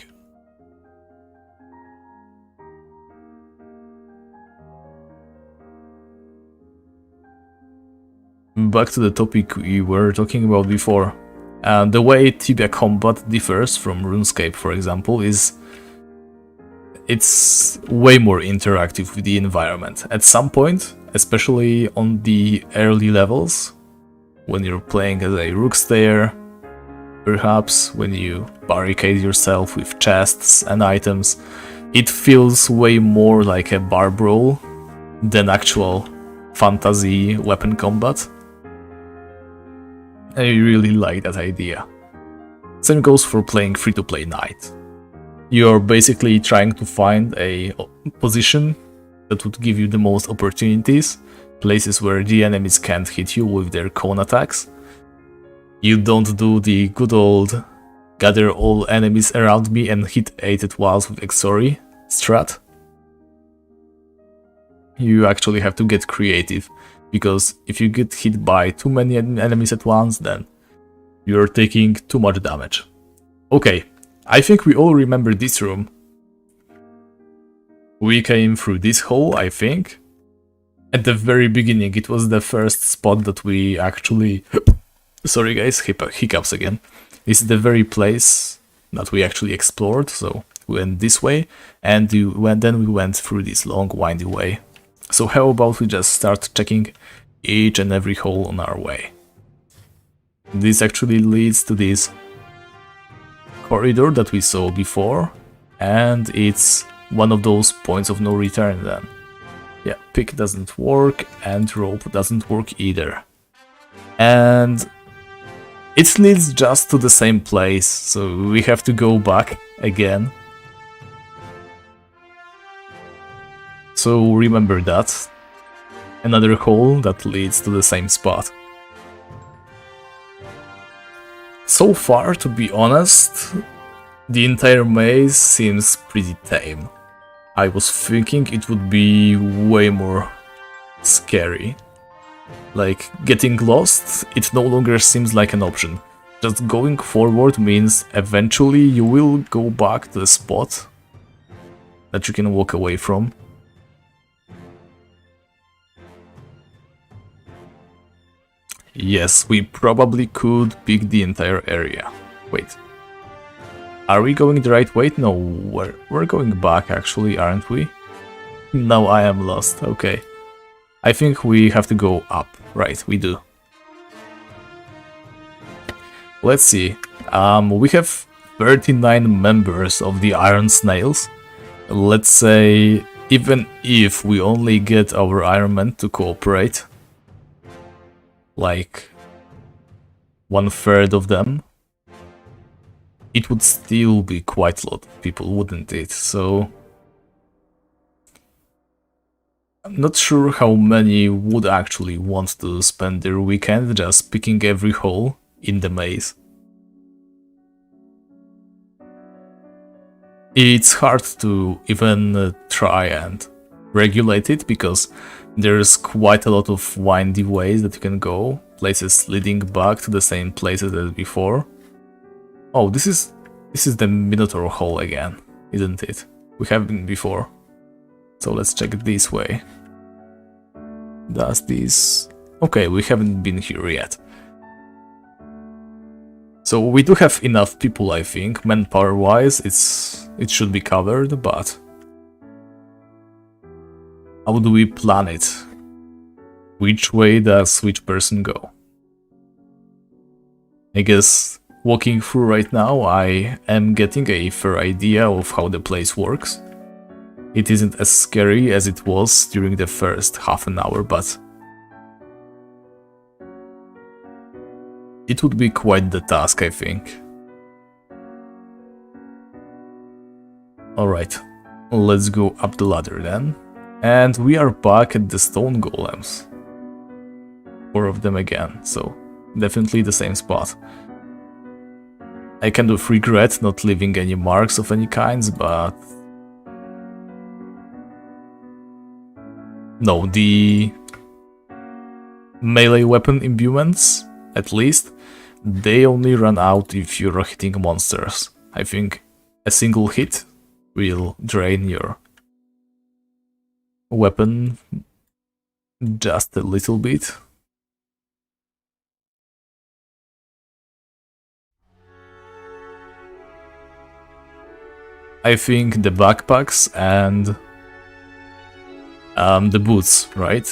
Back to the topic we were talking about before. The way Tibia combat differs from RuneScape, for example, is it's way more interactive with the environment. At some point, especially on the early levels, when you're playing as a rookstayer, perhaps when you barricade yourself with chests and items, it feels way more like a bar brawl than actual fantasy weapon combat. I really like that idea. Same goes for playing free-to-play Knight. You're basically trying to find a position that would give you the most opportunities, places where the enemies can't hit you with their cone attacks. You don't do the good old gather all enemies around me and hit 8 at once with Exori strat. You actually have to get creative, because if you get hit by too many enemies at once, then you're taking too much damage. Okay, I think we all remember this room. We came through this hole, I think. At the very beginning, it was the first spot that we actually... Sorry guys, hiccups again. This is the very place that we actually explored, so we went this way, and then we went through this long, windy way. So how about we just start checking each and every hole on our way. This actually leads to this corridor that we saw before, and it's one of those points of no return then. Yeah, pick doesn't work, and rope doesn't work either. And it leads just to the same place, so we have to go back again. So remember that. Another hole that leads to the same spot. So far, to be honest, the entire maze seems pretty tame. I was thinking it would be way more scary. Like, getting lost, it no longer seems like an option. Just going forward means eventually you will go back to the spot that you can walk away from. Yes, we probably could pick the entire area. Wait. Are we going the right way? No, we're going back actually, aren't we? Now I am lost, okay. I think we have to go up. Right, we do. Let's see. We have 39 members of the Iron Snails. Let's say, even if we only get our Ironman to cooperate, like 1/3 of them, it would still be quite a lot of people, wouldn't it? So I'm not sure how many would actually want to spend their weekend just picking every hole in the maze. It's hard to even try and regulate it, because there's quite a lot of windy ways that you can go, places leading back to the same places as before. Oh, this is the Minotaur hole again, isn't it? We have been before. So let's check it this way. Does this... Okay, we haven't been here yet. So we do have enough people, I think. Manpower wise, it should be covered, but how do we plan it? Which way does which person go? I guess walking through right now, I am getting a fair idea of how the place works. It isn't as scary as it was during the first half an hour, but it would be quite the task, I think. Alright, let's go up the ladder then. And we are back at the stone golems. 4 of them again, so definitely the same spot. I kind of regret not leaving any marks of any kinds, but... No, the melee weapon imbuements, at least, they only run out if you're hitting monsters. I think a single hit will drain your weapon just a little bit. I think the backpacks and the boots, right?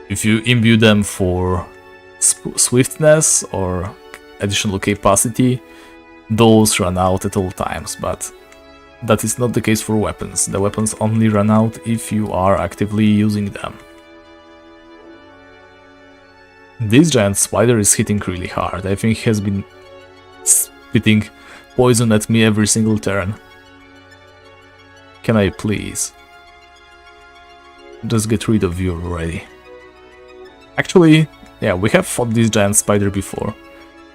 If you imbue them for swiftness or additional capacity, those run out at all times, but that is not the case for weapons. The weapons only run out if you are actively using them. This giant spider is hitting really hard. I think he has been spitting poison at me every single turn. Can I please just get rid of you already? Actually, yeah, we have fought this giant spider before,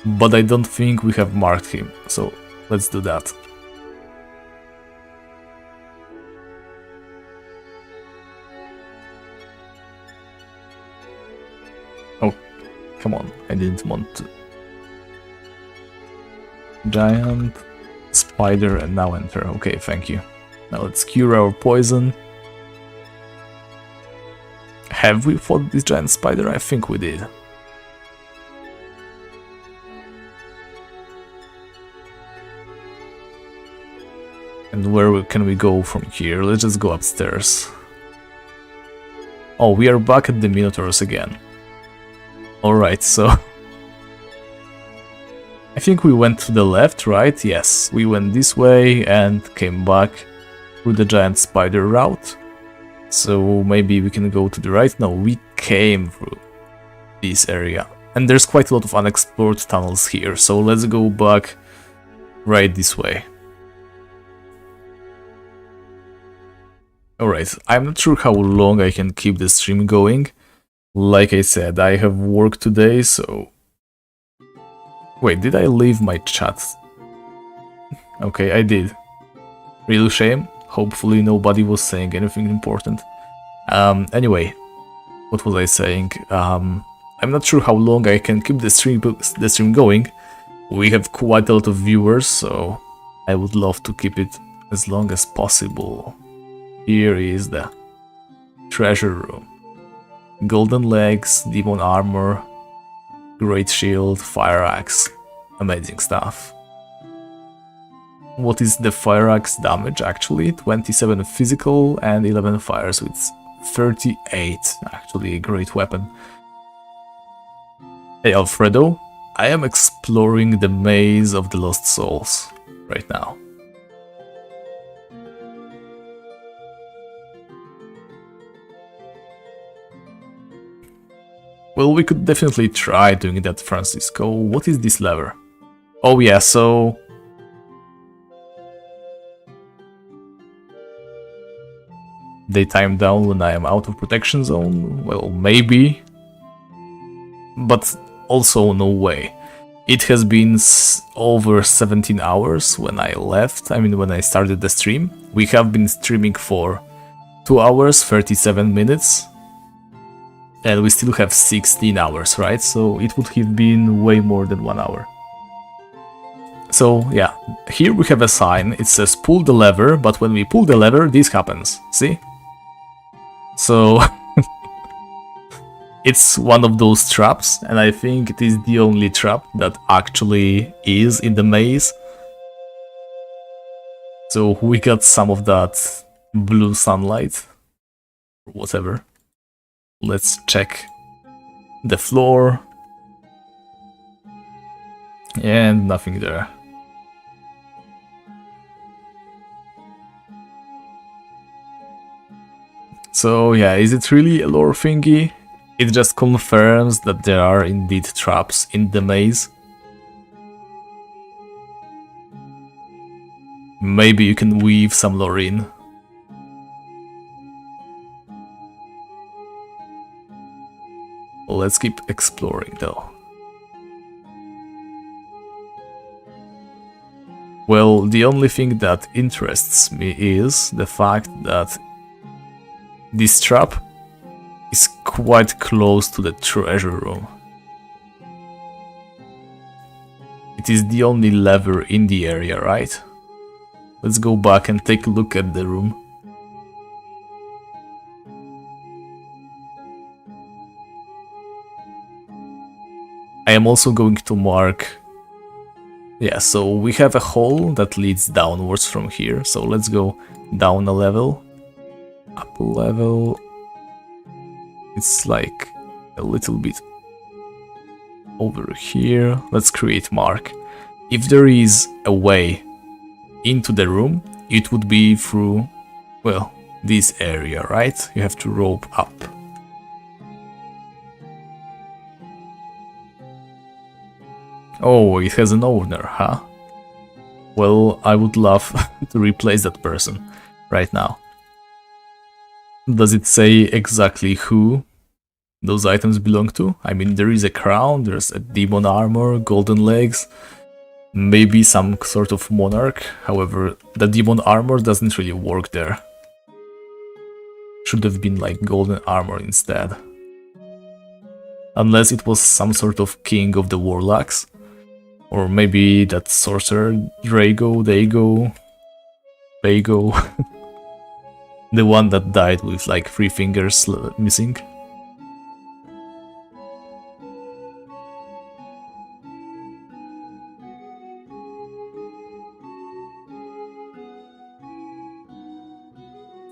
but I don't think we have marked him, so let's do that. Oh, come on, I didn't want to. Giant spider and now enter. Okay, thank you. Now let's cure our poison. Have we fought this giant spider? I think we did. And where can we go from here? Let's just go upstairs. Oh, we are back at the Minotaurs again. Alright, so... I think we went to the left, right? Yes, we went this way and came back through the giant spider route. So maybe we can go to the right? No, we came through this area. And there's quite a lot of unexplored tunnels here, so let's go back right this way. Alright, I'm not sure how long I can keep the stream going. Like I said, I have work today, so... Wait, did I leave my chat? Okay, I did. Real shame. Hopefully nobody was saying anything important. Anyway, what was I saying? I'm not sure how long I can keep the stream going. We have quite a lot of viewers, so I would love to keep it as long as possible. Here is the treasure room. Golden legs, demon armor, great shield, fire axe. Amazing stuff. What is the fire axe damage actually? 27 physical and 11 fire, so it's 38. Actually a great weapon. Hey Alfredo, I am exploring the maze of the lost souls right now. Well, we could definitely try doing that, Francisco. What is this lever? Oh yeah, so... They time down when I am out of protection zone? Well, maybe. But also no way. It has been over 17 hours when I left, when I started the stream. We have been streaming for 2 hours, 37 minutes. And we still have 16 hours, right? So it would have been way more than 1 hour. So yeah, here we have a sign. It says pull the lever, but when we pull the lever, this happens. See? So it's one of those traps, and I think it is the only trap that actually is in the maze. So we got some of that blue sunlight, or whatever. Let's check the floor. And nothing there. So yeah, is it really a lore thingy? It just confirms that there are indeed traps in the maze. Maybe you can weave some lore in. Let's keep exploring though. Well, the only thing that interests me is the fact that this trap is quite close to the treasure room. It is the only lever in the area, right? Let's go back and take a look at the room. I am also going to mark Yeah, so we have a hole that leads downwards from here. So let's go down a level, up a level. It's like a little bit over here. Let's create mark. If there is a way into the room, it would be through, well, this area, right? You have to rope up. Oh, it has an owner, huh? Well, I would love to replace that person right now. Does it say exactly who those items belong to? I mean, there is a crown, there's a demon armor, golden legs, maybe some sort of monarch. However, the demon armor doesn't really work there. Should have been like golden armor instead. Unless it was some sort of king of the warlocks. Or maybe that sorcerer, Drago, Bago. The one that died with like 3 fingers missing.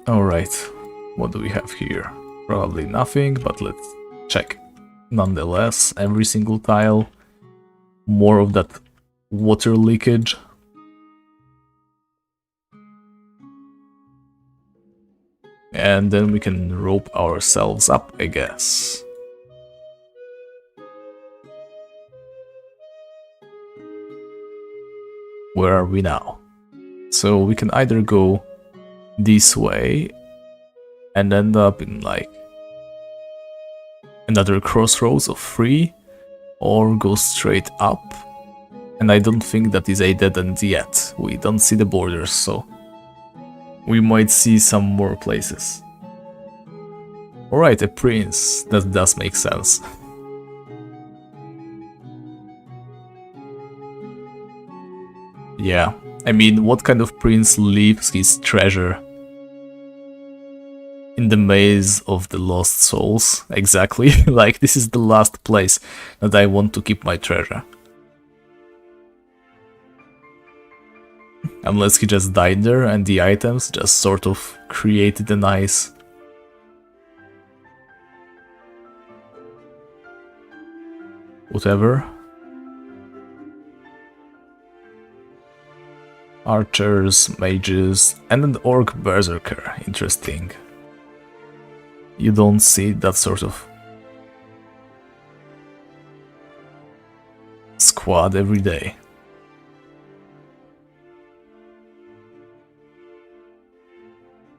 Alright, what do we have here? Probably nothing, but let's check. Nonetheless, every single tile. More of that water leakage. And then we can rope ourselves up, I guess. Where are we now? So we can either go this way and end up in like another crossroads of 3, or go straight up. And I don't think that is a dead end yet. We don't see the borders, so we might see some more places. Alright, a prince. That does make sense. Yeah, I mean, what kind of prince leaves his treasure in the maze of the lost souls? Exactly. Like, this is the last place that I want to keep my treasure. Unless he just died there and the items just sort of created a nice... whatever. Archers, mages, and an orc berserker. Interesting. You don't see that sort of squad every day.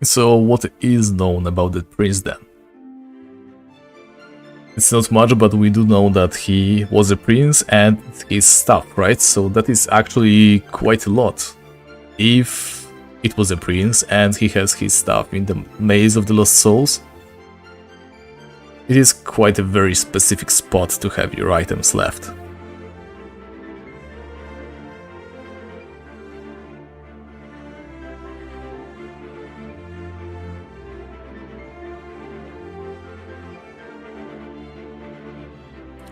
So what is known about the prince then? It's not much, but we do know that he was a prince and his stuff, right? So that is actually quite a lot. If it was a prince and he has his stuff in the maze of the lost souls, it is quite a very specific spot to have your items left.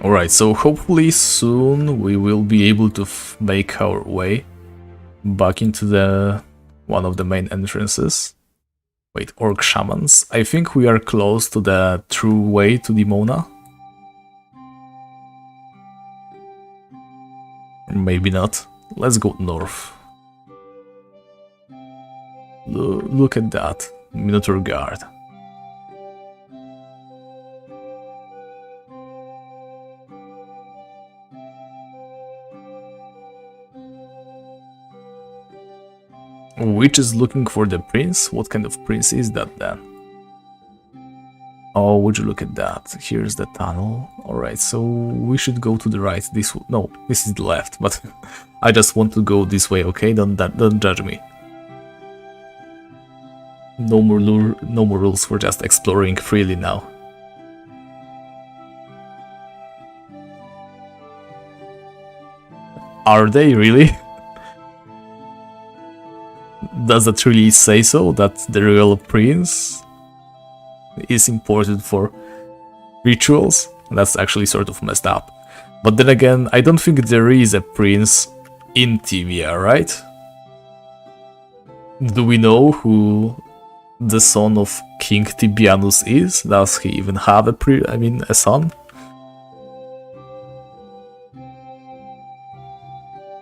Alright, so hopefully soon we will be able to make our way back into the one of the main entrances. Wait, orc shamans. I think we are close to the true way to Dimona. Maybe not. Let's go north. Look at that. Minotaur Guard. Which is looking for the prince? What kind of prince is that then? Oh, would you look at that? Here's the tunnel. Alright, so we should go to the right. No, this is the left, but I just want to go this way, okay? Don't judge me. No more rules for just exploring freely now. Are they really? Does that really say so, that the real prince is imported for rituals? That's actually sort of messed up. But then again, I don't think there is a prince in Tibia, right? Do we know who the son of King Tibianus is? Does he even have a son?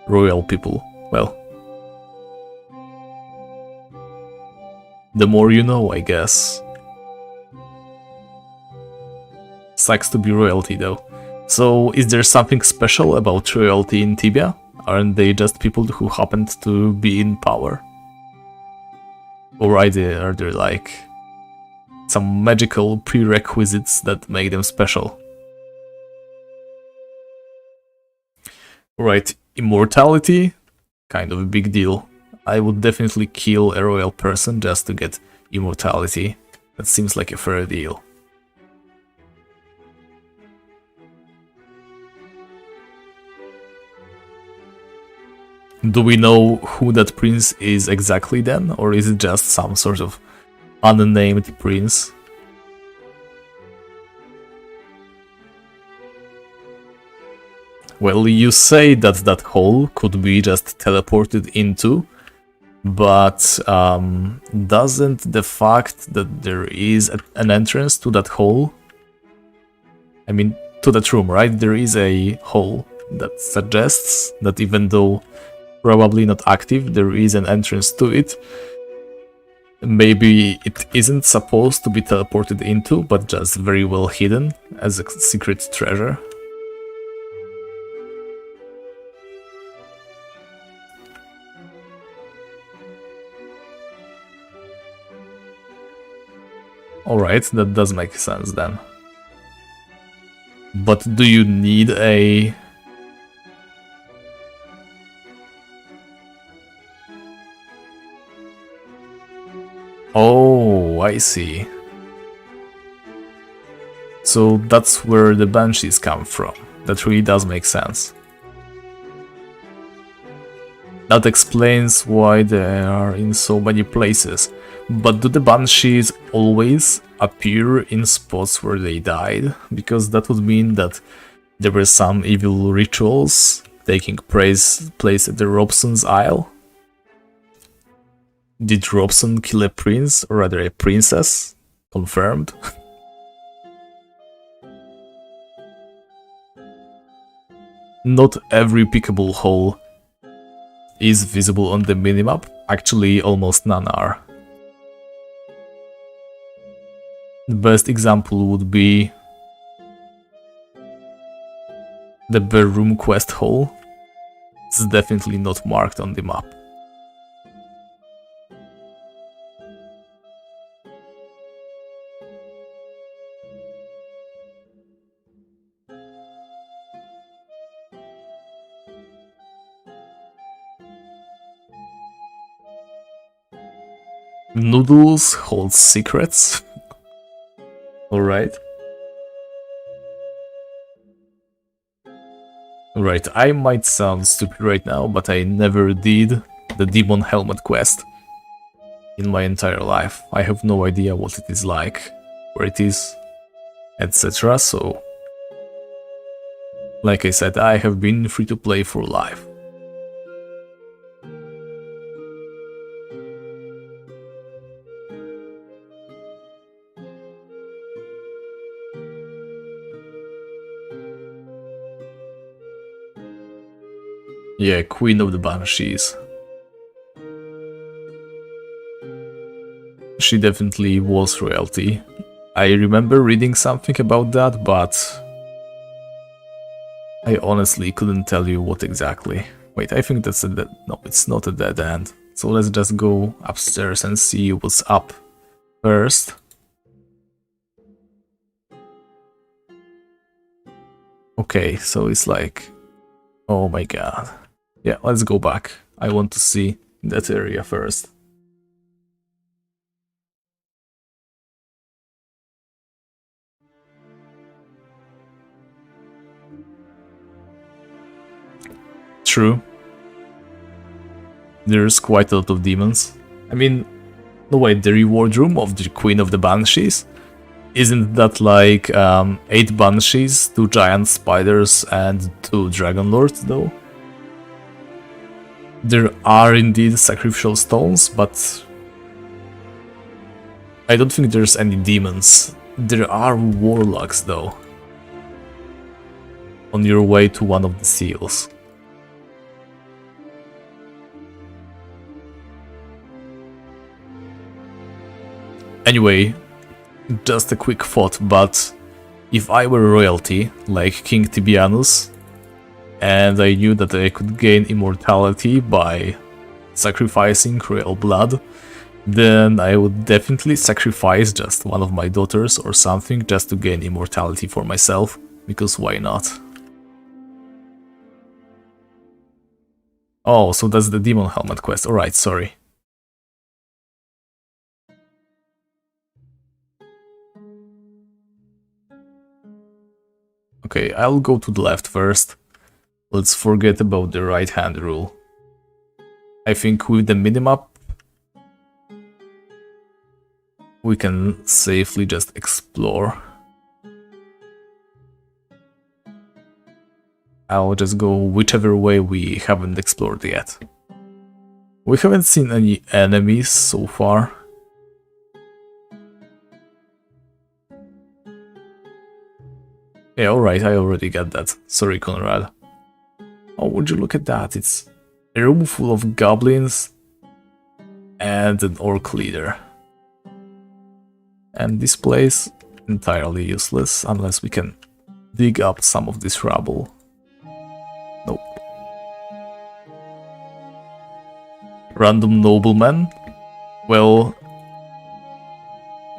Royal people. Well, the more you know, I guess. Sucks to be royalty, though. So, is there something special about royalty in Tibia? Aren't they just people who happened to be in power? Or are there like some magical prerequisites that make them special? Right, immortality? Kind of a big deal. I would definitely kill a royal person just to get immortality. That seems like a fair deal. Do we know who that prince is exactly then, or is it just some sort of unnamed prince? Well, you say that that hole could be just teleported into, but doesn't the fact that there is an entrance to that hole, I mean, to that room, right? There is a hole that suggests that even though probably not active, there is an entrance to it. Maybe it isn't supposed to be teleported into, but just very well hidden as a secret treasure. Alright, that does make sense then. But do you need a... Oh, I see. So that's where the banshees come from. That really does make sense. That explains why they are in so many places. But do the banshees always appear in spots where they died? Because that would mean that there were some evil rituals taking place at the Robson's Isle. Did Robson kill a prince, or rather a princess? Confirmed. Not every pickable hole is visible on the minimap. Actually, almost none are. The best example would be the bedroom quest hole. It's definitely not marked on the map. Noodles hold secrets. Alright. Right, I might sound stupid right now, but I never did the Demon Helmet quest in my entire life. I have no idea what it is like, where it is, etc. So, like I said, I have been free to play for life. Yeah, Queen of the Banshees. She definitely was royalty. I remember reading something about that, but I honestly couldn't tell you what exactly. Wait, I think that's a dead... No, it's not a dead end. So let's just go upstairs and see what's up first. Okay, so it's like... Oh my god. Yeah, let's go back. I want to see that area first. True. There's quite a lot of demons. I mean, no wait, the reward room of the Queen of the Banshees? Isn't that like 8 Banshees, 2 giant spiders and 2 Dragon Lords though? There are indeed sacrificial stones, but I don't think there's any demons. There are warlocks though, on your way to one of the seals. Anyway, just a quick thought, but if I were royalty, like King Tibianus, and I knew that I could gain immortality by sacrificing royal blood, then I would definitely sacrifice just one of my daughters or something just to gain immortality for myself, because why not? Oh, so that's the Demon Helmet quest, alright, sorry. Okay, I'll go to the left first. Let's forget about the right hand rule. I think with the minimap we can safely just explore. I'll just go whichever way we haven't explored yet. We haven't seen any enemies so far. Yeah, alright, I already got that. Sorry, Conrad. Oh, would you look at that? It's a room full of goblins and an orc leader. And this place entirely useless unless we can dig up some of this rubble. Nope. Random nobleman? Well,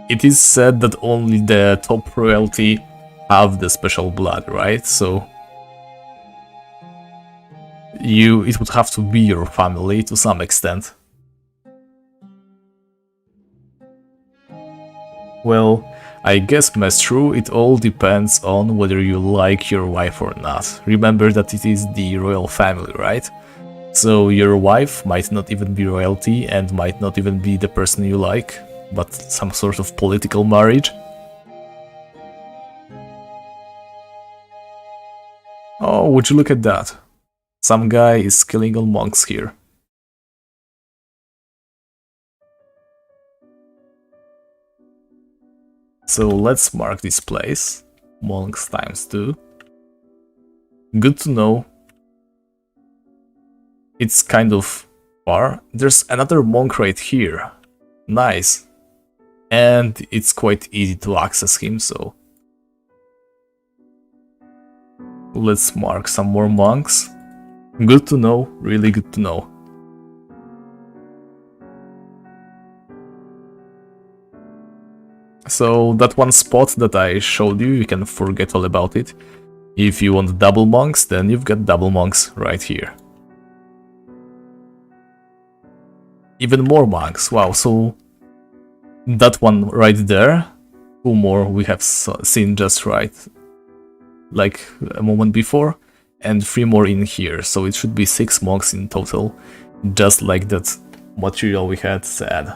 it is said that only the top royalty have the special blood, right? So it would have to be your family to some extent. Well, I guess, Mestru, it all depends on whether you like your wife or not. Remember that it is the royal family, right? So your wife might not even be royalty and might not even be the person you like, but some sort of political marriage. Oh, would you look at that? Some guy is killing all monks here. So let's mark this place. Monks ×2. Good to know. It's kind of far. There's another monk right here. Nice. And it's quite easy to access him, so let's mark some more monks. Good to know, really good to know. So that one spot that I showed you, you can forget all about it. If you want double monks, then you've got double monks right here. Even more monks, wow, so that one right there, 2 more we have seen just right, like a moment before, and 3 more in here, so it should be 6 monks in total, just like that material we had said.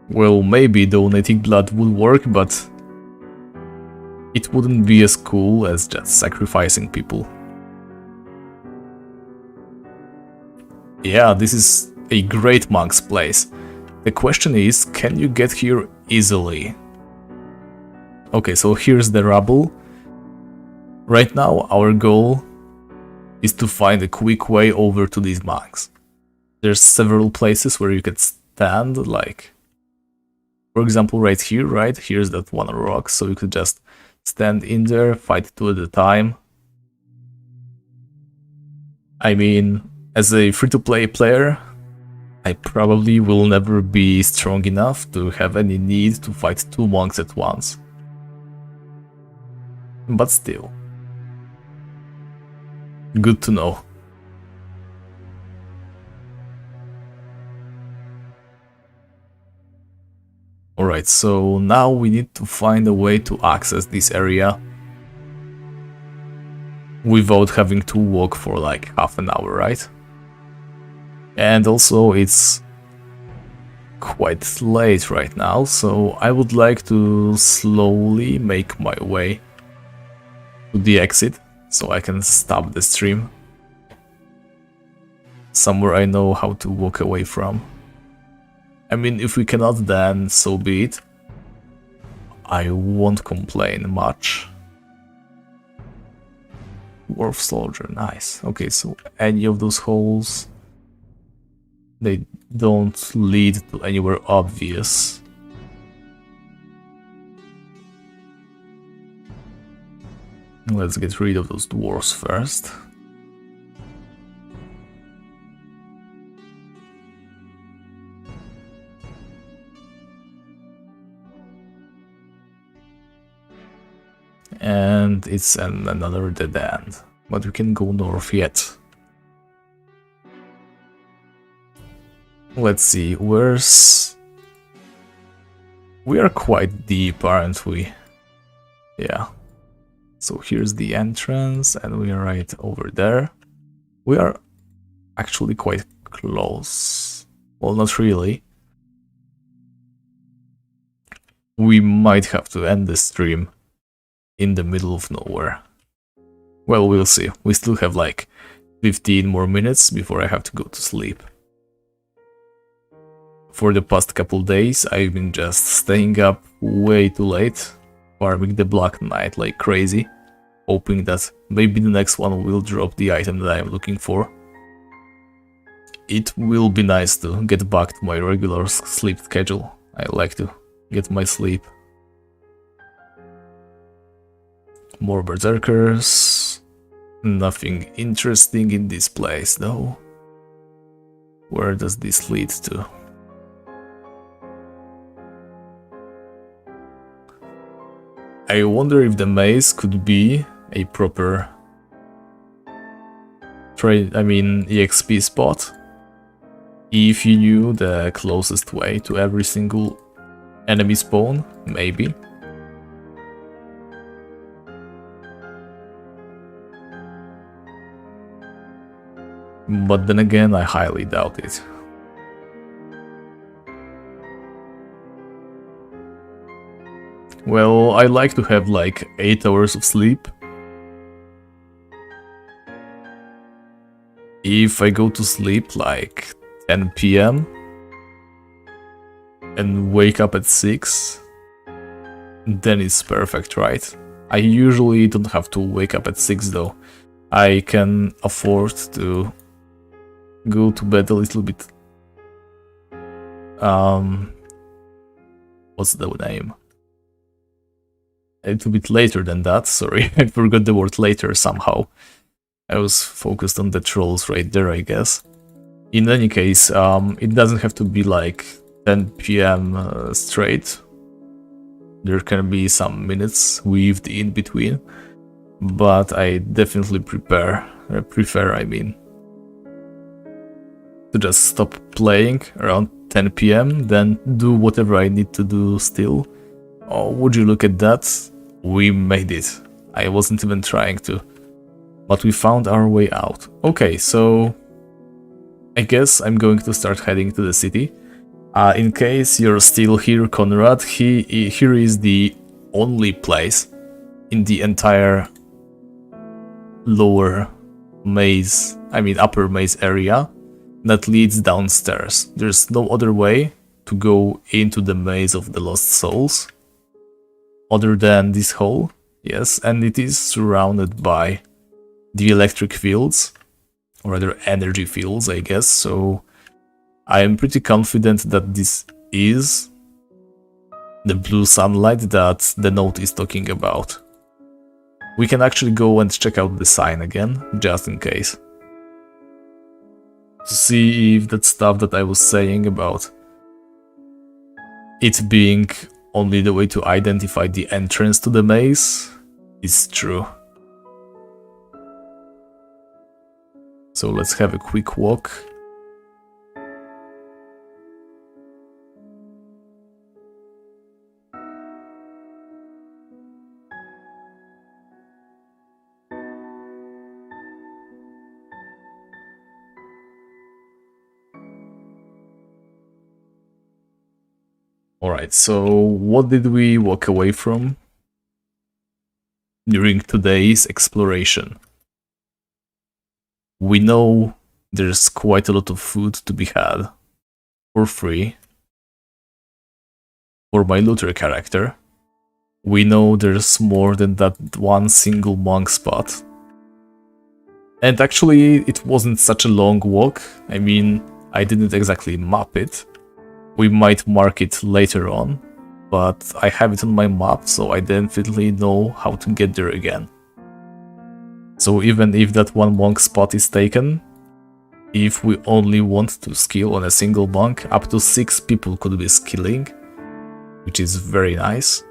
Well, maybe donating blood would work, but it wouldn't be as cool as just sacrificing people. Yeah, this is a great monk's place. The question is, can you get here easily? Okay, so here's the rubble. Right now, our goal is to find a quick way over to these monks. There's several places where you could stand, like, for example, right here, right? Here's that one rock, so you could just stand in there, fight 2 at a time. I mean, as a free-to-play player, I probably will never be strong enough to have any need to fight 2 monks at once. But still. Good to know. Alright, so now we need to find a way to access this area without having to walk for like half an hour, right? And also it's quite late right now, so I would like to slowly make my way to the exit so I can stop the stream somewhere I know how to walk away from. I mean, if we cannot, then so be it. I won't complain much. Dwarf soldier, nice. Okay, so any of those holes, they don't lead to anywhere obvious. Let's get rid of those dwarves first. And it's another dead end, but we can go north yet. Let's see, where's... We are quite deep, aren't we? Yeah. So here's the entrance, and we are right over there. We are actually quite close. Well, not really. We might have to end the stream in the middle of nowhere. Well, we'll see. We still have like 15 more minutes before I have to go to sleep. For the past couple days, I've been just staying up way too late, farming the Black Knight like crazy, hoping that maybe the next one will drop the item that I'm looking for. It will be nice to get back to my regular sleep schedule. I like to get my sleep. More berserkers. Nothing interesting in this place though. Where does this lead to? I wonder if the maze could be a proper EXP spot. If you knew the closest way to every single enemy spawn, maybe. But then again, I highly doubt it. Well, I like to have like 8 hours of sleep. If I go to sleep like 10 PM and wake up at 6, then it's perfect, right? I usually don't have to wake up at 6 though. I can afford to go to bed a little bit. What's the name? A little bit later than that, sorry, I forgot the word later somehow. I was focused on the trolls right there, I guess. In any case, it doesn't have to be like 10 PM straight. There can be some minutes weaved in between, but I definitely prefer, to just stop playing around 10 PM, then do whatever I need to do still. Oh, would you look at that? We made it. I wasn't even trying to. But we found our way out. Okay, so I guess I'm going to start heading to the city. In case you're still here, Conrad, here is the only place in the entire upper maze area that leads downstairs. There's no other way to go into the maze of the Lost Souls other than this hole, yes, and it is surrounded by the electric fields, or rather energy fields, I guess, so I am pretty confident that this is the blue sunlight that the note is talking about. We can actually go and check out the sign again, just in case. To see if that stuff that I was saying about it being only the way to identify the entrance to the maze is true. So let's have a quick walk. Alright, so what did we walk away from during today's exploration? We know there's quite a lot of food to be had for free for my looter character. We know there's more than that one single monk spot. And actually, it wasn't such a long walk. I mean, I didn't exactly map it. We might mark it later on, but I have it on my map, so I definitely know how to get there again. So even if that one monk spot is taken, if we only want to skill on a single monk, up to 6 people could be skilling, which is very nice.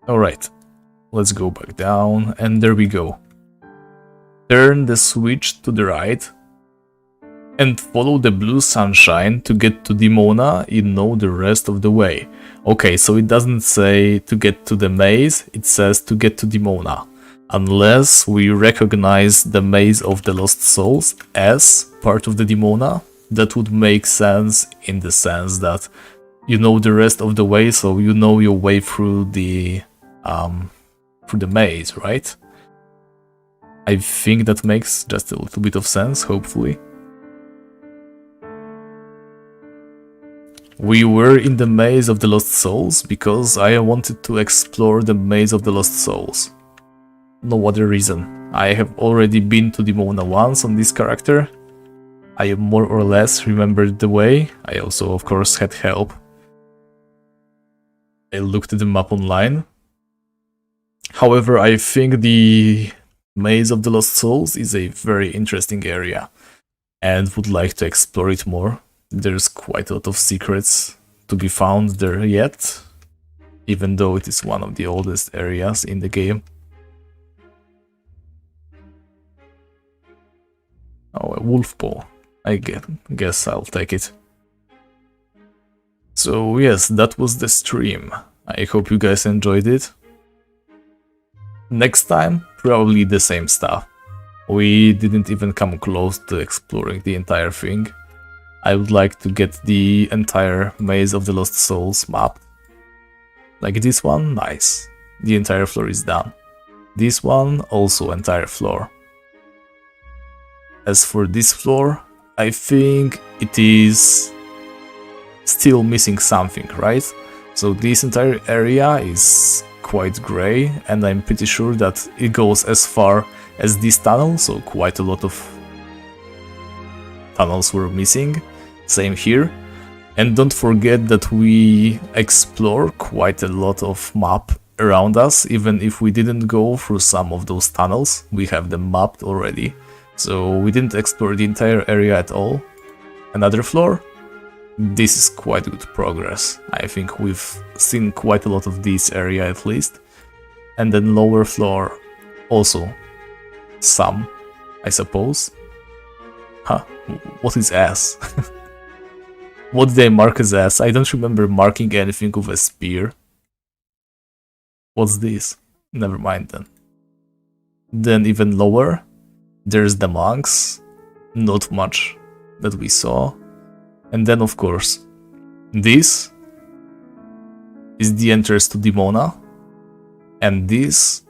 Alright, let's go back down, and there we go. Turn the switch to the right, and follow the blue sunshine to get to Dimona. You know the rest of the way. Okay, so it doesn't say to get to the maze, it says to get to Dimona. Unless we recognize the Maze of the Lost Souls as part of the Dimona, that would make sense in the sense that you know the rest of the way, so you know your way through the maze, right? I think that makes just a little bit of sense, hopefully. We were in the Maze of the Lost Souls because I wanted to explore the Maze of the Lost Souls. No other reason. I have already been to Dimona once on this character. I more or less remembered the way. I also, of course, had help. I looked at the map online. However, I think the Maze of the Lost Souls is a very interesting area and would like to explore it more. There's quite a lot of secrets to be found there yet, even though it is one of the oldest areas in the game. Oh, a wolf paw. I guess I'll take it. So yes, that was the stream. I hope you guys enjoyed it. Next time, probably the same stuff. We didn't even come close to exploring the entire thing. I would like to get the entire Maze of the Lost Souls mapped. Like this one, nice. The entire floor is done. This one, also entire floor. As for this floor, I think it is still missing something, right? So this entire area is quite grey, and I'm pretty sure that it goes as far as this tunnel, so quite a lot of tunnels were missing. Same here. And don't forget that we explore quite a lot of map around us, even if we didn't go through some of those tunnels, we have them mapped already. So we didn't explore the entire area at all. Another floor? This is quite good progress. I think we've seen quite a lot of this area at least. And then lower floor also some, I suppose. Huh, what is S? What did I mark as S? I don't remember marking anything with a spear. What's this? Never mind then. Then even lower, there's the monks. Not much that we saw. And then of course, this is the entrance to Dimona. And this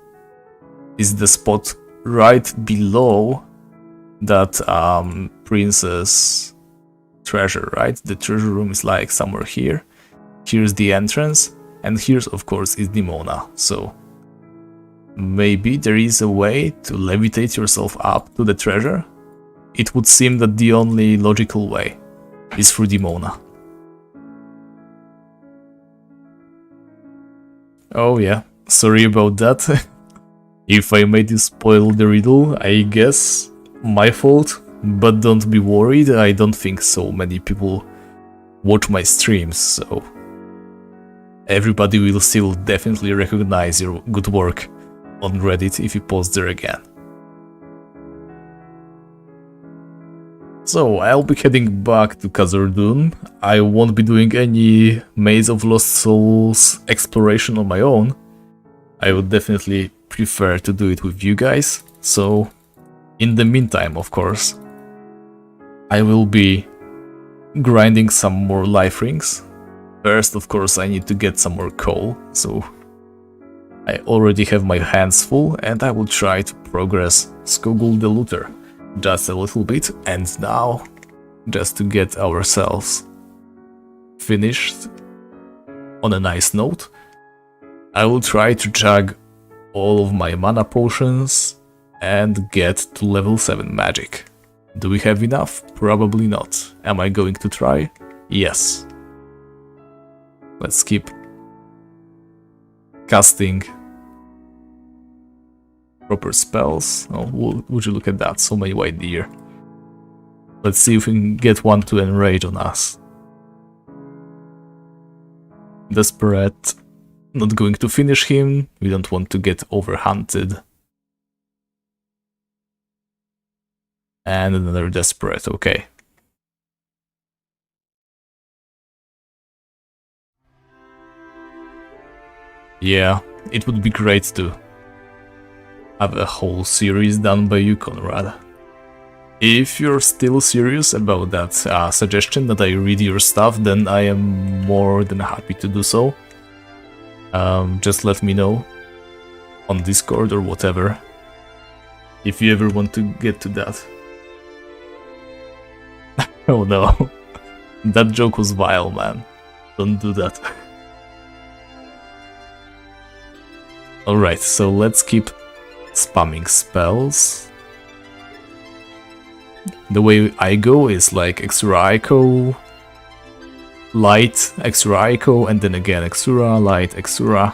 is the spot right below that princess treasure, right? The treasure room is like somewhere here. Here's the entrance, and here's of course is Dimona. So maybe there is a way to levitate yourself up to the treasure. It would seem that the only logical way is through Dimona. Oh yeah, sorry about that. If I made you spoil the riddle, I guess my fault. But don't be worried, I don't think so many people watch my streams, so everybody will still definitely recognize your good work on Reddit if you post there again. So I'll be heading back to Khazad-dûm. I won't be doing any Maze of Lost Souls exploration on my own. I would definitely prefer to do it with you guys. So in the meantime, of course, I will be grinding some more life rings. First, of course, I need to get some more coal, so I already have my hands full, and I will try to progress Skogul the Looter just a little bit. And now, just to get ourselves finished on a nice note, I will try to chug all of my mana potions and get to level 7 magic. Do we have enough? Probably not. Am I going to try? Yes. Let's keep casting proper spells. Oh, would you look at that? So many white deer. Let's see if we can get one to enrage on us. Desperate. Not going to finish him. We don't want to get overhunted. And another desperate, okay. Yeah, it would be great to have a whole series done by you, Conrad. If you're still serious about that suggestion that I read your stuff, then I am more than happy to do so. Just let me know on Discord or whatever, if you ever want to get to that. Oh no, that joke was vile, man. Don't do that. Alright, so let's keep spamming spells. The way I go is like Exura Echo, Light, Exura Echo, and then again Exura, Light, Exura.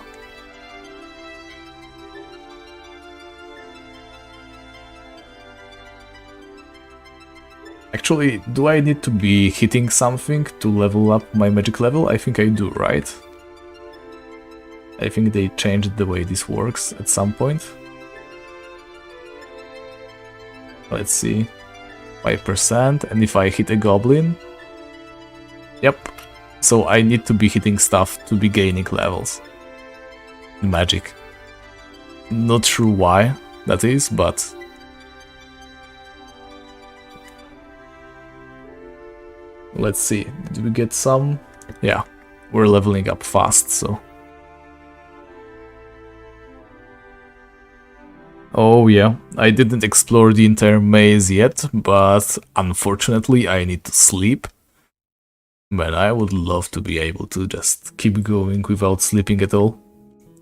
Actually, do I need to be hitting something to level up my magic level? I think I do, right? I think they changed the way this works at some point. Let's see. 5%, and if I hit a goblin... Yep. So I need to be hitting stuff to be gaining levels. Magic. Not sure why that is, but... Let's see, did we get some? Yeah, we're leveling up fast, so... Oh yeah, I didn't explore the entire maze yet, but unfortunately I need to sleep. Man, I would love to be able to just keep going without sleeping at all.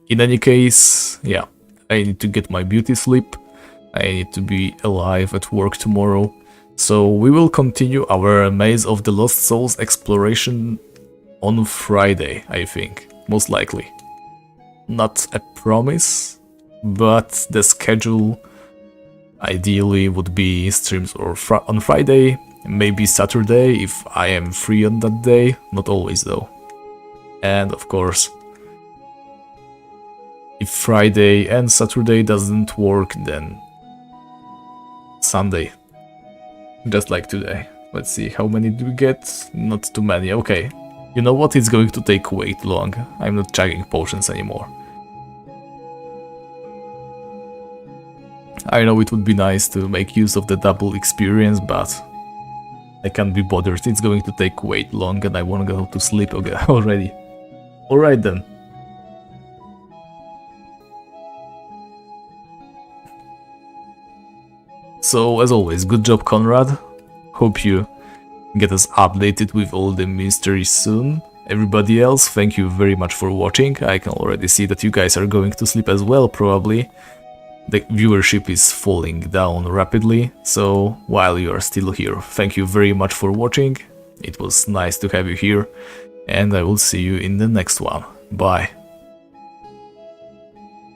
In any case, yeah, I need to get my beauty sleep. I need to be alive at work tomorrow. So we will continue our Maze of the Lost Souls exploration on Friday, I think, most likely. Not a promise, but the schedule ideally would be streams or on Friday, maybe Saturday if I am free on that day, not always though. And of course, if Friday and Saturday doesn't work, then Sunday. Just like today. Let's see, how many do we get? Not too many, okay. You know what, it's going to take way too long. I'm not chugging potions anymore. I know it would be nice to make use of the double experience, but I can't be bothered. It's going to take way too long and I want to go to sleep already. Alright then. So, as always, good job, Conrad. Hope you get us updated with all the mysteries soon. Everybody else, thank you very much for watching. I can already see that you guys are going to sleep as well, probably. The viewership is falling down rapidly, so while you are still here, thank you very much for watching. It was nice to have you here, and I will see you in the next one. Bye.